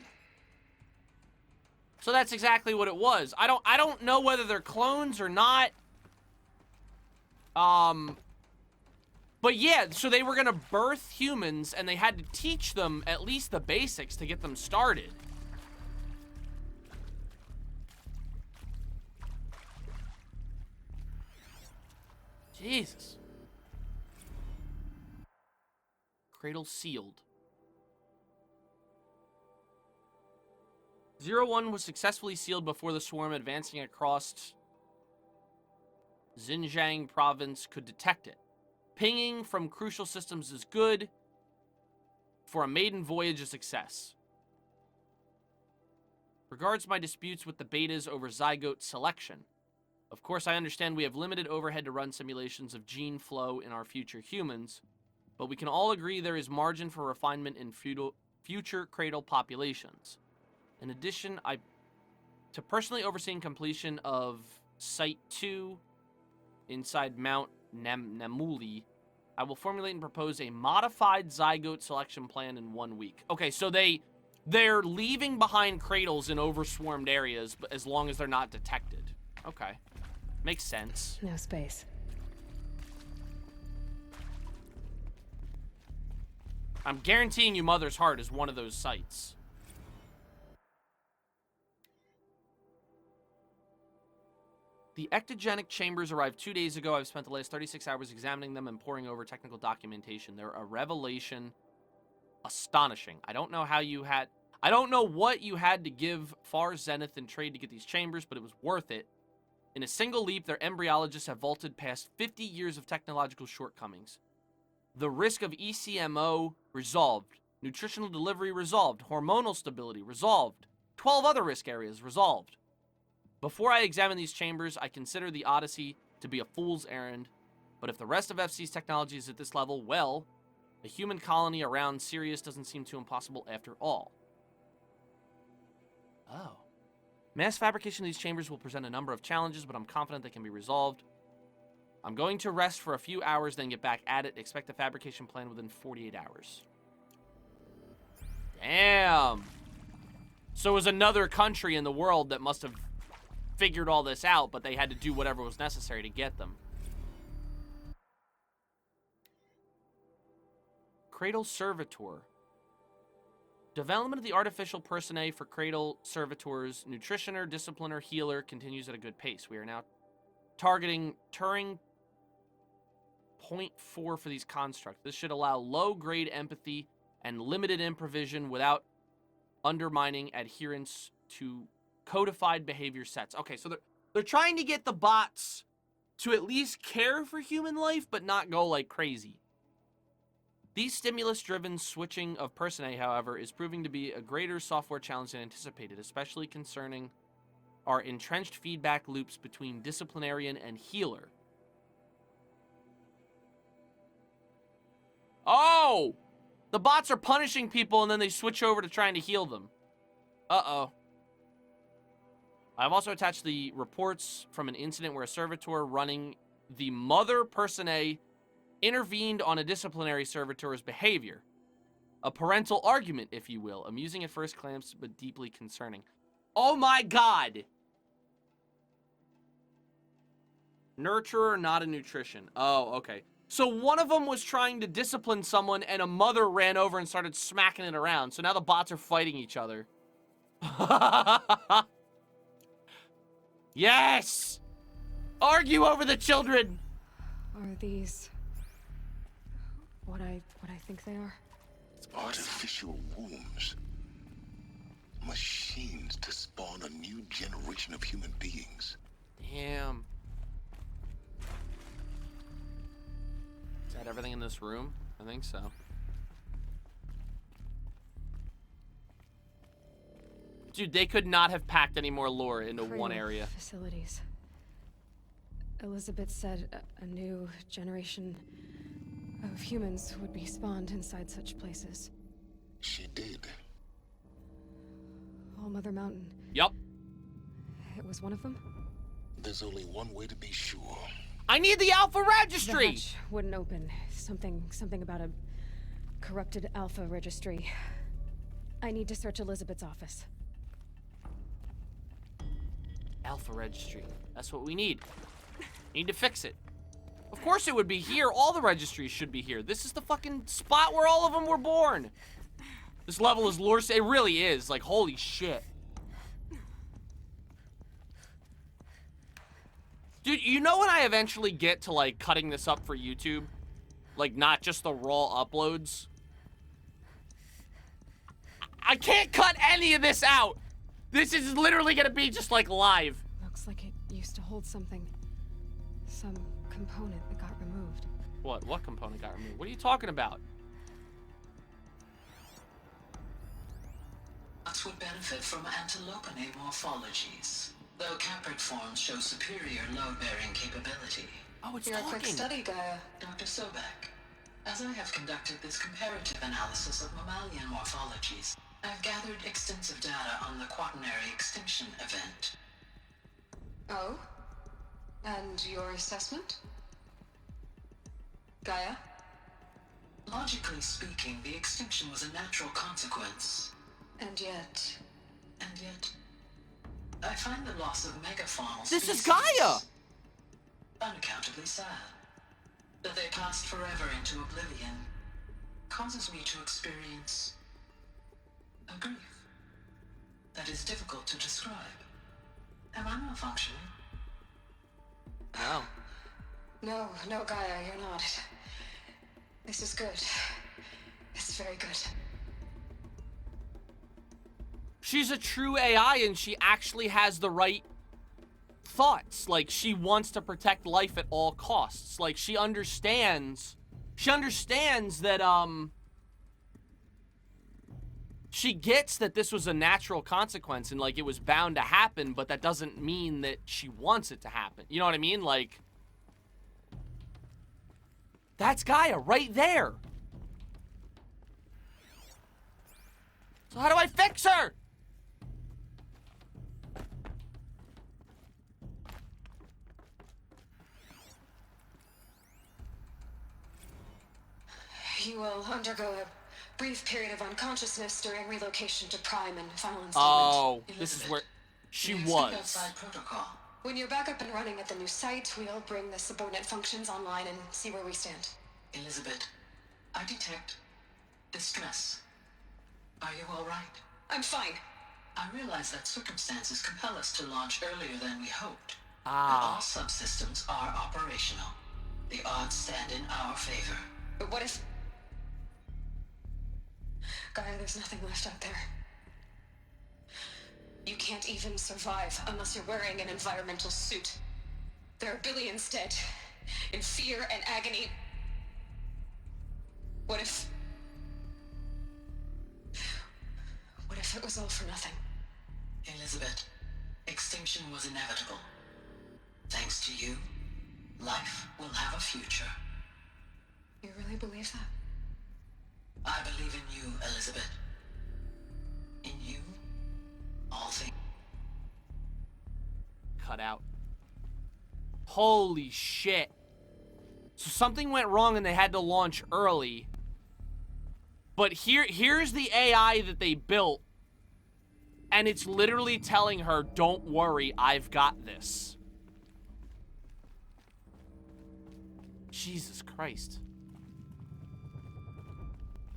So that's exactly what it was. I don't know whether they're clones or not. But yeah, so they were gonna birth humans and they had to teach them at least the basics to get them started. Jesus. Cradle sealed. 01 was successfully sealed before the swarm advancing across Xinjiang province could detect it. Pinging from crucial systems is good for a maiden voyage of success. Regards my disputes with the betas over zygote selection. Of course, I understand we have limited overhead to run simulations of gene flow in our future humans, but we can all agree there is margin for refinement in future cradle populations. In addition, to personally overseeing completion of Site 2 inside Mount Namuli, I will formulate and propose a modified zygote selection plan in 1 week. Okay, so they're leaving behind cradles in overswarmed areas, but as long as they're not detected. Okay. Makes sense. No space. I'm guaranteeing you Mother's Heart is one of those sites. The ectogenic chambers arrived 2 days ago. I've spent the last 36 hours examining them and poring over technical documentation. They're a revelation. Astonishing. I don't know what you had to give Far Zenith in trade to get these chambers, but it was worth it. In a single leap, their embryologists have vaulted past 50 years of technological shortcomings. The risk of ECMO resolved. Nutritional delivery resolved. Hormonal stability resolved. 12 other risk areas resolved. Before I examine these chambers, I consider the Odyssey to be a fool's errand. But if the rest of FC's technology is at this level, well, a human colony around Sirius doesn't seem too impossible after all. Oh. Mass fabrication of these chambers will present a number of challenges, but I'm confident they can be resolved. I'm going to rest for a few hours, then get back at it. Expect a fabrication plan within 48 hours. Damn. So it was another country in the world that must have figured all this out, but they had to do whatever was necessary to get them. Cradle Servitor. Development of the artificial personae for Cradle Servitors, Nutritioner, Discipliner, Healer continues at a good pace. We are now targeting Turing 0.4 for these constructs. This should allow low-grade empathy and limited improvision without undermining adherence to codified behavior sets. Okay, so they're trying to get the bots to at least care for human life, but not go like crazy. These stimulus-driven switching of personae, however, is proving to be a greater software challenge than anticipated, especially concerning our entrenched feedback loops between disciplinarian and healer. Oh! The bots are punishing people and then they switch over to trying to heal them. Uh-oh. I've also attached the reports from an incident where a servitor running the mother personae intervened on a disciplinary servitor's behavior. A parental argument, if you will. Amusing at first glance, but deeply concerning. Oh my god! Nurturer, not a nutrition. Oh, okay. So one of them was trying to discipline someone and a mother ran over and started smacking it around. So now the bots are fighting each other. Yes! Argue over the children! Are these what I think they are? Artificial wombs. Machines to spawn a new generation of human beings. Damn. Is that everything in this room? I think so. Dude, they could not have packed any more lore into one area. Facilities. Elizabeth said a new generation of humans would be spawned inside such places. She did. All Mother Mountain. Yup. It was one of them? There's only one way to be sure. I need the Alpha Registry! The hatch wouldn't open. Something about a corrupted Alpha Registry. I need to search Elizabeth's office. Alpha Registry. That's what we need. Need to fix it. Of course it would be here. All the registries should be here. This is the fucking spot where all of them were born. This level is lore. It really is. Like, holy shit. Dude, you know when I eventually get to, like, cutting this up for YouTube? Like, not just the raw uploads? I can't cut any of this out! This is literally gonna be just, like, live. Looks like it used to hold something. Some component that got removed. What? What component got removed? What are you talking about? Bots would benefit from antilopinae morphologies. though caprid forms show superior load-bearing capability. Oh, it's You're a quick study, Gaia. Dr. Sobek, as I have conducted this comparative analysis of mammalian morphologies, I've gathered extensive data on the quaternary extinction event. Oh? And your assessment? Gaia? Logically speaking, the extinction was a natural consequence. And yet, I find the loss of megafaunal This species is Gaia! unaccountably sad. That they passed forever into oblivion causes me to experience a grief that is difficult to describe. Am I malfunctioning? No. No, Gaia, you're not. This is good. It's very good. She's a true AI and she actually has the right thoughts. Like, she wants to protect life at all costs. Like, she understands that, she gets that this was a natural consequence and, like, it was bound to happen, but that doesn't mean that she wants it to happen. You know what I mean? Like, that's Gaia right there. So how do I fix her? You will undergo a brief period of unconsciousness during relocation to Prime and final installment. Oh, this is where she was. Outside protocol. When you're back up and running at the new site, we'll bring the subordinate functions online and see where we stand. Elizabeth, I detect distress. Are you all right? I'm fine. I realize that circumstances compel us to launch earlier than we hoped. Ah. But all subsystems are operational. The odds stand in our favor. But what if... Gaia, there's nothing left out there. You can't even survive unless you're wearing an environmental suit. There are billions dead, in fear and agony. What if it was all for nothing? Elizabeth, extinction was inevitable. Thanks to you, life will have a future. You really believe that? I believe in you, Elizabeth. In you, all things. Cut out. Holy shit. So something went wrong and they had to launch early. But here's the AI that they built. And it's literally telling her, don't worry, I've got this. Jesus Christ.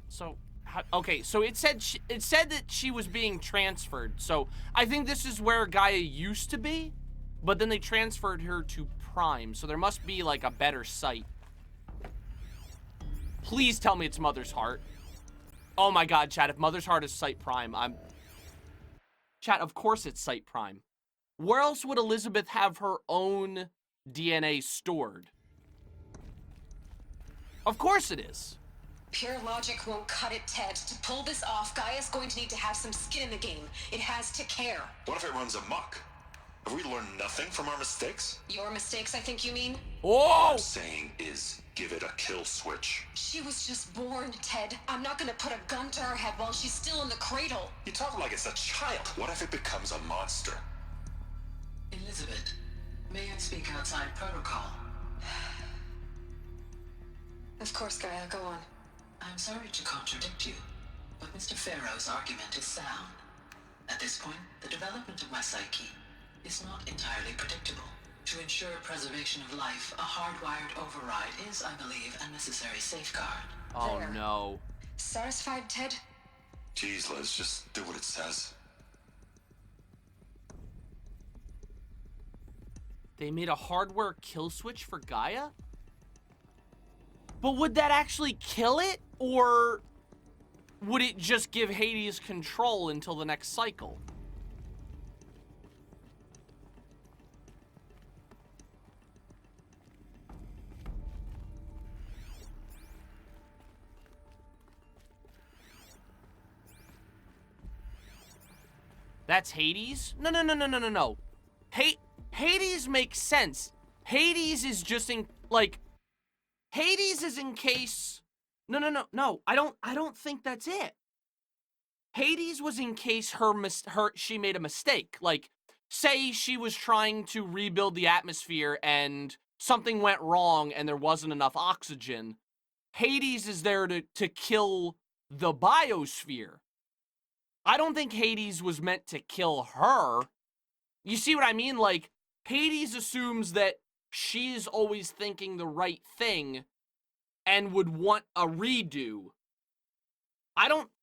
So, okay, so it said that she was being transferred. So, I think this is where Gaia used to be, but then they transferred her to Prime. So there must be, like, a better site. Please tell me it's Mother's Heart. Oh my god, chat, if Mother's Heart is Site Prime, Chat, of course it's Site Prime. Where else would Elizabeth have her own DNA stored? Of course it is. Pure logic won't cut it, Ted. To pull this off, Gaia's going to need to have some skin in the game. It has to care. What if it runs amok? Have we learned nothing from our mistakes? Your mistakes, I think you mean? Oh! What I'm saying is, give it a kill switch. She was just born, Ted. I'm not gonna put a gun to her head while she's still in the cradle. You talk like it's a child. What if it becomes a monster? Elizabeth, may I speak outside protocol? Of course, Gaia, go on. I'm sorry to contradict you, but Mr. Farrow's argument is sound. At this point, the development of my psyche is not entirely predictable. To ensure preservation of life, a hardwired override is, I believe, a necessary safeguard. Oh There. no. Satisfied, Ted? Jeez, Liz, just do what it says. They made a hardware kill switch for Gaia? But would that actually kill it? Or would it just give Hades control until the next cycle? That's Hades? No. Hades makes sense. Hades is just in, like, Hades is in case... No, I don't think that's it. Hades was in case she made a mistake. Like, say she was trying to rebuild the atmosphere and something went wrong and there wasn't enough oxygen. Hades is there to kill the biosphere. I don't think Hades was meant to kill her. You see what I mean? Like, Hades assumes that she's always thinking the right thing and would want a redo.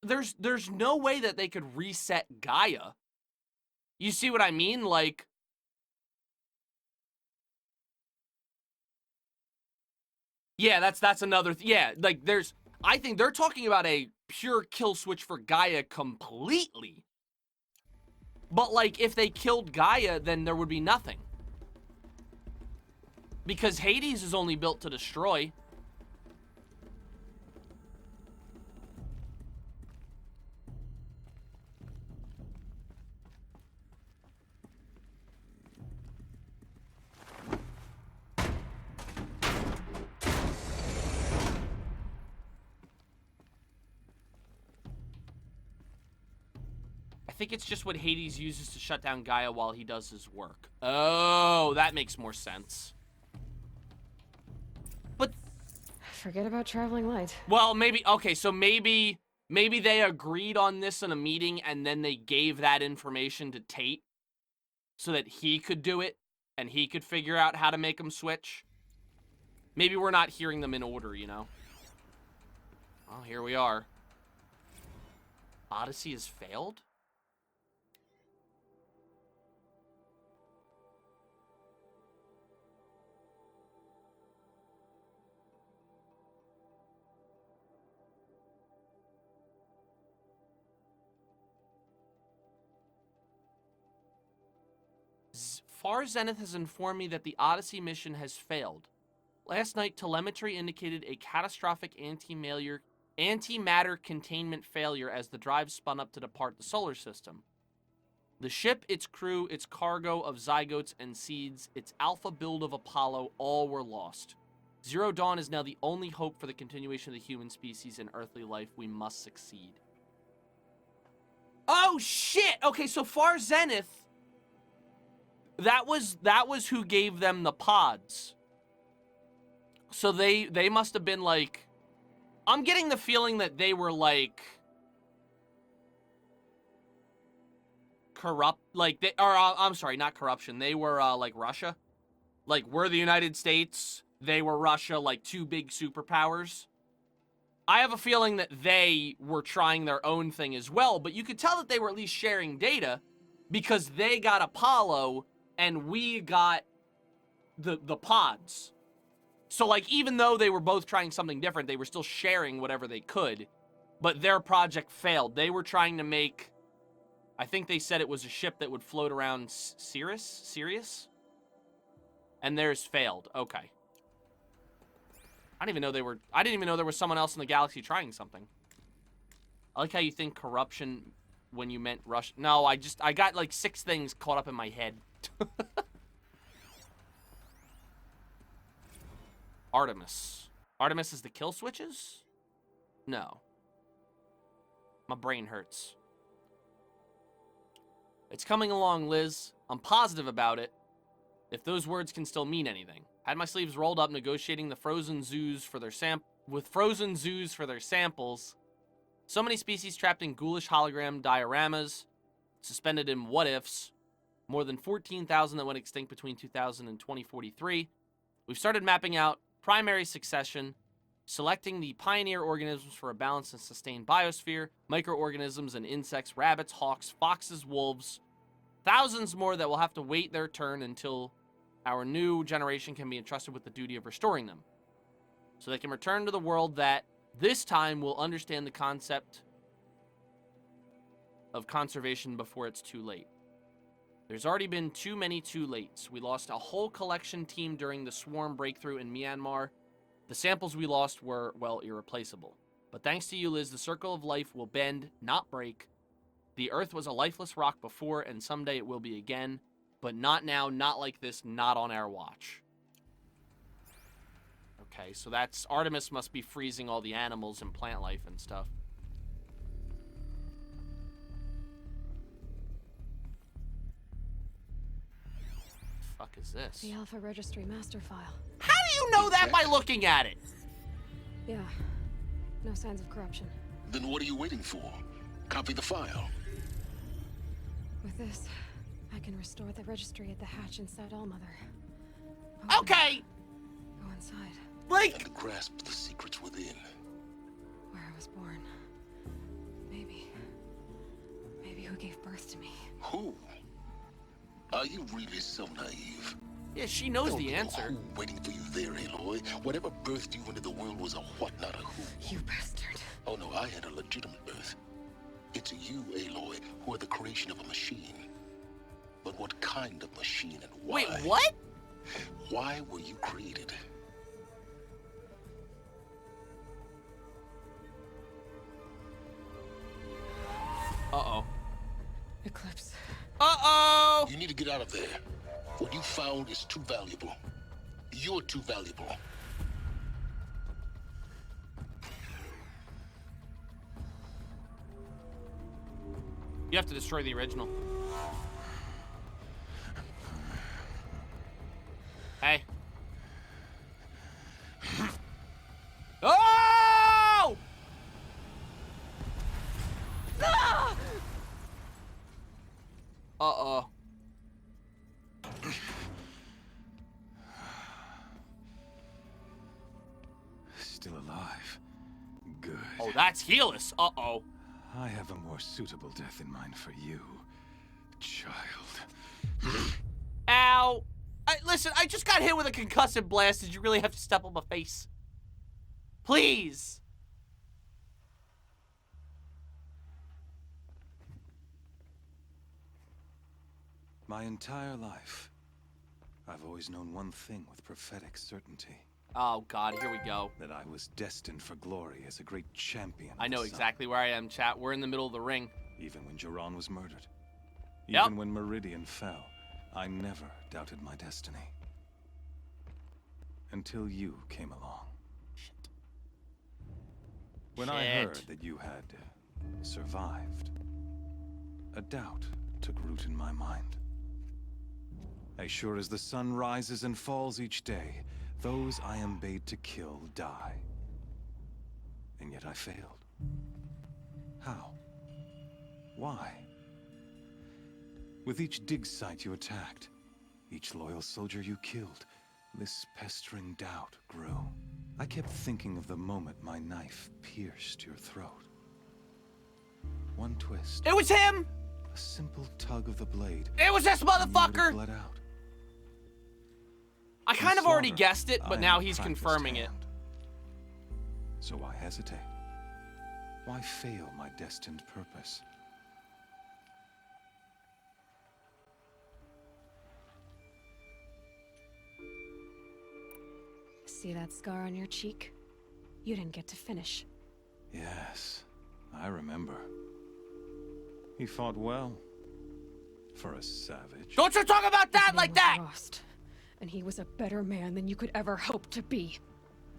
There's no way that they could reset Gaia. You see what I mean? Like, yeah, that's another, yeah, like, I think they're talking about a pure kill switch for Gaia completely. But, like, if they killed Gaia, then there would be nothing. Because Hades is only built to destroy. I think it's just what Hades uses to shut down Gaia while he does his work. Oh, that makes more sense. But... Forget about traveling light. Well, maybe... Okay, so maybe they agreed on this in a meeting and then they gave that information to Tate so that he could do it and he could figure out how to make them switch. Maybe we're not hearing them in order, you know? Well, here we are. Odyssey has failed? Far Zenith has informed me that the Odyssey mission has failed. Last night, telemetry indicated a catastrophic antimatter containment failure as the drive spun up to depart the solar system. The ship, its crew, its cargo of zygotes and seeds, its alpha build of Apollo, all were lost. Zero Dawn is now the only hope for the continuation of the human species and earthly life. We must succeed. Oh, shit! Okay, so Far Zenith... That was who gave them the pods. So they must have been like... I'm getting the feeling that they were like... corrupt, like, I'm sorry, not corruption. They were, like, Russia. Like, we're the United States. They were Russia, like, two big superpowers. I have a feeling that they were trying their own thing as well, but you could tell that they were at least sharing data because they got Apollo... and we got the pods. So, like, even though they were both trying something different, they were still sharing whatever they could. But their project failed. They were trying to make... I think they said it was a ship that would float around Sirius? And theirs failed. Okay. I didn't even know there was someone else in the galaxy trying something. I like how you think corruption when you meant Russia. No, I got, like, 6 things caught up in my head. Artemis. Artemis is the kill switches? No. My brain hurts. It's coming along, Liz. I'm positive about it. If those words can still mean anything. Had my sleeves rolled up negotiating the frozen zoos for their frozen zoos for their samples. So many species trapped in ghoulish hologram dioramas, suspended in what-ifs. More than 14,000 that went extinct between 2000 and 2043. We've started mapping out primary succession, selecting the pioneer organisms for a balanced and sustained biosphere, microorganisms and insects, rabbits, hawks, foxes, wolves, thousands more that will have to wait their turn until our new generation can be entrusted with the duty of restoring them. So they can return to the world that, this time, will understand the concept of conservation before it's too late. There's already been too many too lates. We lost a whole collection team during the swarm breakthrough in Myanmar. The samples we lost were, well, irreplaceable. But thanks to you, Liz, the circle of life will bend, not break. The Earth was a lifeless rock before, and someday it will be again. But not now, not like this, not on our watch. Okay, so that's... Artemis must be freezing all the animals and plant life and stuff. Fuck is this? The Alpha Registry master file. How do you know that by looking at it? Yeah. No signs of corruption. Then what are you waiting for? Copy the file. With this, I can restore the registry at the hatch inside Allmother. Okay! Go inside. Like... And grasp the secrets within. Where I was born. Maybe who gave birth to me. Who? Are you really so naive? Yeah, she knows the answer. Who waiting for you there, Aloy? Whatever birthed you into the world was a what, not a who. You bastard. Oh no, I had a legitimate birth. It's you, Aloy, who are the creation of a machine. But what kind of machine and why? Wait, what? Why were you created? Uh-oh. Eclipse. Uh-oh! You need to get out of there. What you found is too valuable. You're too valuable. You have to destroy the original. Hey. Oh! Ah! Uh-oh. Still alive. Good. Oh, that's Helus. Uh-oh. I have a more suitable death in mind for you, child. Ow. Listen, I just got hit with a concussive blast. Did you really have to step on my face? Please. My entire life, I've always known one thing with prophetic certainty. Oh, God, here we go. That I was destined for glory as a great champion. I know exactly where I am, chat. We're in the middle of the ring. Even when Jiran was murdered. Yep. Even when Meridian fell, I never doubted my destiny. Until you came along. Shit. When I heard that you had survived, a doubt took root in my mind. As sure as the sun rises and falls each day, those I am bade to kill die. And yet I failed. How? Why? With each dig site you attacked, each loyal soldier you killed, this pestering doubt grew. I kept thinking of the moment my knife pierced your throat. One twist. It was him! A simple tug of the blade. It was this motherfucker! Bled out. I kind of already guessed it, but now he's confirming it. So why hesitate? Why fail my destined purpose? See that scar on your cheek? You didn't get to finish. Yes, I remember. He fought well. For a savage. Don't you talk about that like that! Lost, and he was a better man than you could ever hope to be.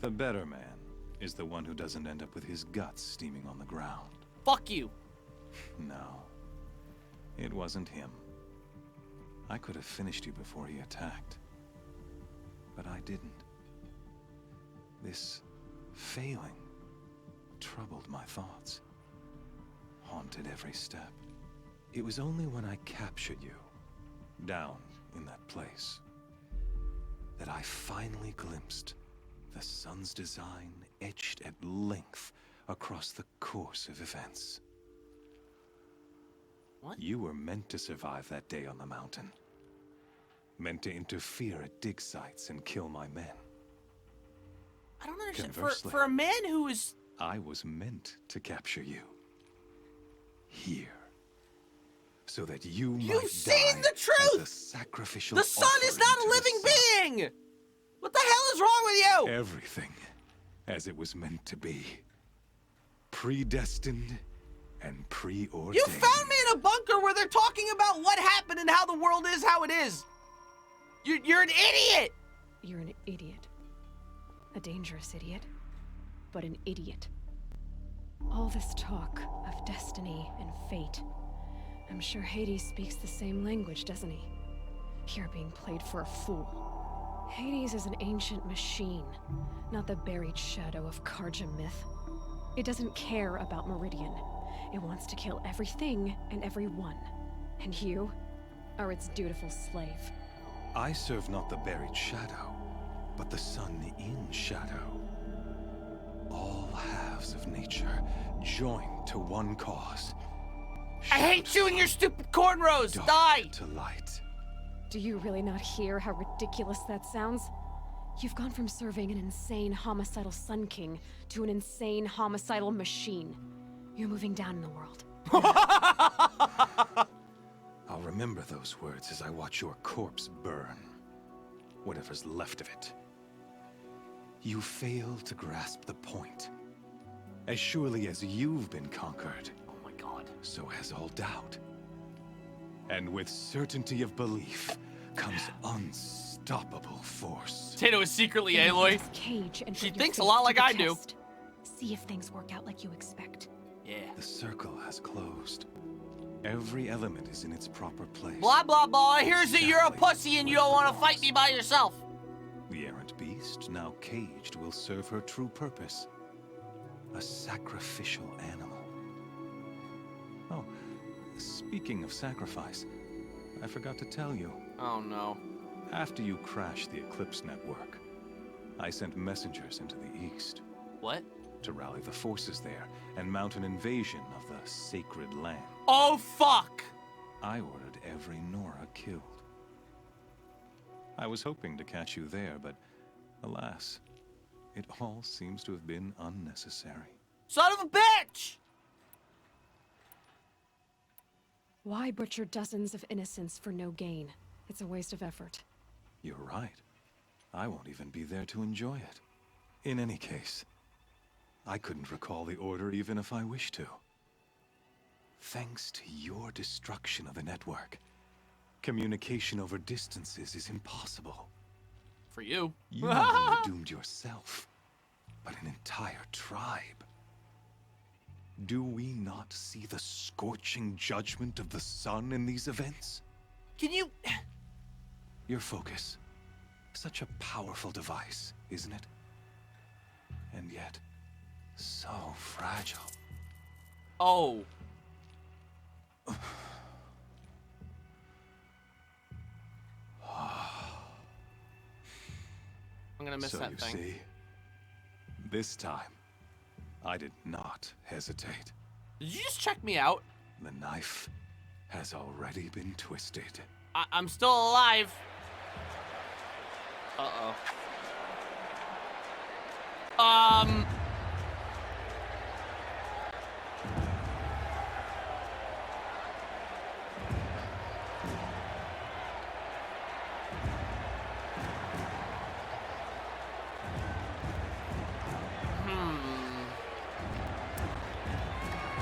The better man is the one who doesn't end up with his guts steaming on the ground. Fuck you. No. It wasn't him. I could have finished you before he attacked. But I didn't. This failing troubled my thoughts. Haunted every step. It was only when I captured you, down in that place, that I finally glimpsed the sun's design etched at length across the course of events. What? You were meant to survive that day on the mountain. Meant to interfere at dig sites and kill my men. I don't understand. Conversely, For a man who is... I was meant to capture you. Here. So that you might You've seen the truth! as a sacrificial The sun is not a offering to living the sun. being! What the hell is wrong with you? Everything as it was meant to be. Predestined and preordained. You found me in a bunker where they're talking about what happened and how the world is how it is. You're an idiot. You're an idiot. A dangerous idiot, but an idiot. All this talk of destiny and fate. I'm sure Hades speaks the same language, doesn't he? You're being played for a fool. Hades is an ancient machine, not the buried shadow of Karja myth. It doesn't care about Meridian. It wants to kill everything and everyone. And you are its dutiful slave. I serve not the buried shadow, but the sun in shadow. All halves of nature joined to one cause. I hate you and your stupid cornrows! Die! To light. Do you really not hear how ridiculous that sounds? You've gone from serving an insane homicidal Sun King to an insane homicidal machine. You're moving down in the world. I'll remember those words as I watch your corpse burn. Whatever's left of it. You fail to grasp the point. As surely as you've been conquered, oh my god, so has all doubt. And with certainty of belief comes unstoppable force. Tato is secretly Aloy. Cage and she thinks a lot like I do. See if things work out like you expect. Yeah. The circle has closed. Every element is in its proper place. Blah, blah, blah. Here's that you're a pussy and you don't want to fight me by yourself. The errant beast, now caged, will serve her true purpose. A sacrificial animal. Oh, speaking of sacrifice, I forgot to tell you. Oh no. After you crashed the Eclipse network, I sent messengers into the east. What? To rally the forces there and mount an invasion of the sacred land. Oh fuck! I ordered every Nora killed. I was hoping to catch you there, but alas, it all seems to have been unnecessary. Son of a bitch! Why butcher dozens of innocents for no gain? It's a waste of effort. You're right. I won't even be there to enjoy it. In any case, I couldn't recall the order even if I wished to. Thanks to your destruction of the network, communication over distances is impossible. For you. You not only doomed yourself, but an entire tribe. Do we not see the scorching judgment of the sun in these events? Can you... Your focus. Such a powerful device, isn't it? And yet, so fragile. Oh. I'm gonna miss that thing. So you see, this time, I did not hesitate. Did you just check me out? The knife has already been twisted. I'm still alive. Uh-oh.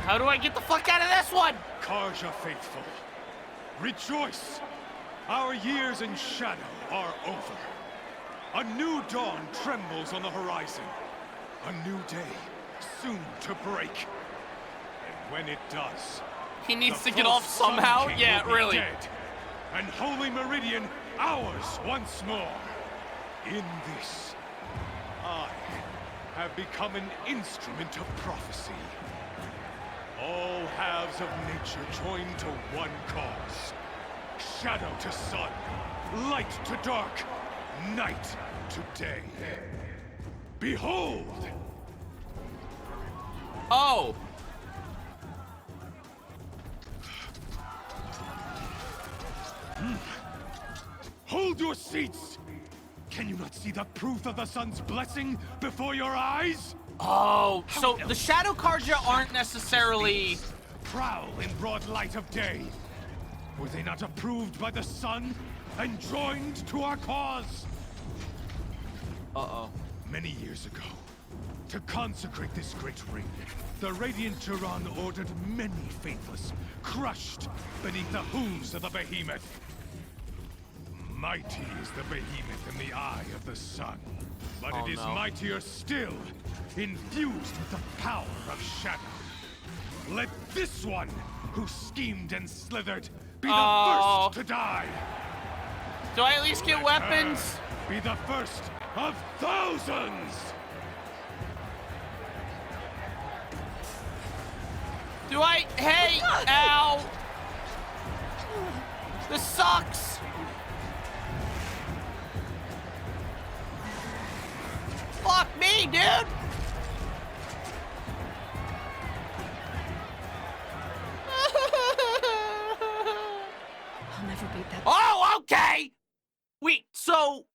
How do I get the fuck out of this one? Karja faithful, rejoice! Our years in shadow are over. A new dawn trembles on the horizon. A new day, soon to break. And when it does, he needs to get off somehow? Yeah, really. Dead, and Holy Meridian ours once more. In this, I have become an instrument of prophecy. All halves of nature joined to one cause. Shadow to sun, light to dark, night to day. Behold! Oh! Hold your seats! Can you not see the proof of the sun's blessing before your eyes? Oh, so the Shadow Karja aren't necessarily... Prowl in broad light of day. Were they not approved by the sun and joined to our cause? Uh-oh. Many years ago, To consecrate this great ring, the Radiant Turan ordered many faithless, crushed beneath the hooves of the behemoth. Mighty is the behemoth in the eye of the sun, but it is mightier still, infused with the power of shadow. Let this one, who schemed and slithered, be the first to die. Do I at least get weapons? Be the first of thousands. Do I? Hey, ow! This sucks. Fuck me, dude. I'll never beat that. Oh, okay. Wait, so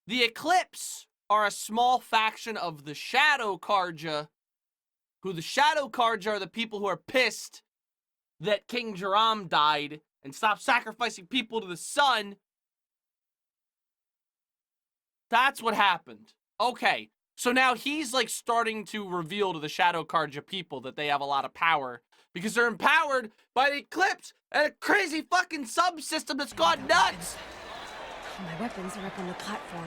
the Eclipse are a small faction of the Shadow Karja, who the Shadow Karja are the people who are pissed that King Jaram died and stopped sacrificing people to the sun. That's what happened. Okay, so now he's like starting to reveal to the Shadow Karja people that they have a lot of power because they're empowered by the Eclipse and a crazy fucking subsystem that's gone nuts. My weapons are up on the platform.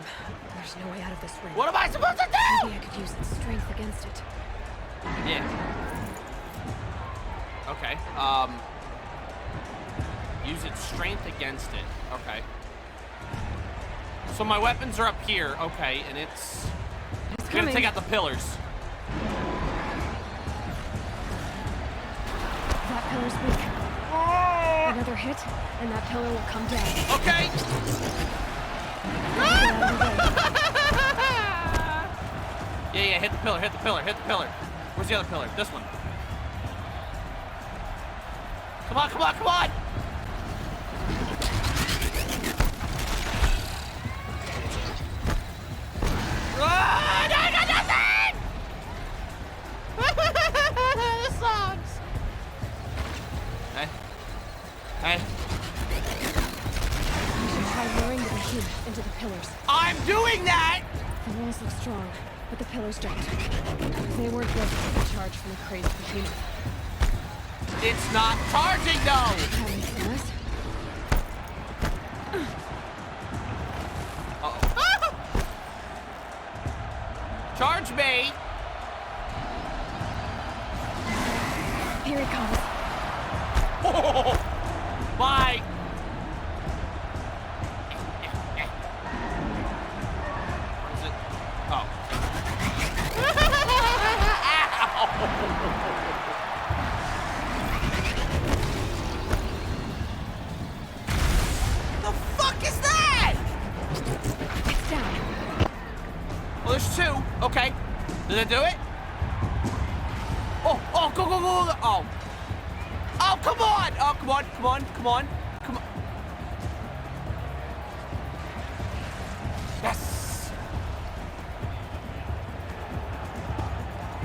There's no way out of this ring. What am I supposed to do? Maybe I could use its strength against it. Yeah. Okay. Use its strength against it. Okay. So my weapons are up here. Okay, and it's gonna take out the pillars. That pillar's weak. Another hit, and that pillar will come down. Okay. Yeah, hit the pillar, hit the pillar, hit the pillar. Where's the other pillar? This one. Come on, come on, come on! Run! I got nothing! This sucks. Hey. Hey. You should try luring the behemoth into the pillars. I'm doing that! The walls look strong, but the pillars don't. They weren't built to take a charge from the crazy behemoth. It's not charging, though! That makes sense. Uh-oh. Charge me! Here it comes. Oh, bye! Where is it? Oh. The fuck is that? It's down. Well, there's two. Okay. Did it do it? Oh, go, go, go, go. Oh. Oh, come on. Oh, come on, come on, come on. Come on. Yes.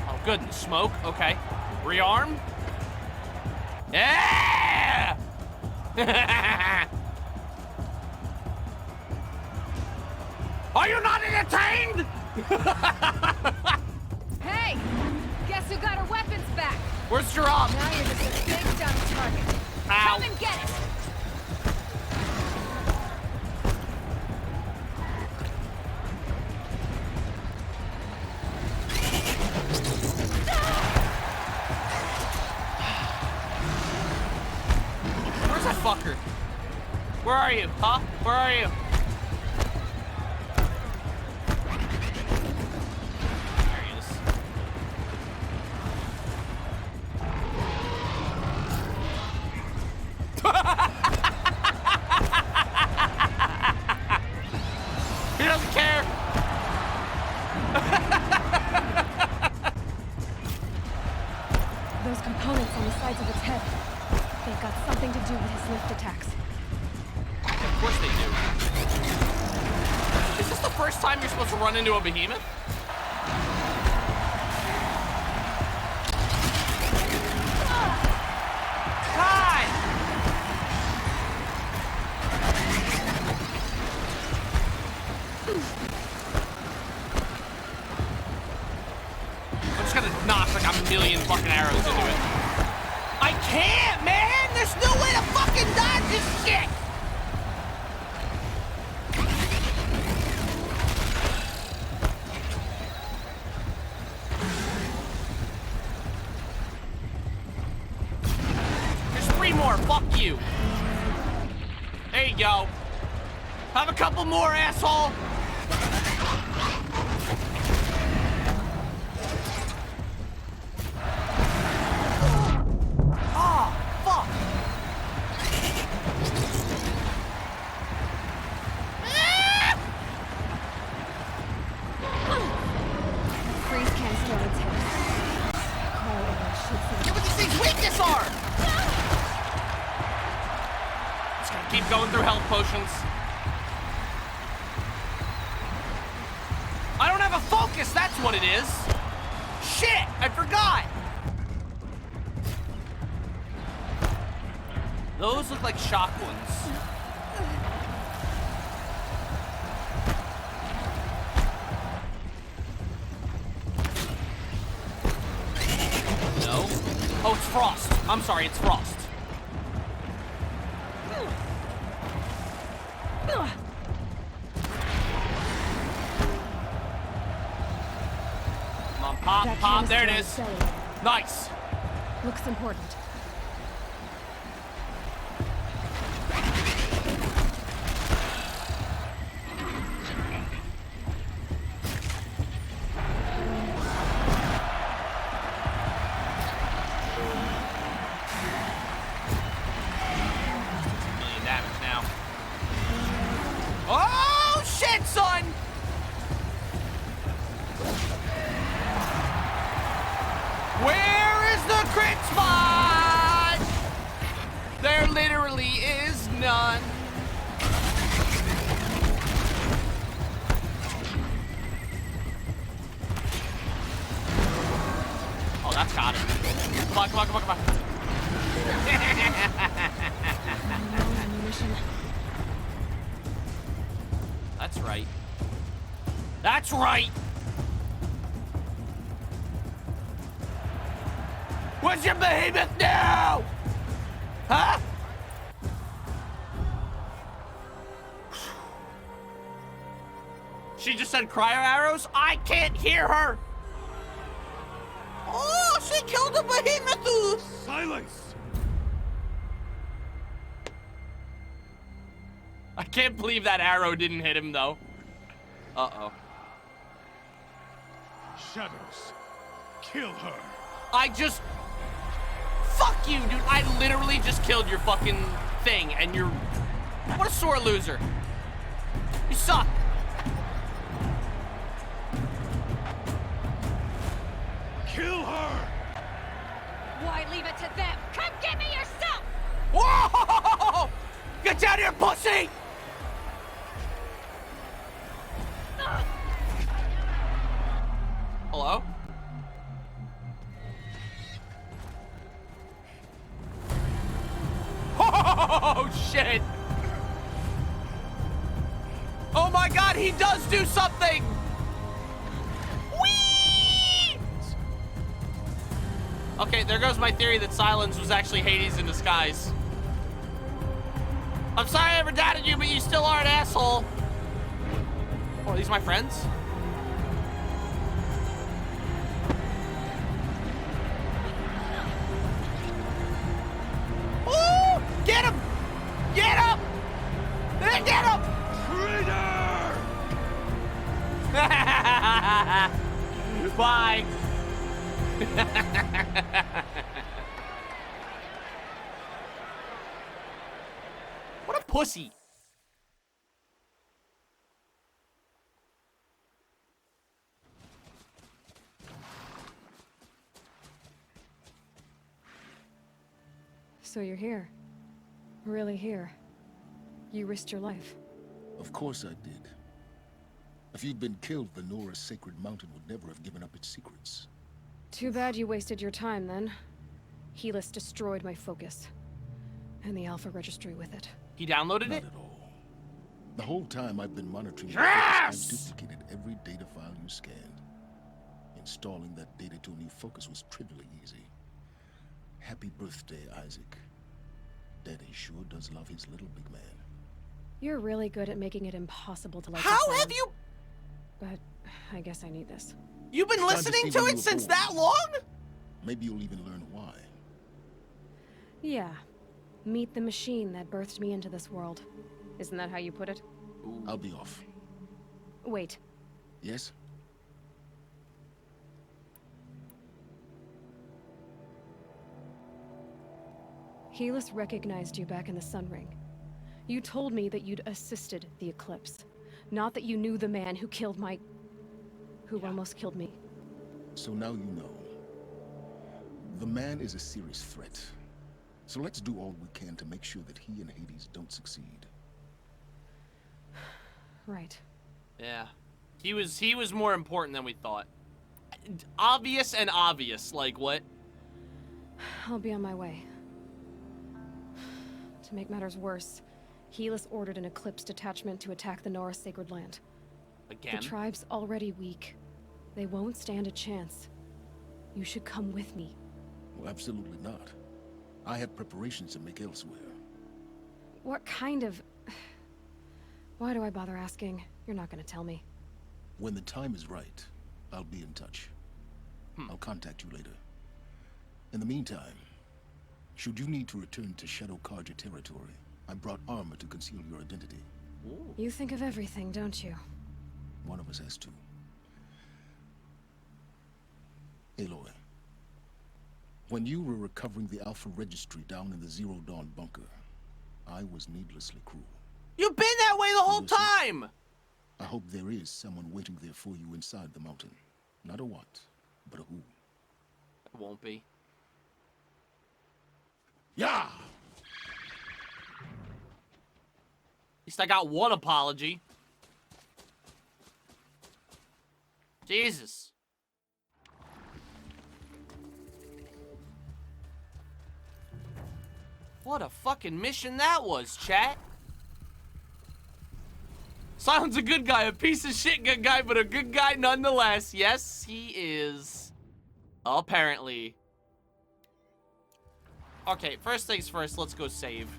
Oh, good. And smoke. Okay. Rearm. Yeah! Are you not entertained? Hey! Guess who got her weapons back? Where's Jaram? Now you're just a big dumb target. Ow. Come and get it! Where's that fucker? Where are you? Huh? Where are you? There he is. He doesn't care. Those components on the sides of its head. They've got something to do with his lift attacks. Of course they do. Is this the first time you're supposed to run into a behemoth? God! I'm a million fucking arrows into it. I can't, man! There's no way to fucking dodge this shit! There's 3 more, fuck you. There you go. Have a couple more, asshole! Oh, fuck! Freeze can slow its head. Get what these things' weakness are! Just gotta keep going through health potions. I don't have a focus, that's what it is. Shit, I forgot. Those look like shock ones. No. Oh, it's frost. I'm sorry, it's frost. Come on, pop, That pop, there it canister is. cellular. Nice. Looks important. Million damage now. Oh, shit, son! Where is the crit spot? There literally is none. Oh, that's got it. Come on, come on, come on, come on. That's right. That's right! What's your behemoth now? Huh? She just said cryo arrows? I can't hear her! Oh, she killed the behemoth! Silence! I can't believe that arrow didn't hit him, though. Uh-oh. Shadows, kill her. I just... Fuck you, dude. I literally just killed your fucking thing, and you're... What a sore loser. You suck. Kill her! Why leave it to them? Come get me yourself! Whoa! Get down here, pussy! Hello? Oh, shit! Oh my god, he does do something! Whee! Okay, there goes my theory that Silence was actually Hades in disguise. I'm sorry I ever doubted you, but you still are an asshole. Oh, are these my friends? Ooh! Get him! Get him! Get him! Traitor! Bye. What a pussy. So you're here. Really here. You risked your life. Of course I did. If you'd been killed, the Nora's sacred mountain would never have given up its secrets. Too bad you wasted your time then. Helis destroyed my focus. And the Alpha registry with it. He downloaded Not it? at all. The whole time I've been monitoring Yes! your focus, I've duplicated every data file you scanned. In Installing that data to a new focus was trivially easy. Happy birthday, Isaac. Daddy sure does love his little big man. You're really good at making it impossible to like How this have man. you... But I guess I need this. You've been listening to it since that long? Maybe you'll even learn why. Yeah. Meet the machine that birthed me into this world. Isn't that how you put it? I'll be off. Wait. Yes? Helis recognized you back in the Sun Ring. You told me that you'd assisted the Eclipse. Not that you knew the man who killed my... who almost killed me. So now you know. The man is a serious threat. So let's do all we can to make sure that he and Hades don't succeed. Right. Yeah. He was more important than we thought. Obvious and obvious, like what? I'll be on my way. To make matters worse, Helis ordered an Eclipse detachment to attack the Nora Sacred Land. Again? The tribe's already weak. They won't stand a chance. You should come with me. Well, absolutely not. I have preparations to make elsewhere. What kind of... Why do I bother asking? You're not gonna tell me. When the time is right, I'll be in touch. I'll contact you later. In the meantime, should you need to return to Shadow Carja territory, I brought armor to conceal your identity. Ooh. You think of everything, don't you? One of us has to. Aloy, when you were recovering the Alpha Registry down in the Zero Dawn bunker, I was needlessly cruel. You've been that way the whole time! I hope there is someone waiting there for you inside the mountain. Not a what, but a who. It won't be. Yeah! At least I got one apology. Jesus. What a fucking mission that was, chat. Silent's a good guy, a piece of shit good guy, but a good guy nonetheless. Yes, he is. Apparently. Okay, first things first, let's go save.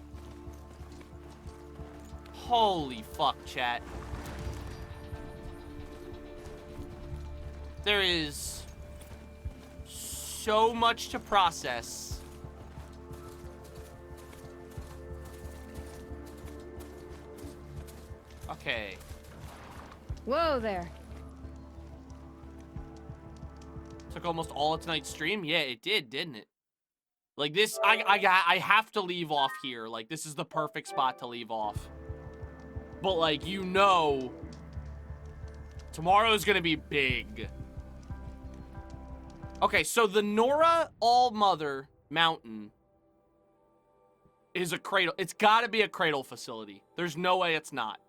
Holy fuck, chat. There is so much to process. Okay. Whoa there. Took almost all of tonight's stream? Yeah, it did, didn't it? Like this, I have to leave off here. Like, this is the perfect spot to leave off. But like, you know, tomorrow's gonna be big. Okay, so the Nora All-Mother Mountain is a cradle. It's gotta be a cradle facility. There's no way it's not.